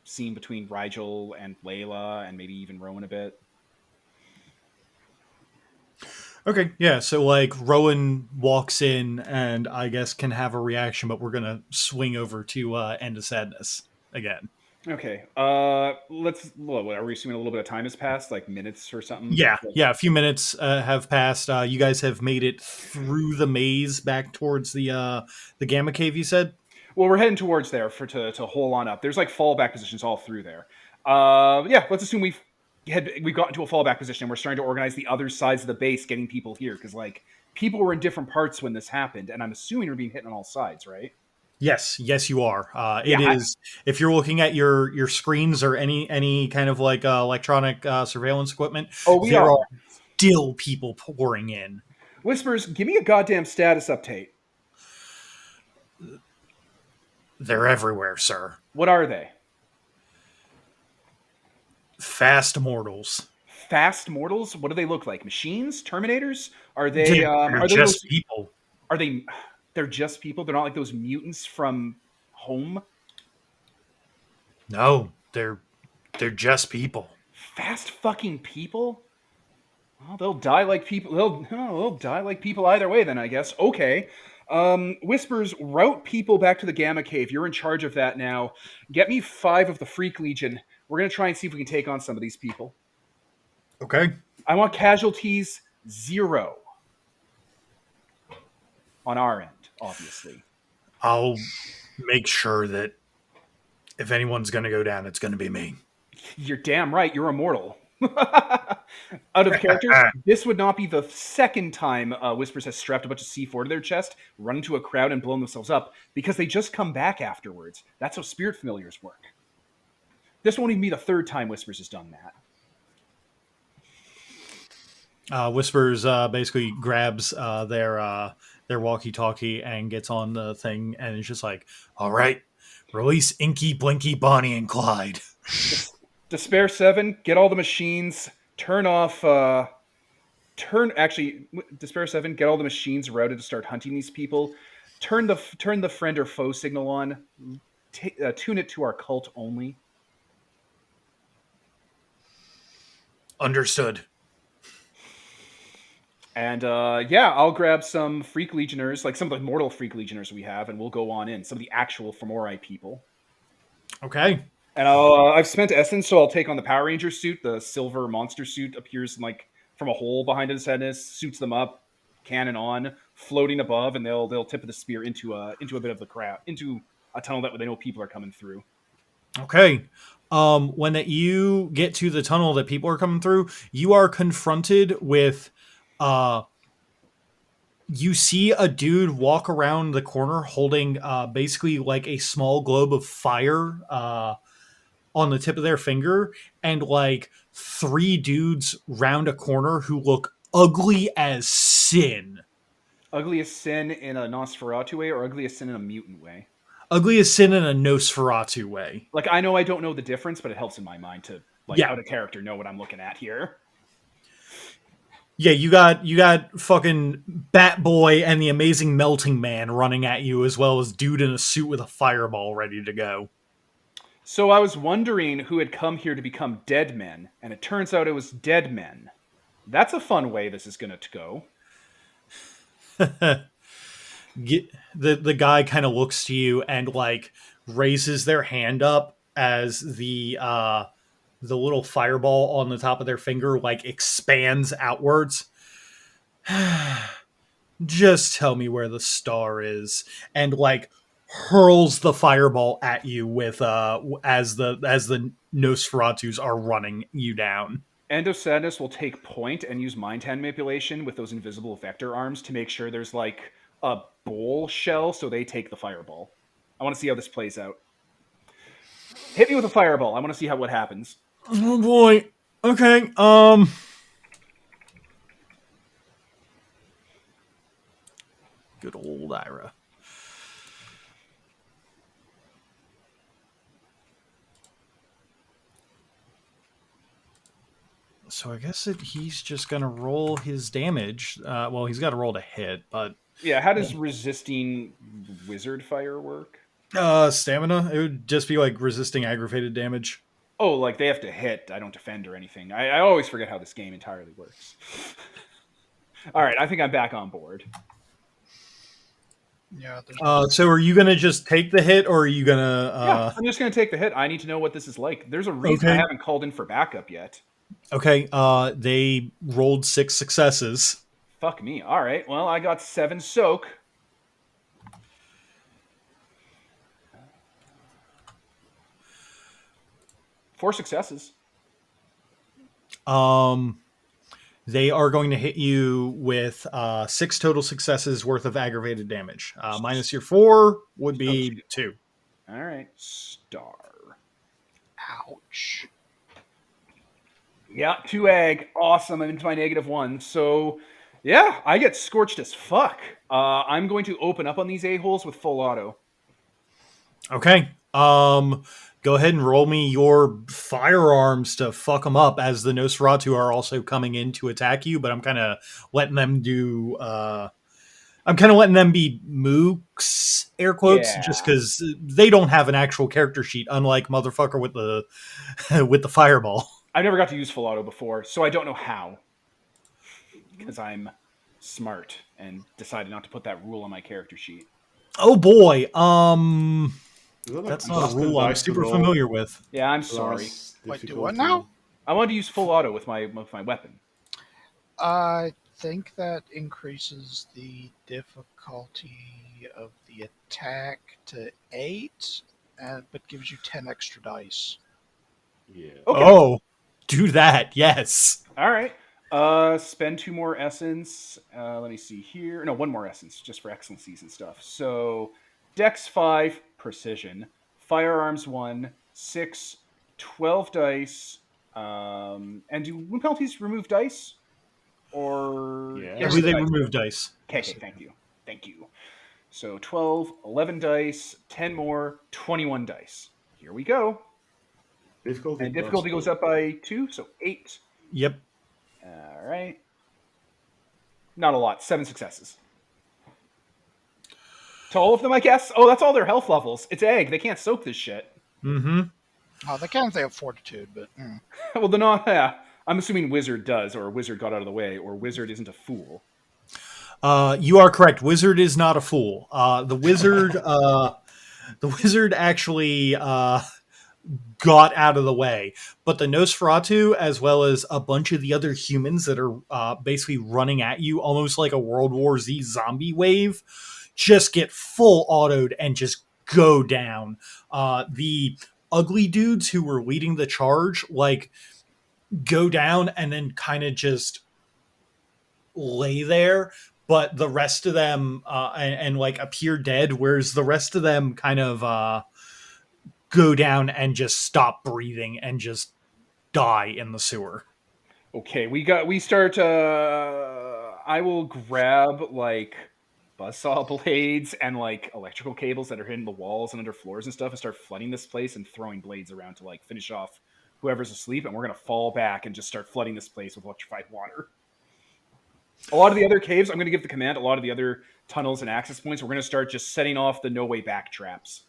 scene between Rigel and Layla and maybe even Rowan a bit. Okay, yeah, so like Rowan walks in and I guess can have a reaction, but we're gonna swing over to End of Sadness again. Okay. Let's. What, are we assuming a little bit of time has passed, like minutes or something? Yeah, yeah. A few minutes have passed. You guys have made it through the maze back towards the Gamma Cave. You said. Well, we're heading towards there to hole on up. There's like fallback positions all through there. Yeah. Let's assume we've gotten to a fallback position. We're starting to organize the other sides of the base, getting people here because like people were in different parts when this happened, and I'm assuming we're being hit on all sides, right? Yes, yes, you are. It Yeah. is. If you're looking at your screens or any kind of like electronic surveillance equipment, Oh, we there are. are still people pouring in. Whispers, give me a goddamn status update. They're everywhere, sir. What are they? Fast mortals. Fast mortals? What do they look like? Machines? Terminators? Are they? They're Are they just those? people. Are they? They're just people. They're not like those mutants from Home. No, they're just people. Fast fucking people. Well, they'll die like people. They'll die like people either way. Then I guess. Okay. Whispers, route people back to the Gamma Cave. You're in charge of that now. Get me 5 of the Freak Legion. We're gonna try and see if we can take on some of these people. Okay. I want casualties 0 on our end, obviously. I'll make sure that if anyone's going to go down, it's going to be me. You're damn right. You're immortal. Out of character, this would not be the second time Whispers has strapped a bunch of C4 to their chest, run into a crowd, and blown themselves up because they just come back afterwards. That's how spirit familiars work. This won't even be the third time Whispers has done that. Whispers basically grabs their walkie-talkie and gets on the thing, and it's just like, all right, release Inky, Blinky, Bonnie, and Clyde. Despair 7, get all the machines, turn off... Despair 7, get all the machines routed to start hunting these people. Turn the friend or foe signal on. Tune it to our cult only. Understood. And yeah, I'll grab some Freak Legioners, like some of the mortal Freak Legioners we have, and we'll go on in. Some of the actual Fomori people. Okay. And I've spent essence, so I'll take on the Power Ranger suit. The silver monster suit appears like from a hole behind his head, suits them up, cannon on, floating above, and they'll tip the spear into a bit of the crowd, into a tunnel that they know people are coming through. Okay. When you get to the tunnel that people are coming through, you are confronted with you see a dude walk around the corner holding basically like a small globe of fire on the tip of their finger, and like 3 dudes round a corner who look ugly as sin. Ugly as sin in a Nosferatu way, or ugly as sin in a mutant way? Ugly as sin in a Nosferatu way. Like, I know I don't know the difference, but it helps in my mind to, like, out of character, know what I'm looking at here. Yeah, you got fucking Bat Boy and the Amazing Melting Man running at you, as well as dude in a suit with a fireball ready to go. So I was wondering who had come here to become dead men, and it turns out it was dead men. That's a fun way this is going to go. The guy kind of looks to you and like raises their hand up as the little fireball on the top of their finger like expands outwards. Just tell me where the star is, and like hurls the fireball at you with as the Nosferatus are running you down. End of Sadness will take point and use mind hand manipulation with those invisible vector arms to make sure there's like a bowl shell so they take the fireball. I want to see how this plays out. Hit me with a fireball. I want to see what happens. Oh boy. Okay. Good old Ira. So I guess he's just gonna roll his damage. Well, he's got to roll to hit, but yeah. How does resisting wizard fire work? Stamina. It would just be like resisting aggravated damage. Oh, like they have to hit. I don't defend or anything. I always forget how this game entirely works. All right, I think I'm back on board. Yeah, there's no. So are you gonna just take the hit, or are you gonna? Yeah, I'm just going to take the hit. I need to know what this is like. There's a reason I Okay. haven't called in for backup yet. Okay. They rolled 6 successes. Fuck me. All right. Well, I got 7 soak. Four successes. They are going to hit you with 6 total successes worth of aggravated damage. Minus your 4 would be 2. All right. Star. Ouch. Yeah, 2 ag. Awesome. I'm into my -1. So, yeah, I get scorched as fuck. I'm going to open up on these a-holes with full auto. Okay. Go ahead and roll me your firearms to fuck them up, as the Nosferatu are also coming in to attack you, but I'm kind of letting them do I'm kind of letting them be mooks, air quotes, Yeah. just because they don't have an actual character sheet, unlike motherfucker with the with the fireball. I've never got to use full auto before, so I don't know how. Because I'm smart and decided not to put that rule on my character sheet. Oh boy, Is that like that's not a plus 10 rule I'm dice to super roll familiar with. Yeah, I'm plus sorry. Wait, do difficulty? what now? I wanted to use full auto with my weapon. I think that increases the difficulty of the attack to 8, but gives you 10 extra dice. Yeah. Okay. Oh, do that, yes. All right. Spend 2 more essence. Let me see here. No, 1 more essence, just for excellencies and stuff. So, Dex 5, precision. Firearms 1, 6, 12 dice. And do wound penalties remove dice? Or Yeah. I Yes, believe they they do. remove dice. Okay, thank you. Thank you. So 12, 11 dice, 10 more, 21 dice. Here we go. Difficulty And plus difficulty goes 2. up by 2, so 8. Yep. All right. Not a lot. 7 successes. To all of them, I guess. Oh, that's all their health levels. It's egg. They can't soak this shit. Mm-hmm. Oh, they can if they have fortitude, but Well, they're not. Yeah. I'm assuming wizard does, or wizard got out of the way, or wizard isn't a fool. You are correct. Wizard is not a fool. The wizard actually got out of the way, but the Nosferatu, as well as a bunch of the other humans that are basically running at you, almost like a World War Z zombie wave, just get full autoed and just go down. The ugly dudes who were leading the charge, like, go down and then kind of just lay there, but the rest of them and like appear dead, whereas the rest of them kind of go down and just stop breathing and just die in the sewer. Okay, we start. I will grab like buzzsaw blades and like electrical cables that are hitting the walls and under floors and stuff, and start flooding this place and throwing blades around to like finish off whoever's asleep. And we're gonna fall back and just start flooding this place with electrified water. A lot of the other caves, I'm going to give the command. A lot of the other tunnels and access points, we're going to start just setting off the no way back traps,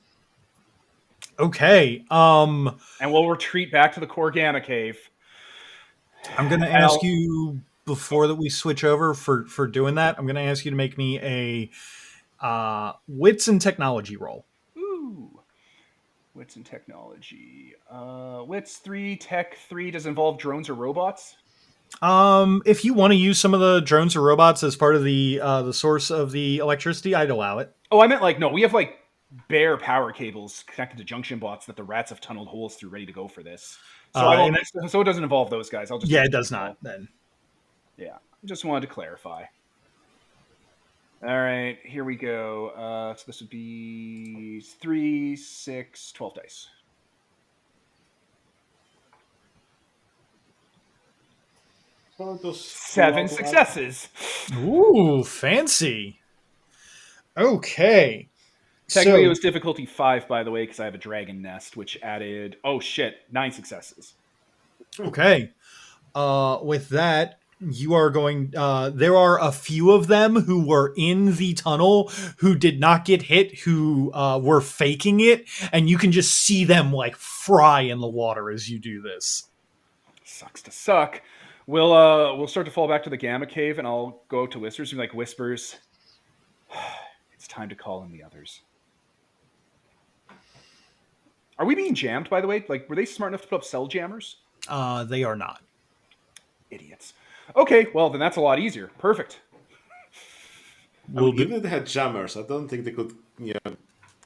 Okay. and we'll retreat back to the core gamma cave. I'm going to ask you before that we switch over for doing that. I'm going to ask you to make me a wits and technology roll. Ooh, wits and technology. Wits 3, tech 3 does involve drones or robots. If you want to use some of the drones or robots as part of the source of the electricity, I'd allow it. Oh, I meant like no. We have like bare power cables connected to junction bots that the rats have tunneled holes through, ready to go for this. So I won't. So it doesn't involve those guys. I'll just it does not. Then yeah, just wanted to clarify. All right, here we go. So this would be 3, 6, 12 dice. Seven successes. Ooh, fancy. Okay. Technically, it was difficulty 5, by the way, because I have a dragon nest, which added 9 successes. Okay. With that, you are going. There are a few of them who were in the tunnel who did not get hit, who were faking it, and you can just see them like fry in the water as you do this. Sucks to suck. We'll start to fall back to the gamma cave, and I'll go out to Whispers and be like, Whispers, time to call in the others. Are we being jammed, by the way? Like, were they smart enough to put up cell jammers? They are not. Idiots. Okay, well, then that's a lot easier. Perfect. Even if they had jammers, I don't think they could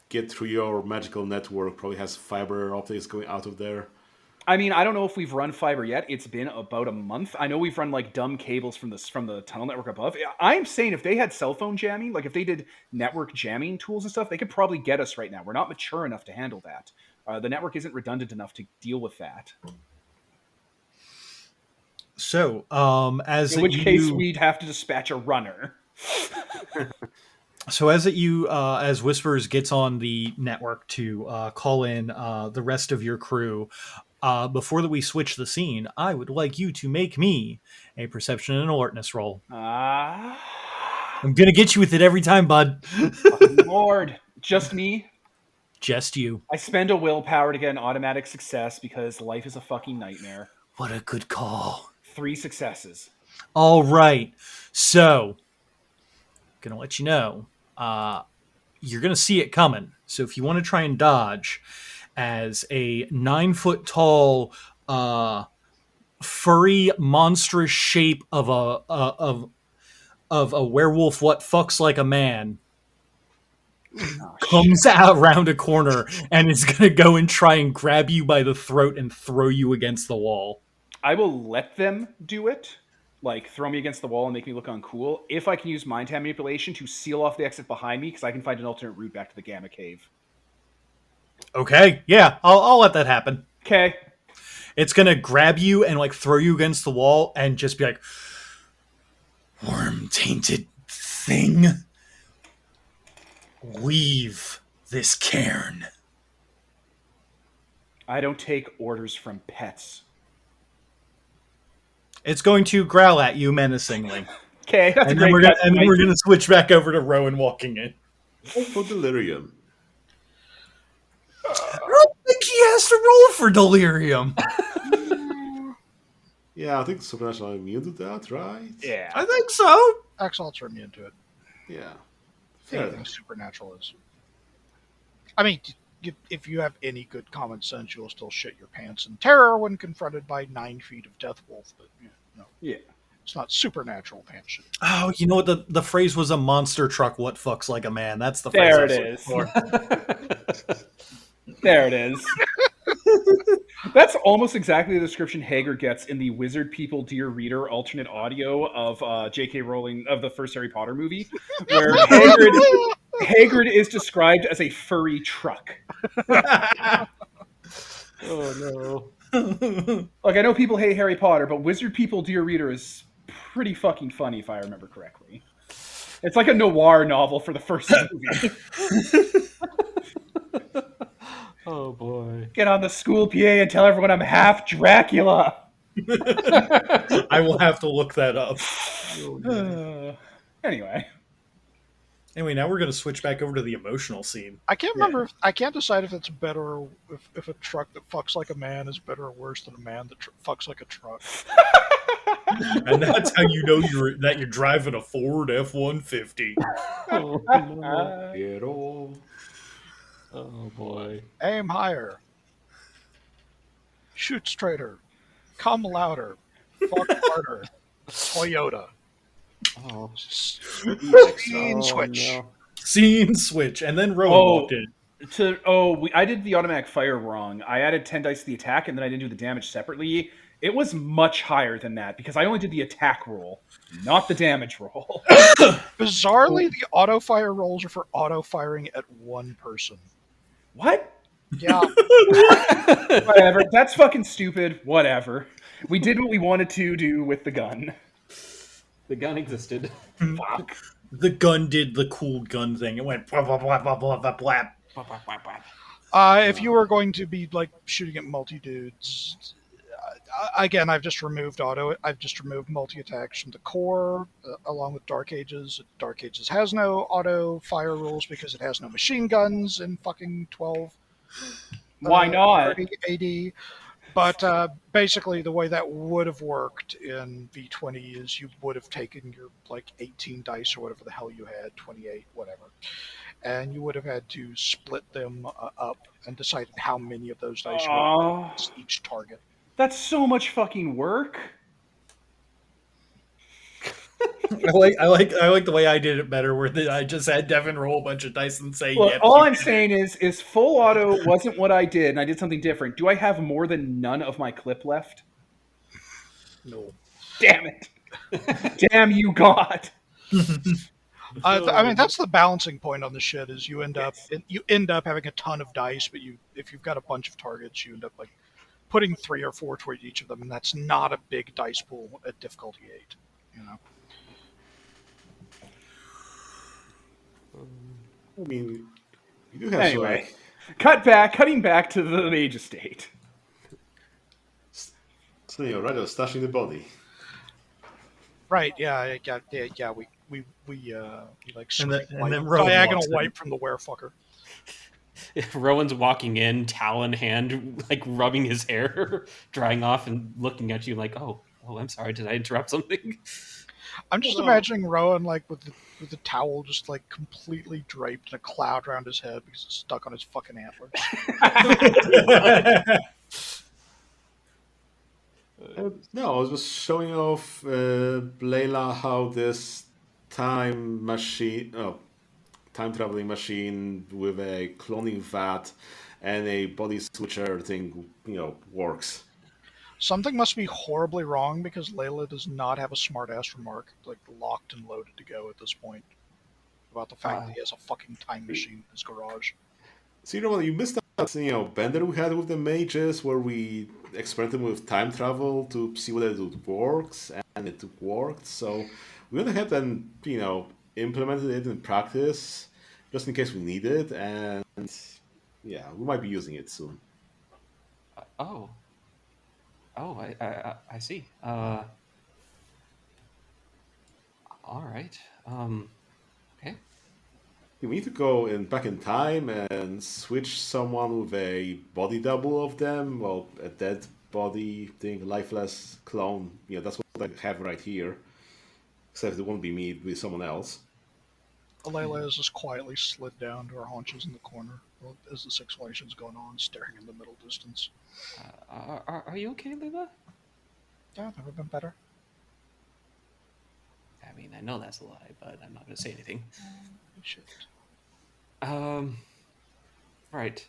get through your magical network. Probably has fiber optics going out of there. I mean, I don't know if we've run fiber yet. It's been about a month. I know we've run like dumb cables from the tunnel network above. I'm saying if they had cell phone jamming, like if they did network jamming tools and stuff, they could probably get us right now. We're not mature enough to handle that. The network isn't redundant enough to deal with that. So, in which case we'd have to dispatch a runner. So as Whispers gets on the network to call in the rest of your crew, before that we switch the scene, I would like you to make me a perception and alertness roll. I'm gonna get you with it every time, bud. Lord, just me? Just you. I spend a willpower to get an automatic success because life is a fucking nightmare. What a good call. 3 successes. All right. So, gonna let you know. You're gonna see it coming. So if you want to try and dodge, as a 9-foot tall, furry, monstrous shape of a werewolf, what fucks like a man, comes out around a corner and is gonna go and try and grab you by the throat and throw you against the wall. I will let them do it, like throw me against the wall and make me look uncool, if I can use mind time manipulation to seal off the exit behind me, because I can find an alternate route back to the Gamma Cave. Okay, yeah, I'll let that happen. Okay. It's gonna grab you and like throw you against the wall and just be like, worm-tainted thing, leave this cairn. I don't take orders from pets. It's going to growl at you menacingly. Okay, that's and a great then we're gonna switch back over to Rowan walking in. For delirium. I don't think he has to roll for delirium. Yeah, I think Supernatural are immune to that, right? Yeah. I think so. Exalts are immune to it. Yeah. Anything supernatural is. I mean, if you have any good common sense, you'll still shit your pants in terror when confronted by 9 feet of Death Wolf. But Yeah. It's not supernatural pants shit. Oh, you know what? The phrase was a monster truck. What fucks like a man? That's the There phrase. it is. There it is. That's almost exactly the description Hager gets in the Wizard People Dear Reader alternate audio of J.K. Rowling of the first Harry Potter movie, where Hagrid is described as a furry truck. Oh no. Like, I know people hate Harry Potter, but Wizard People Dear Reader is pretty fucking funny if I remember correctly. It's like a noir novel for the first movie. Oh boy. Get on the school PA and tell everyone I'm half Dracula. I will have to look that up. Anyway. Anyway, now we're going to switch back over to the emotional scene. I can't remember. I can't decide if it's better or if a truck that fucks like a man is better or worse than a man that fucks like a truck. And that's how you know that you're driving a Ford F-150. Oh no. Get all. Oh boy. Aim higher. Shoot straighter. Come louder. Fuck harder. Toyota. Oh. Scene switch. No. Scene switch. And then Rowan walked in. I did the automatic fire wrong. I added 10 dice to the attack, and then I didn't do the damage separately. It was much higher than that, because I only did the attack roll, not the damage roll. Bizarrely, the auto fire rolls are for auto firing at one person. What? Yeah. Whatever. That's fucking stupid. Whatever. We did what we wanted to do with the gun. The gun existed. Fuck. The gun did the cool gun thing. It went blah, blah, blah, blah, blah, blah, blah. If you were going to be like shooting at multi-dudes, again, I've just removed multi-attacks from the core, along with Dark Ages. Dark Ages has no auto fire rules because it has no machine guns in fucking 12. Why not? 30 AD. But basically, the way that would have worked in V20 is you would have taken your 18 dice or whatever the hell you had, 28, whatever, and you would have had to split them up and decided how many of those dice were Oh, each target. that's so much fucking work. I like the way I did it better, where I just had Devin roll a bunch of dice and say, Look, "Yep." all I'm saying is full auto wasn't what I did, and I did something different. Do I have more than none of my clip left? No. Damn it! Damn you, God! I mean, that's the balancing point on the shit. Is you end up having a ton of dice, but if you've got a bunch of targets, you end up putting 3 or 4 toward each of them, and that's not a big dice pool at difficulty 8. You know. I mean, you do have Anyway, cutting back to the mage estate. so right, stashing the body. Right? Yeah. We And then Rowan diagonal walks in. wipe from the werefucker. Rowan's walking in, towel in hand, rubbing his hair, drying off, and looking at you like, "Oh, I'm sorry. Did I interrupt something?" I'm just imagining Rowan with the towel just completely draped in a cloud around his head because it's stuck on his fucking antlers. No, I was just showing off Layla how this time traveling machine with a cloning vat and a body switcher thing, works. Something must be horribly wrong because Layla does not have a smartass remark locked and loaded to go at this point about the fact that he has a fucking time machine in his garage. So you missed that bender we had with the mages where we experimented with time travel to see whether it works, and it worked. So we went ahead and implemented it in practice just in case we need it, and yeah, we might be using it soon. I see. All right. Okay. We need to go back in time and switch someone with a body double of them. Well, a dead body thing, lifeless clone. That's what I have right here. Except it won't be me, it'll be someone else. Layla has just quietly slid down to her haunches in the corner as this exploration's going on, staring in the middle distance. Are you okay, Layla? Yeah, never been better. I mean, I know that's a lie, but I'm not going to say anything. You should. Right.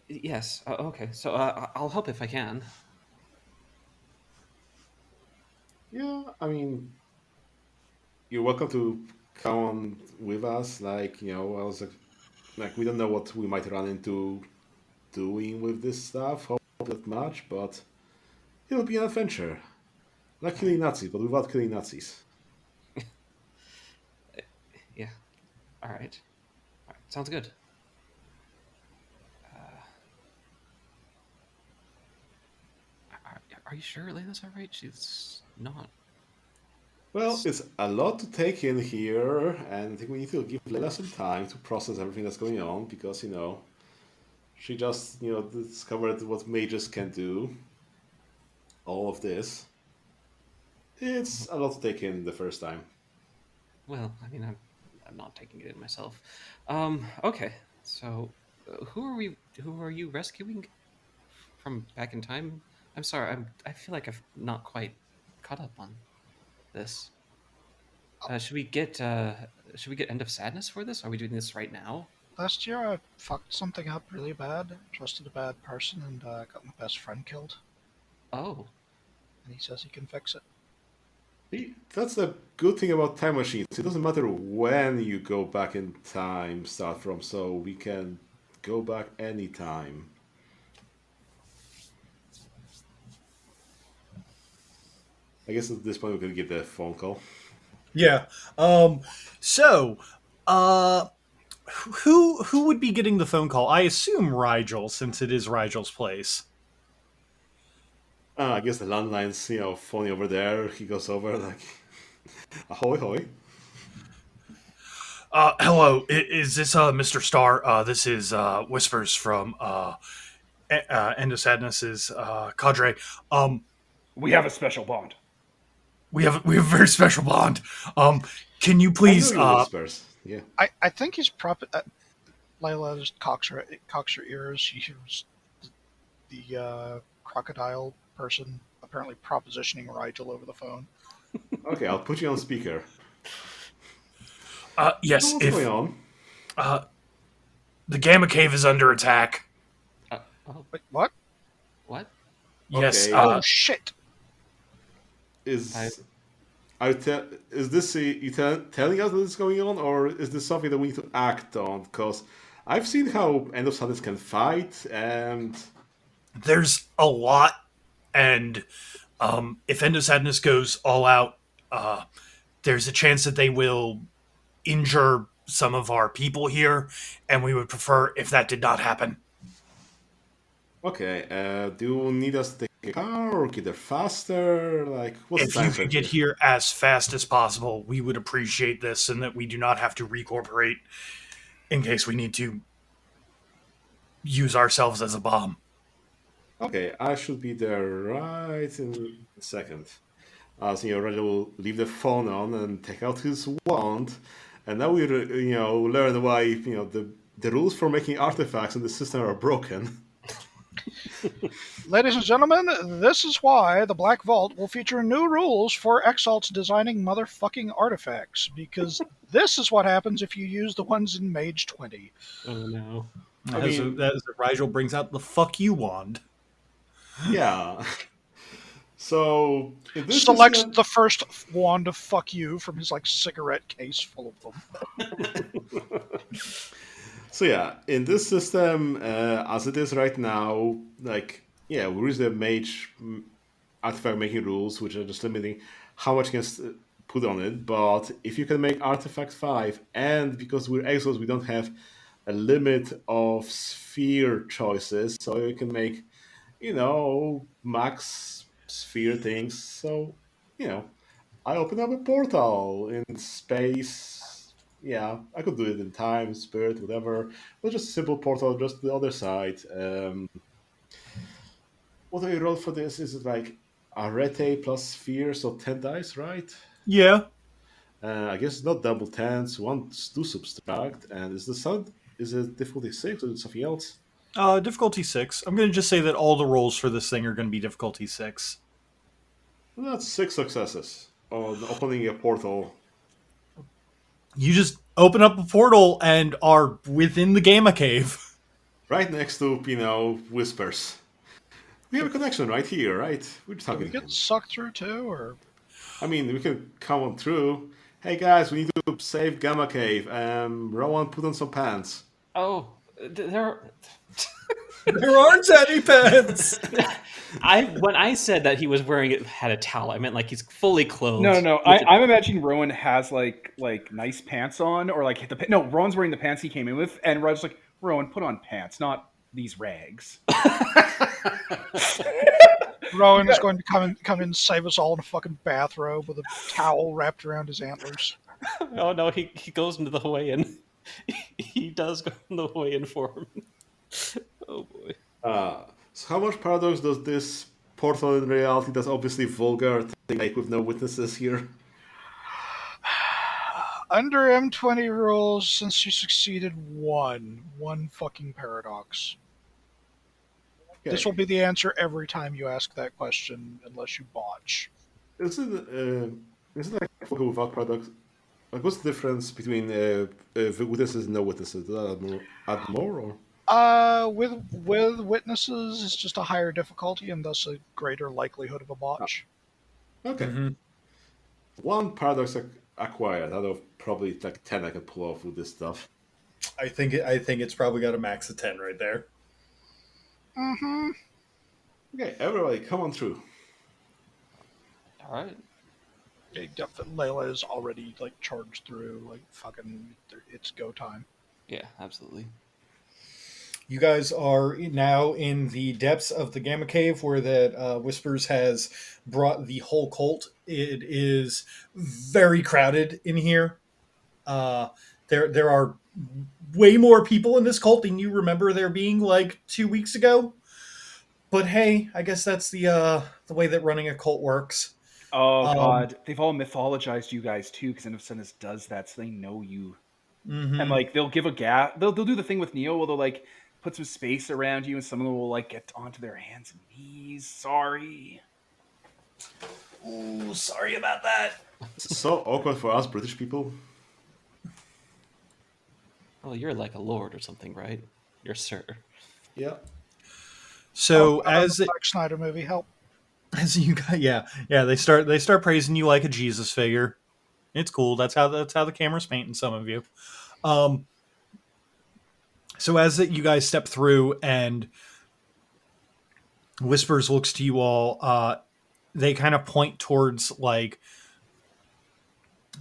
Yes. Okay. So I'll help if I can. Yeah, I mean, you're welcome to come on with us. I was we don't know what we might run into doing with this stuff, hope that much, but it'll be an adventure. Like killing Nazis, but without killing Nazis. Yeah. All right. Sounds good. Are you sure Layla's all right? She's not. Well, it's a lot to take in here, and I think we need to give Layla some time to process everything that's going on, because, she just, discovered what mages can do. All of this. It's a lot to take in the first time. Well, I mean, I'm not taking it in myself. Okay. So, who are you rescuing from back in time? I'm sorry. I feel like I've not quite caught up on this. Should we get End of Sadness for this? Are we doing this right now? Last year I fucked something up really bad, trusted a bad person, and got my best friend killed. Oh. And he says he can fix it. See, that's the good thing about time machines. It doesn't matter when you go back in time, start from, so we can go back anytime. I guess at this point we could get the phone call. Yeah. So, who would be getting the phone call? I assume Rigel, since it is Rigel's place. I guess the landline's, phony over there. He goes over like, ahoy, hoy. Hello, is this Mr. Starr? This is Whispers from End of Sadness's cadre. We have a special bond. We have a very special bond. Can you I please? know you whispers. Yeah. I think he's Layla just cocks her ears. She hears the crocodile person apparently propositioning Rigel over the phone. Okay, I'll put you on speaker. Yes. What's going on? The Gamma Cave is under attack. Oh, Wait, what? what? Yes. Okay. Oh shit! Is this telling us that it's going on, or is this something that we need to act on? Because I've seen how End of Sadness can fight, and There's a lot, and if End of Sadness goes all out, there's a chance that they will injure some of our people here, and we would prefer if that did not happen. okay. Do you need us to take a car or get there faster? Like, what's If the time you frame could get here as fast as possible, we would appreciate this, and that we do not have to recorporate in case we need to use ourselves as a bomb. Okay, I should be there right in a second. Roger will leave the phone on and take out his wand, and now we learn why the rules for making artifacts in the system are broken. Ladies and gentlemen, this is why the Black Vault will feature new rules for Exalts designing motherfucking artifacts, because this is what happens if you use the ones in Mage 20. Oh no. As Rigel brings out the fuck you wand. Yeah. So this Selects is, the first wand of fuck you from his cigarette case full of them. So yeah, in this system, as it is right now, we use the mage artifact making rules, which are just limiting how much you can put on it. But if you can make artifact 5, and because we're exiles, we don't have a limit of sphere choices, so you can make, max sphere things. So, I open up a portal in space. Yeah, I could do it in time, spirit, whatever. But just a simple portal, just the other side. What do I roll for this? Is it like arete plus sphere, so 10 dice, right? Yeah. I guess not double tens. One to subtract. And is it difficulty 6 or is it something else? Difficulty 6. I'm going to just say that all the rolls for this thing are going to be difficulty 6. Well, that's 6 successes on opening a portal. You just open up a portal and are within the Gamma Cave. Right next to, whispers. We have a connection right here, right? We're just Can talking we to get him. sucked through too, or? I mean, we can come on through. Hey guys, we need to save Gamma Cave. Rowan, put on some pants. Oh, there. There aren't any pants. When I said that he was wearing it had a towel, I meant like he's fully clothed. No. I'm imagining Rowan has like nice pants on, or no. Rowan's wearing the pants he came in with, and Rowan's like, Rowan, put on pants, not these rags. Rowan is going to come in and save us all in a fucking bathrobe with a towel wrapped around his antlers. Oh no, he goes into the weigh-in. He does go in the weigh-in form. Oh boy. So how much paradox does this portal in reality? That's obviously vulgar thing, like with no witnesses here. Under M20 rules, since you succeeded one fucking paradox. Okay. This will be the answer every time you ask that question, unless you botch. Is it like without paradox? Like, what's the difference between witnesses and no witnesses? Does that add more or? With witnesses, it's just a higher difficulty and thus a greater likelihood of a botch. Okay. Mm-hmm. One paradox acquired out of probably 10 I could pull off with this stuff. I think it's probably got a max of 10 right there. Mm-hmm. Okay, everybody, come on through. All right. Layla is already charged through. Fucking, it's go time. Yeah, absolutely. You guys are now in the depths of the Gamma Cave, where that Whispers has brought the whole cult. It is very crowded in here. There are way more people in this cult than you remember there being 2 weeks ago. But hey, I guess that's the way that running a cult works. Oh Um, god, they've all mythologized you guys too, because Innocence does that, so they know you. And mhm. like they'll give a gap. They'll do the thing with Neo where they'll like put some space around you, and someone will like get onto their hands and knees. Sorry. Ooh, sorry about that. So awkward for us British people. Well, you're like a lord or something, right? You're sir. Yeah. Oh, So God, on the Zack Snyder movie, help. as you got, yeah, they start praising you like a Jesus figure. It's cool. That's how the camera's painting some of you. Um, so as you guys step through and Whispers looks to you all, they kind of point towards like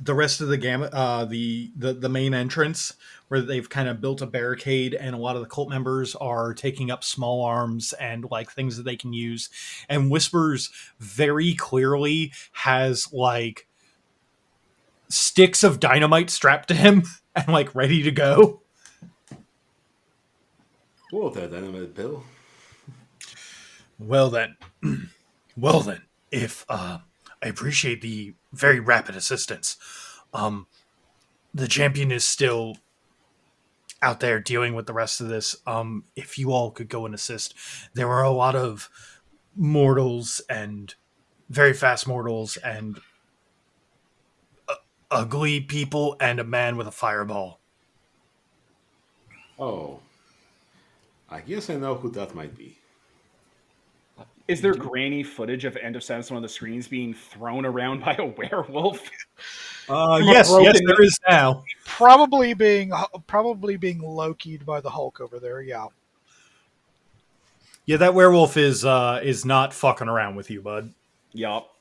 the rest of the gamut, the main entrance where they've kind of built a barricade, and a lot of the cult members are taking up small arms and like things that they can use. And Whispers very clearly has like sticks of dynamite strapped to him and like ready to go. Whoa there, Dynamite Bill. Well then, well then, if I appreciate the very rapid assistance. Um, the champion is still out there dealing with the rest of this. If you all could go and assist, there are a lot of mortals and very fast mortals and ugly people and a man with a fireball. Oh, I guess I know who that might be. Is there grainy footage of End of Sentence on the screens being thrown around by a werewolf? From a Yes, broken- there is now. Probably being Loki'd by the Hulk over there. Yeah. Yeah, that werewolf is not fucking around with you, bud. Yup.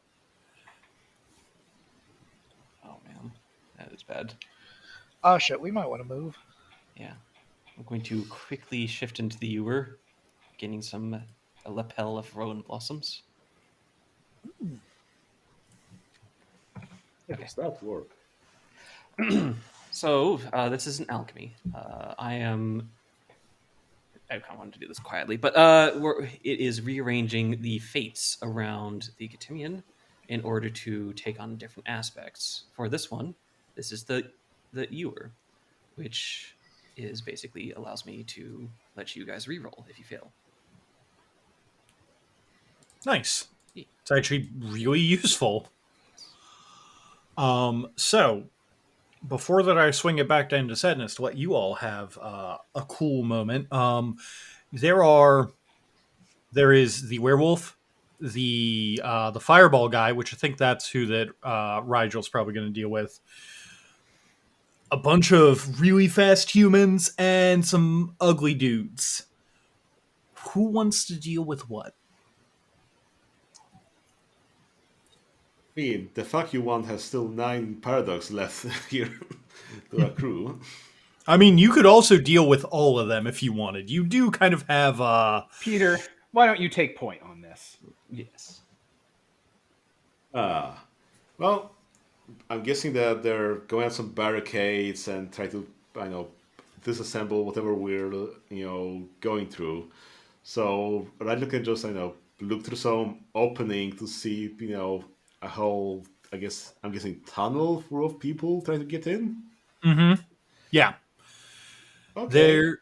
Oh man, that is bad. Oh shit, we might want to move. Yeah, I'm going to quickly shift into the Ewer, getting a lapel of Rowan blossoms. How does that work? So this is an alchemy. I kind of wanted to do this quietly, but it is rearranging the fates around the Catimian in order to take on different aspects. For this one, this is the Ewer, which is basically allows me to let you guys reroll if you fail. Nice. Yeah. It's actually really useful. So before that, I swing it back down to Sadness to let you all have a cool moment. There is the werewolf, the fireball guy, which I think that's who that Rigel's probably going to deal with. A bunch of really fast humans and some ugly dudes. Who wants to deal with what? I mean, the fuck you want has still 9 paradox left here to accrue. I mean, you could also deal with all of them if you wanted. You do kind of have Peter, why don't you take point on this? Yes. Well, I'm guessing that they're going at some barricades and try to, I know, disassemble whatever we're, going through. So Rigel can just, look through some opening to see, a whole, I'm guessing tunnel full of people trying to get in. yeah. Okay. There,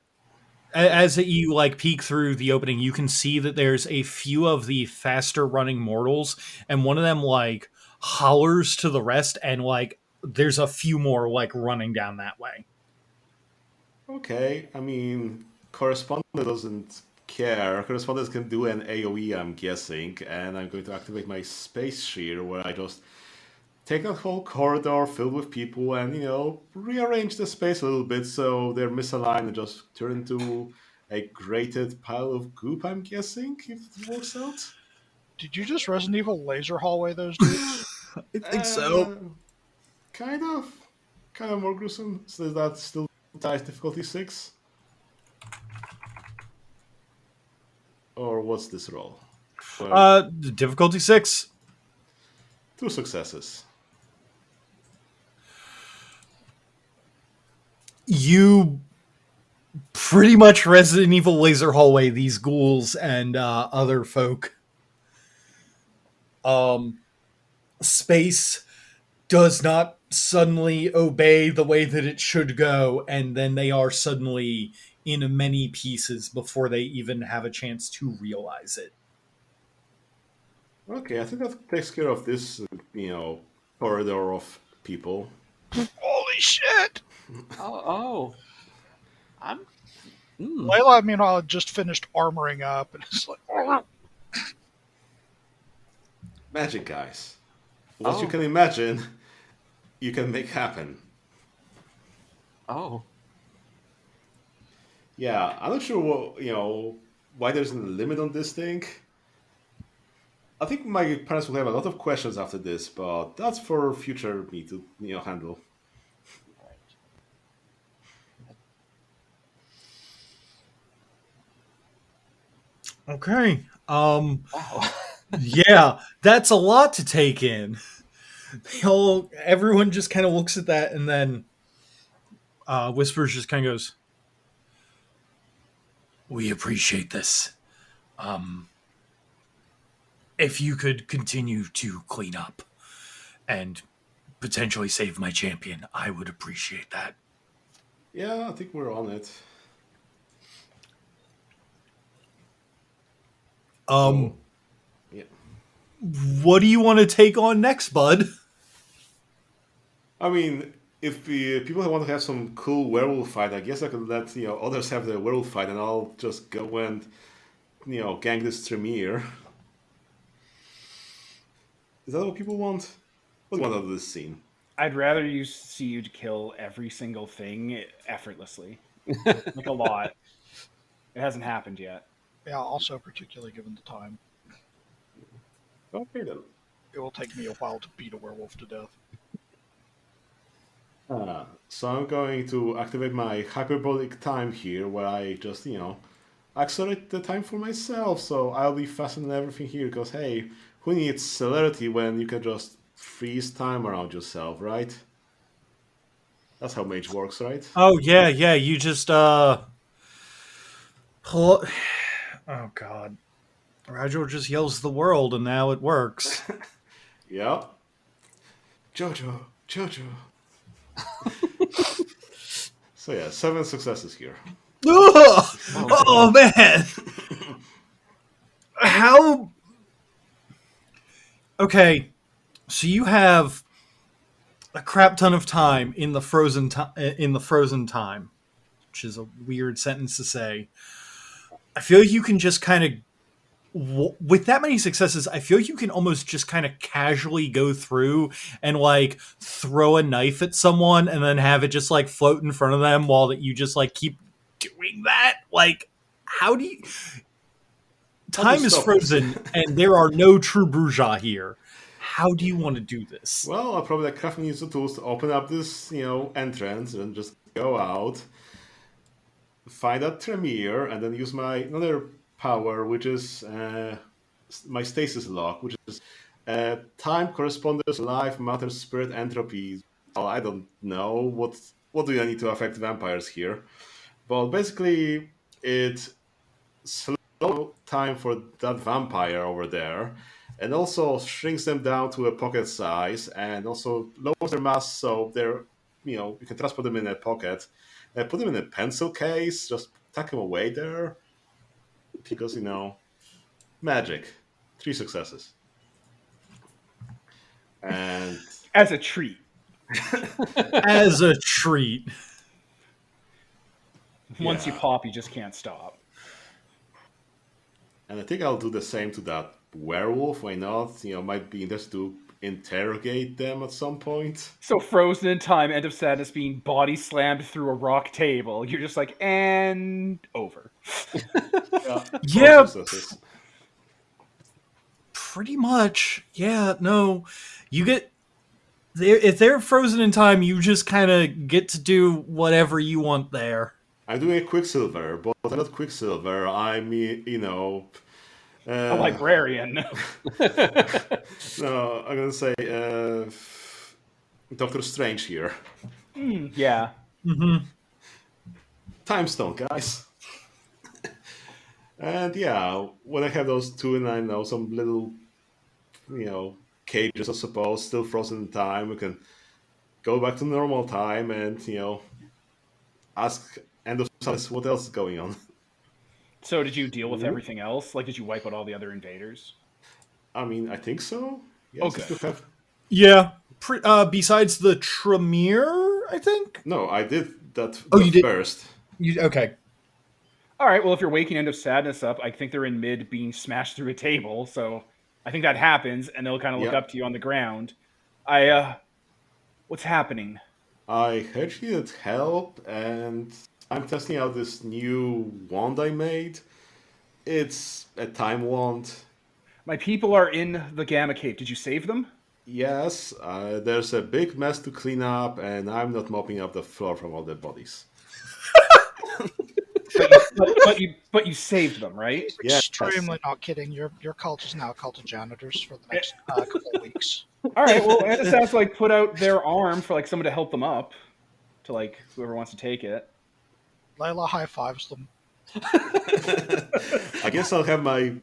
as you like peek through the opening, you can see that there's a few of the faster running mortals, and one of them like hollers to the rest, and like there's a few more like running down that way. Okay. I mean, correspondent doesn't care. Correspondent can do an AoE, I'm guessing, and I'm going to activate my space shear where I just take that whole corridor filled with people and, rearrange the space a little bit so they're misaligned and just turn into a grated pile of goop, I'm guessing, if it works out. Did you just Resident Evil laser hallway those dudes? I think so. Kind of. Kind of more gruesome. So that's still ties difficulty 6? Or what's this roll? Well, Difficulty 6. 2 successes. You pretty much Resident Evil laser hallway, these ghouls and other folk. Space does not suddenly obey the way that it should go, and then they are suddenly in many pieces before they even have a chance to realize it. Okay, I think that takes care of this, corridor of people. Holy shit! Oh. I'm. Layla, meanwhile, had just finished armoring up, and it's like, Magic, guys. What you Oh. can imagine, you can make happen. Oh. Yeah, I'm not sure why there's a limit on this thing. I think my parents will have a lot of questions after this, but that's for future me to handle. Right. Okay. Wow. Yeah, that's a lot to take in. Everyone just kind of looks at that, and then Whispers just kind of goes, "We appreciate this. If you could continue to clean up and potentially save my champion, I would appreciate that." Yeah, I think we're on it. Um, So, yeah. what do you want to take on next, bud? I mean, if people want to have some cool werewolf fight, I guess I could let others have the werewolf fight, and I'll just go and gang this Tremere. Is that what people want? What do you want out of this scene? I'd rather see you kill every single thing effortlessly, like a lot. It hasn't happened yet. yeah, also particularly given the time. Okay then. It will take me a while to beat a werewolf to death. So I'm going to activate my hyperbolic time here, where I just accelerate the time for myself. So I'll be faster than everything here. Because hey, who needs celerity when you can just freeze time around yourself, right? That's how mage works, right? Oh yeah, yeah. You just pull. Oh god, Rigel just yells the world, and now it works. Yep. Jojo, Jojo. So yeah, 7 successes here. Ugh! Oh man, how? Okay, so you have a crap ton of time in the frozen time, which is a weird sentence to say. I feel like you can just kind of with that many successes, I feel like you can almost just kind of casually go through and like throw a knife at someone and then have it just like float in front of them while that you just like keep doing that. Like, how do you? Time is frozen and there are no true bourgeois here. How do you want to do this? Well, I'll probably crafting use the tools to open up this, entrance and just go out, find that Tremere, and then use my another power, which is my stasis lock, which is time correspondence, life, matter, spirit, entropy. Well, I don't know what do I need to affect vampires here, but basically it slows time for that vampire over there, and also shrinks them down to a pocket size, and also lowers their mass so they're you can transport them in a pocket, put them in a pencil case, just tuck them away there, because magic. 3 successes, and As a treat. As a treat. Once you Yeah. pop, you just can't stop. I think I'll do the same to that werewolf. Why not? Might be interested to interrogate them at some point. So frozen in time, end of sadness, being body slammed through a rock table. You're just like, and over. Yeah. Yeah. 4 successes. Pretty much. Yeah, no. You get if they're frozen in time, you just kind of get to do whatever you want there. I'm doing a Quicksilver, but I'm not Quicksilver. I'm, A librarian. no, I'm gonna say Doctor Strange here. Yeah. Mm-hmm. time stone, guys. And yeah, when I have those two and I know some little, cages, I suppose, still frozen in time, we can go back to normal time and, ask End of Silence what else is going on. So did you deal with Mhm. everything else? Like, did you wipe out all the other invaders? I mean, I think so. Oh, Yes, I good. still have. Yeah. Besides the Tremere, I think. No, I did that Oh, the you did. first. Okay. All right. Well, if you're waking End of Sadness up, I think they're in mid being smashed through a table. So I think that happens, and they'll kind of look Yeah. up to you on the ground. What's happening? I heard you needed help, and I'm testing out this new wand I made. It's a time wand. My people are in the Gamma Cave. Did you save them? Yes, there's a big mess to clean up, and I'm not mopping up the floor from all the bodies. But you saved them, right? He's Yes. extremely not kidding. Your cult is now a cult of janitors for the next couple of weeks. All right. Well, Anna has to put out their arm for someone to help them up, to whoever wants to take it. Layla high fives them. I guess I'll have my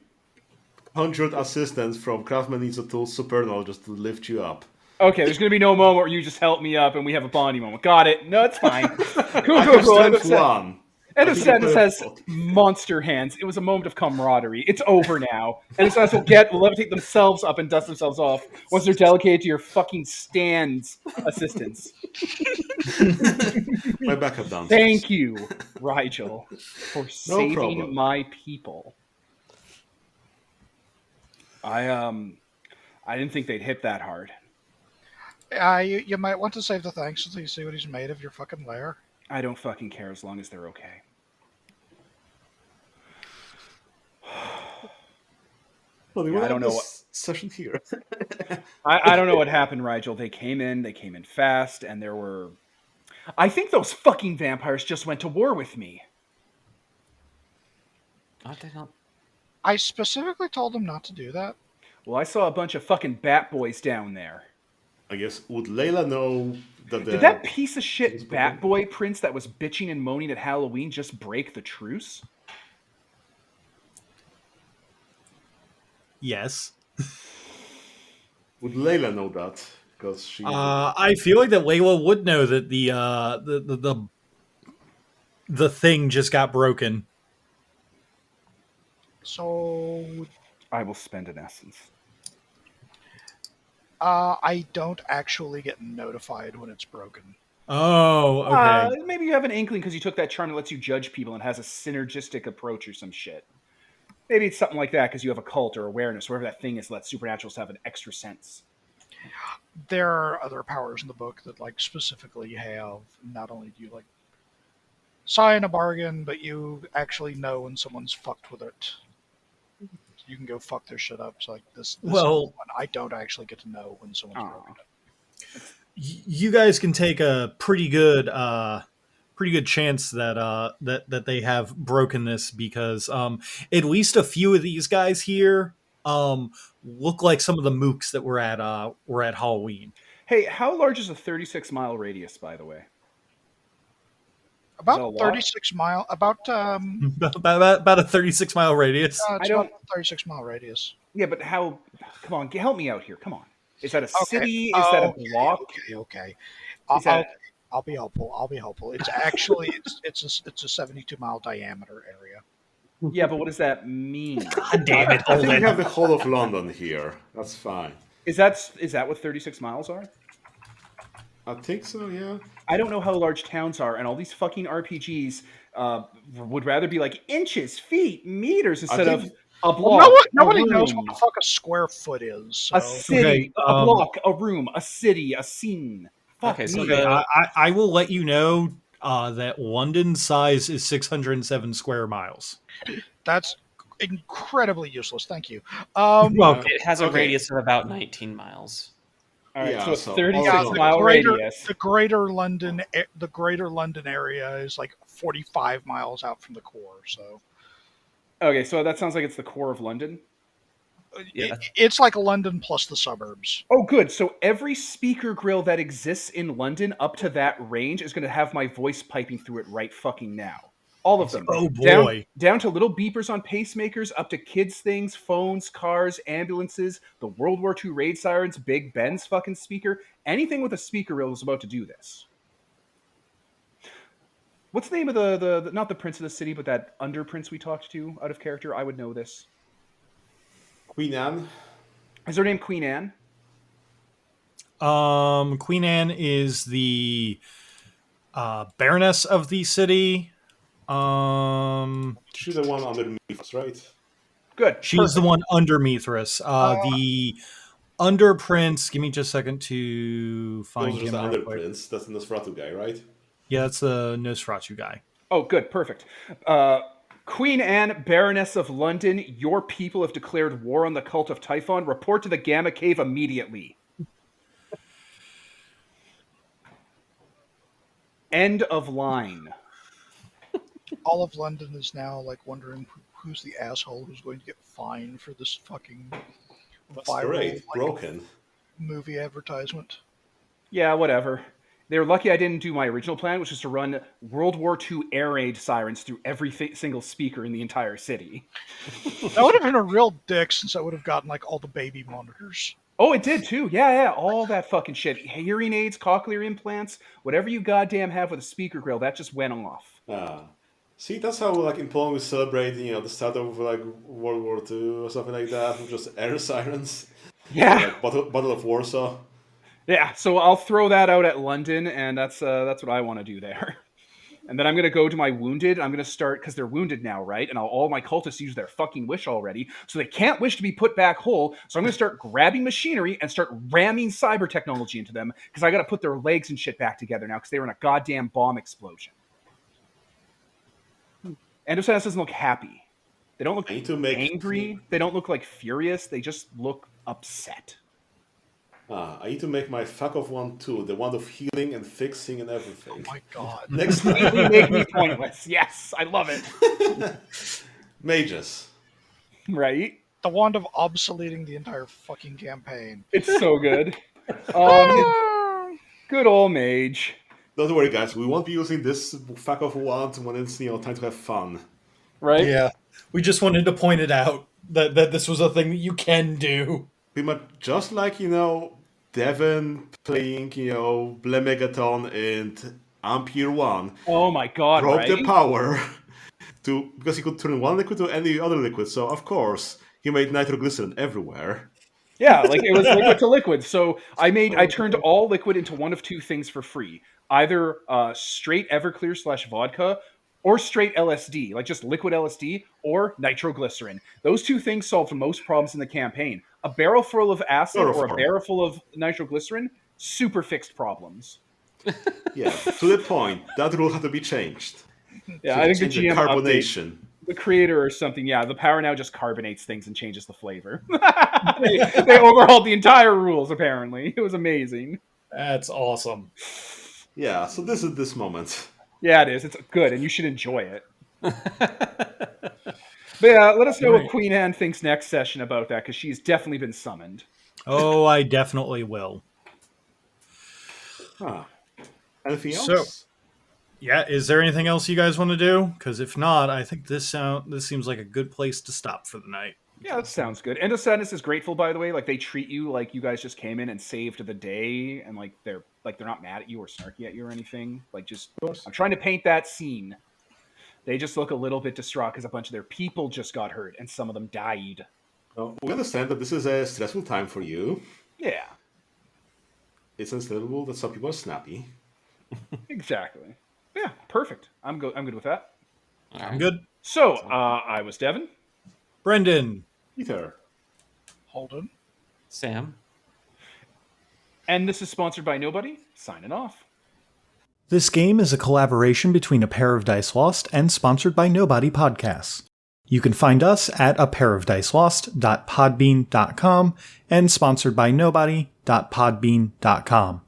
100 assistants from Craftsman Needs a Tool Supernal just to lift you up. Okay, there's gonna be no moment where you just help me up and we have a bonding moment. Got it. No, it's fine. Cool, I cool, have cool. strength 1. End I of think Sadness I has put a- monster hands. It was a moment of camaraderie. It's over now. And the Sadness will levitate themselves up and dust themselves off once they're delegated to your fucking stands assistants. My backup down. Thank you, Rigel, for saving problem. my people. I didn't think they'd hit that hard. You might want to save the thanks until you see what he's made of your fucking lair. I don't fucking care as long as they're okay. Well, Yeah, I don't know session here. I don't know what happened, Rigel. They came in fast, and there were... I think those fucking vampires just went to war with me. Aren't they not? I specifically told them not to do that. Well, I saw a bunch of fucking bat boys down there. I guess, would Layla know that the... Did that piece of shit bat boy prince that was bitching and moaning at Halloween just break the truce? Yes. Would Layla know that? Because she... I feel like that Layla would know that the thing just got broken. So I will spend an essence. I don't actually get notified when it's broken. Oh, okay. Maybe you have an inkling because you took that charm that lets you judge people and has a synergistic approach or some shit. Maybe it's something like that because you have a cult or awareness, wherever that thing is, lets supernaturals have an extra sense. There are other powers in the book that specifically have not only do you sign a bargain, but you actually know when someone's fucked with it. You can go fuck their shit up. So this Well, one, I don't actually get to know when someone's broken it. You guys can take a pretty good chance that that they have broken this because at least a few of these guys here look like some of the mooks that were at Halloween. Hey, how large is a 36-mile radius, by the way? About 36 mile. About about a 36-mile radius. it's about a 36-mile radius. Yeah, but how? Come on, help me out here. Come on. Is that a Okay. city? Is that a block? Okay. Is that- I'll be helpful. It's actually it's a 72-mile diameter area. Yeah, but what does that mean? God damn it, I think we Olin. have the whole of London here. That's fine. Is that what 36 miles are? I think so, yeah. I don't know how large towns are, and all these fucking RPGs would rather be inches, feet, meters instead of a block. Well, nobody knows room, what the fuck a square foot is. So. a city, Okay, a block, a room, a city, a scene. Fuck Okay, so me. I will let you know that London's size is 607 square miles. That's incredibly useless. Thank you. Well, It has a Okay. radius of about 19 miles. All right, Yeah, so a so 36-mile greater, radius. the greater London area is 45 miles out from the core. So Okay, so that sounds like it's the core of London. Yeah. it's like London plus the suburbs. Oh, good. So every speaker grill that exists in London up to that range is going to have my voice piping through it right fucking now. All of them. Oh boy. Down to little beepers on pacemakers, up to kids' things, phones, cars, ambulances, the World War II raid sirens, Big Ben's fucking speaker. Anything with a speaker reel is about to do this. What's the name of the not the prince of the city, but that under prince we talked to out of character? I would know this. Queen Anne. Is her name Queen Anne? Queen Anne is the Baroness of the city. She's the one underneath, right? Good. She's Perfect. the one under Mithras. The under prince. Give me just a second to find Those are him. the real under quick. prince. That's the Nosferatu guy, right? Yeah, that's the Nosferatu guy. Oh, good. Perfect. Queen Anne, Baroness of London, your people have declared war on the cult of Typhon. Report to the Gamma Cave immediately. End of line. All of London is now like wondering who's the asshole who's going to get fined for this fucking That's viral great. like, Broken. movie advertisement. Yeah, whatever. They're lucky I didn't do my original plan, which was to run World War II air raid sirens through every single speaker in the entire city. That would have been a real dick, since I would have gotten like all the baby monitors. Oh, it did too. Yeah, all that fucking shit. Hearing aids, cochlear implants, whatever you goddamn have with a speaker grill, that just went off. See, that's how like in Poland we celebrate, the start of like World War II or something like that, with just air sirens. Yeah. Like Battle of Warsaw. Yeah, so I'll throw that out at London, and that's what I want to do there. And then I'm going to go to my wounded. I'm going to start, because they're wounded now, right? And all my cultists use their fucking wish already, so they can't wish to be put back whole. So I'm going to start grabbing machinery and start ramming cyber technology into them, because I got to put their legs and shit back together now, because they were in a goddamn bomb explosion. Endosaurus doesn't look happy. They don't look angry. They don't look like furious. They just look upset. I need to make my fuck off one too, the one of healing and fixing and everything. Oh my god. Next Completely make me pointless. Yes, I love it. Mages. Right? The wand of obsoleting the entire fucking campaign. It's so good. Good old mage. Don't worry, guys. We won't be using this fuck off wand when it's time to have fun. Right? Yeah, we just wanted to point it out that this was a thing that you can do. Pretty much just like Devon playing Blemegaton and Ampere 1. Oh my god, Broke right? the power because he could turn one liquid to any other liquid. So of course he made nitroglycerin everywhere. Yeah, like it was liquid to liquid. So I turned all liquid into one of two things for free. Either straight Everclear / vodka, or straight LSD, like just liquid LSD, or nitroglycerin. Those two things solved most problems in the campaign. A barrel full of acid or a barrel full of nitroglycerin, super fixed problems. Yeah, to the point. That rule had to be changed. Yeah, So I think the change GM carbonation. the creator or something, yeah, the power now just carbonates things and changes the flavor. they overhauled the entire rules, apparently. It was amazing. That's awesome. Yeah, so this is this moment. Yeah, it is. It's good, and you should enjoy it. But yeah, let us know what Queen Anne thinks next session about that, because she's definitely been summoned. Oh, I definitely will. Anything else? So, yeah, is there anything else you guys want to do? Because if not, I think this seems like a good place to stop for the night. Yeah, that sounds good. End of Sadness is grateful, by the way. Like, they treat you like you guys just came in and saved the day, and like they're not mad at you or snarky at you or anything. Like, just I'm trying to paint that scene. They just look a little bit distraught because a bunch of their people just got hurt and some of them died. Well, we understand that this is a stressful time for you. Yeah, It's understandable that some people are snappy. exactly. Yeah, perfect. I'm good with that. I'm good. So, I was Devin. Brendan. Peter. Holden. Sam. And this is sponsored by Nobody. Signing off. This game is a collaboration between A Pair of Dice Lost and sponsored by Nobody Podcasts. You can find us at apairofdicelost.podbean.com and sponsored by nobody.podbean.com.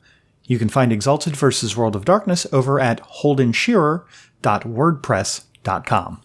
You can find Exalted vs. World of Darkness over at holdenshearer.wordpress.com.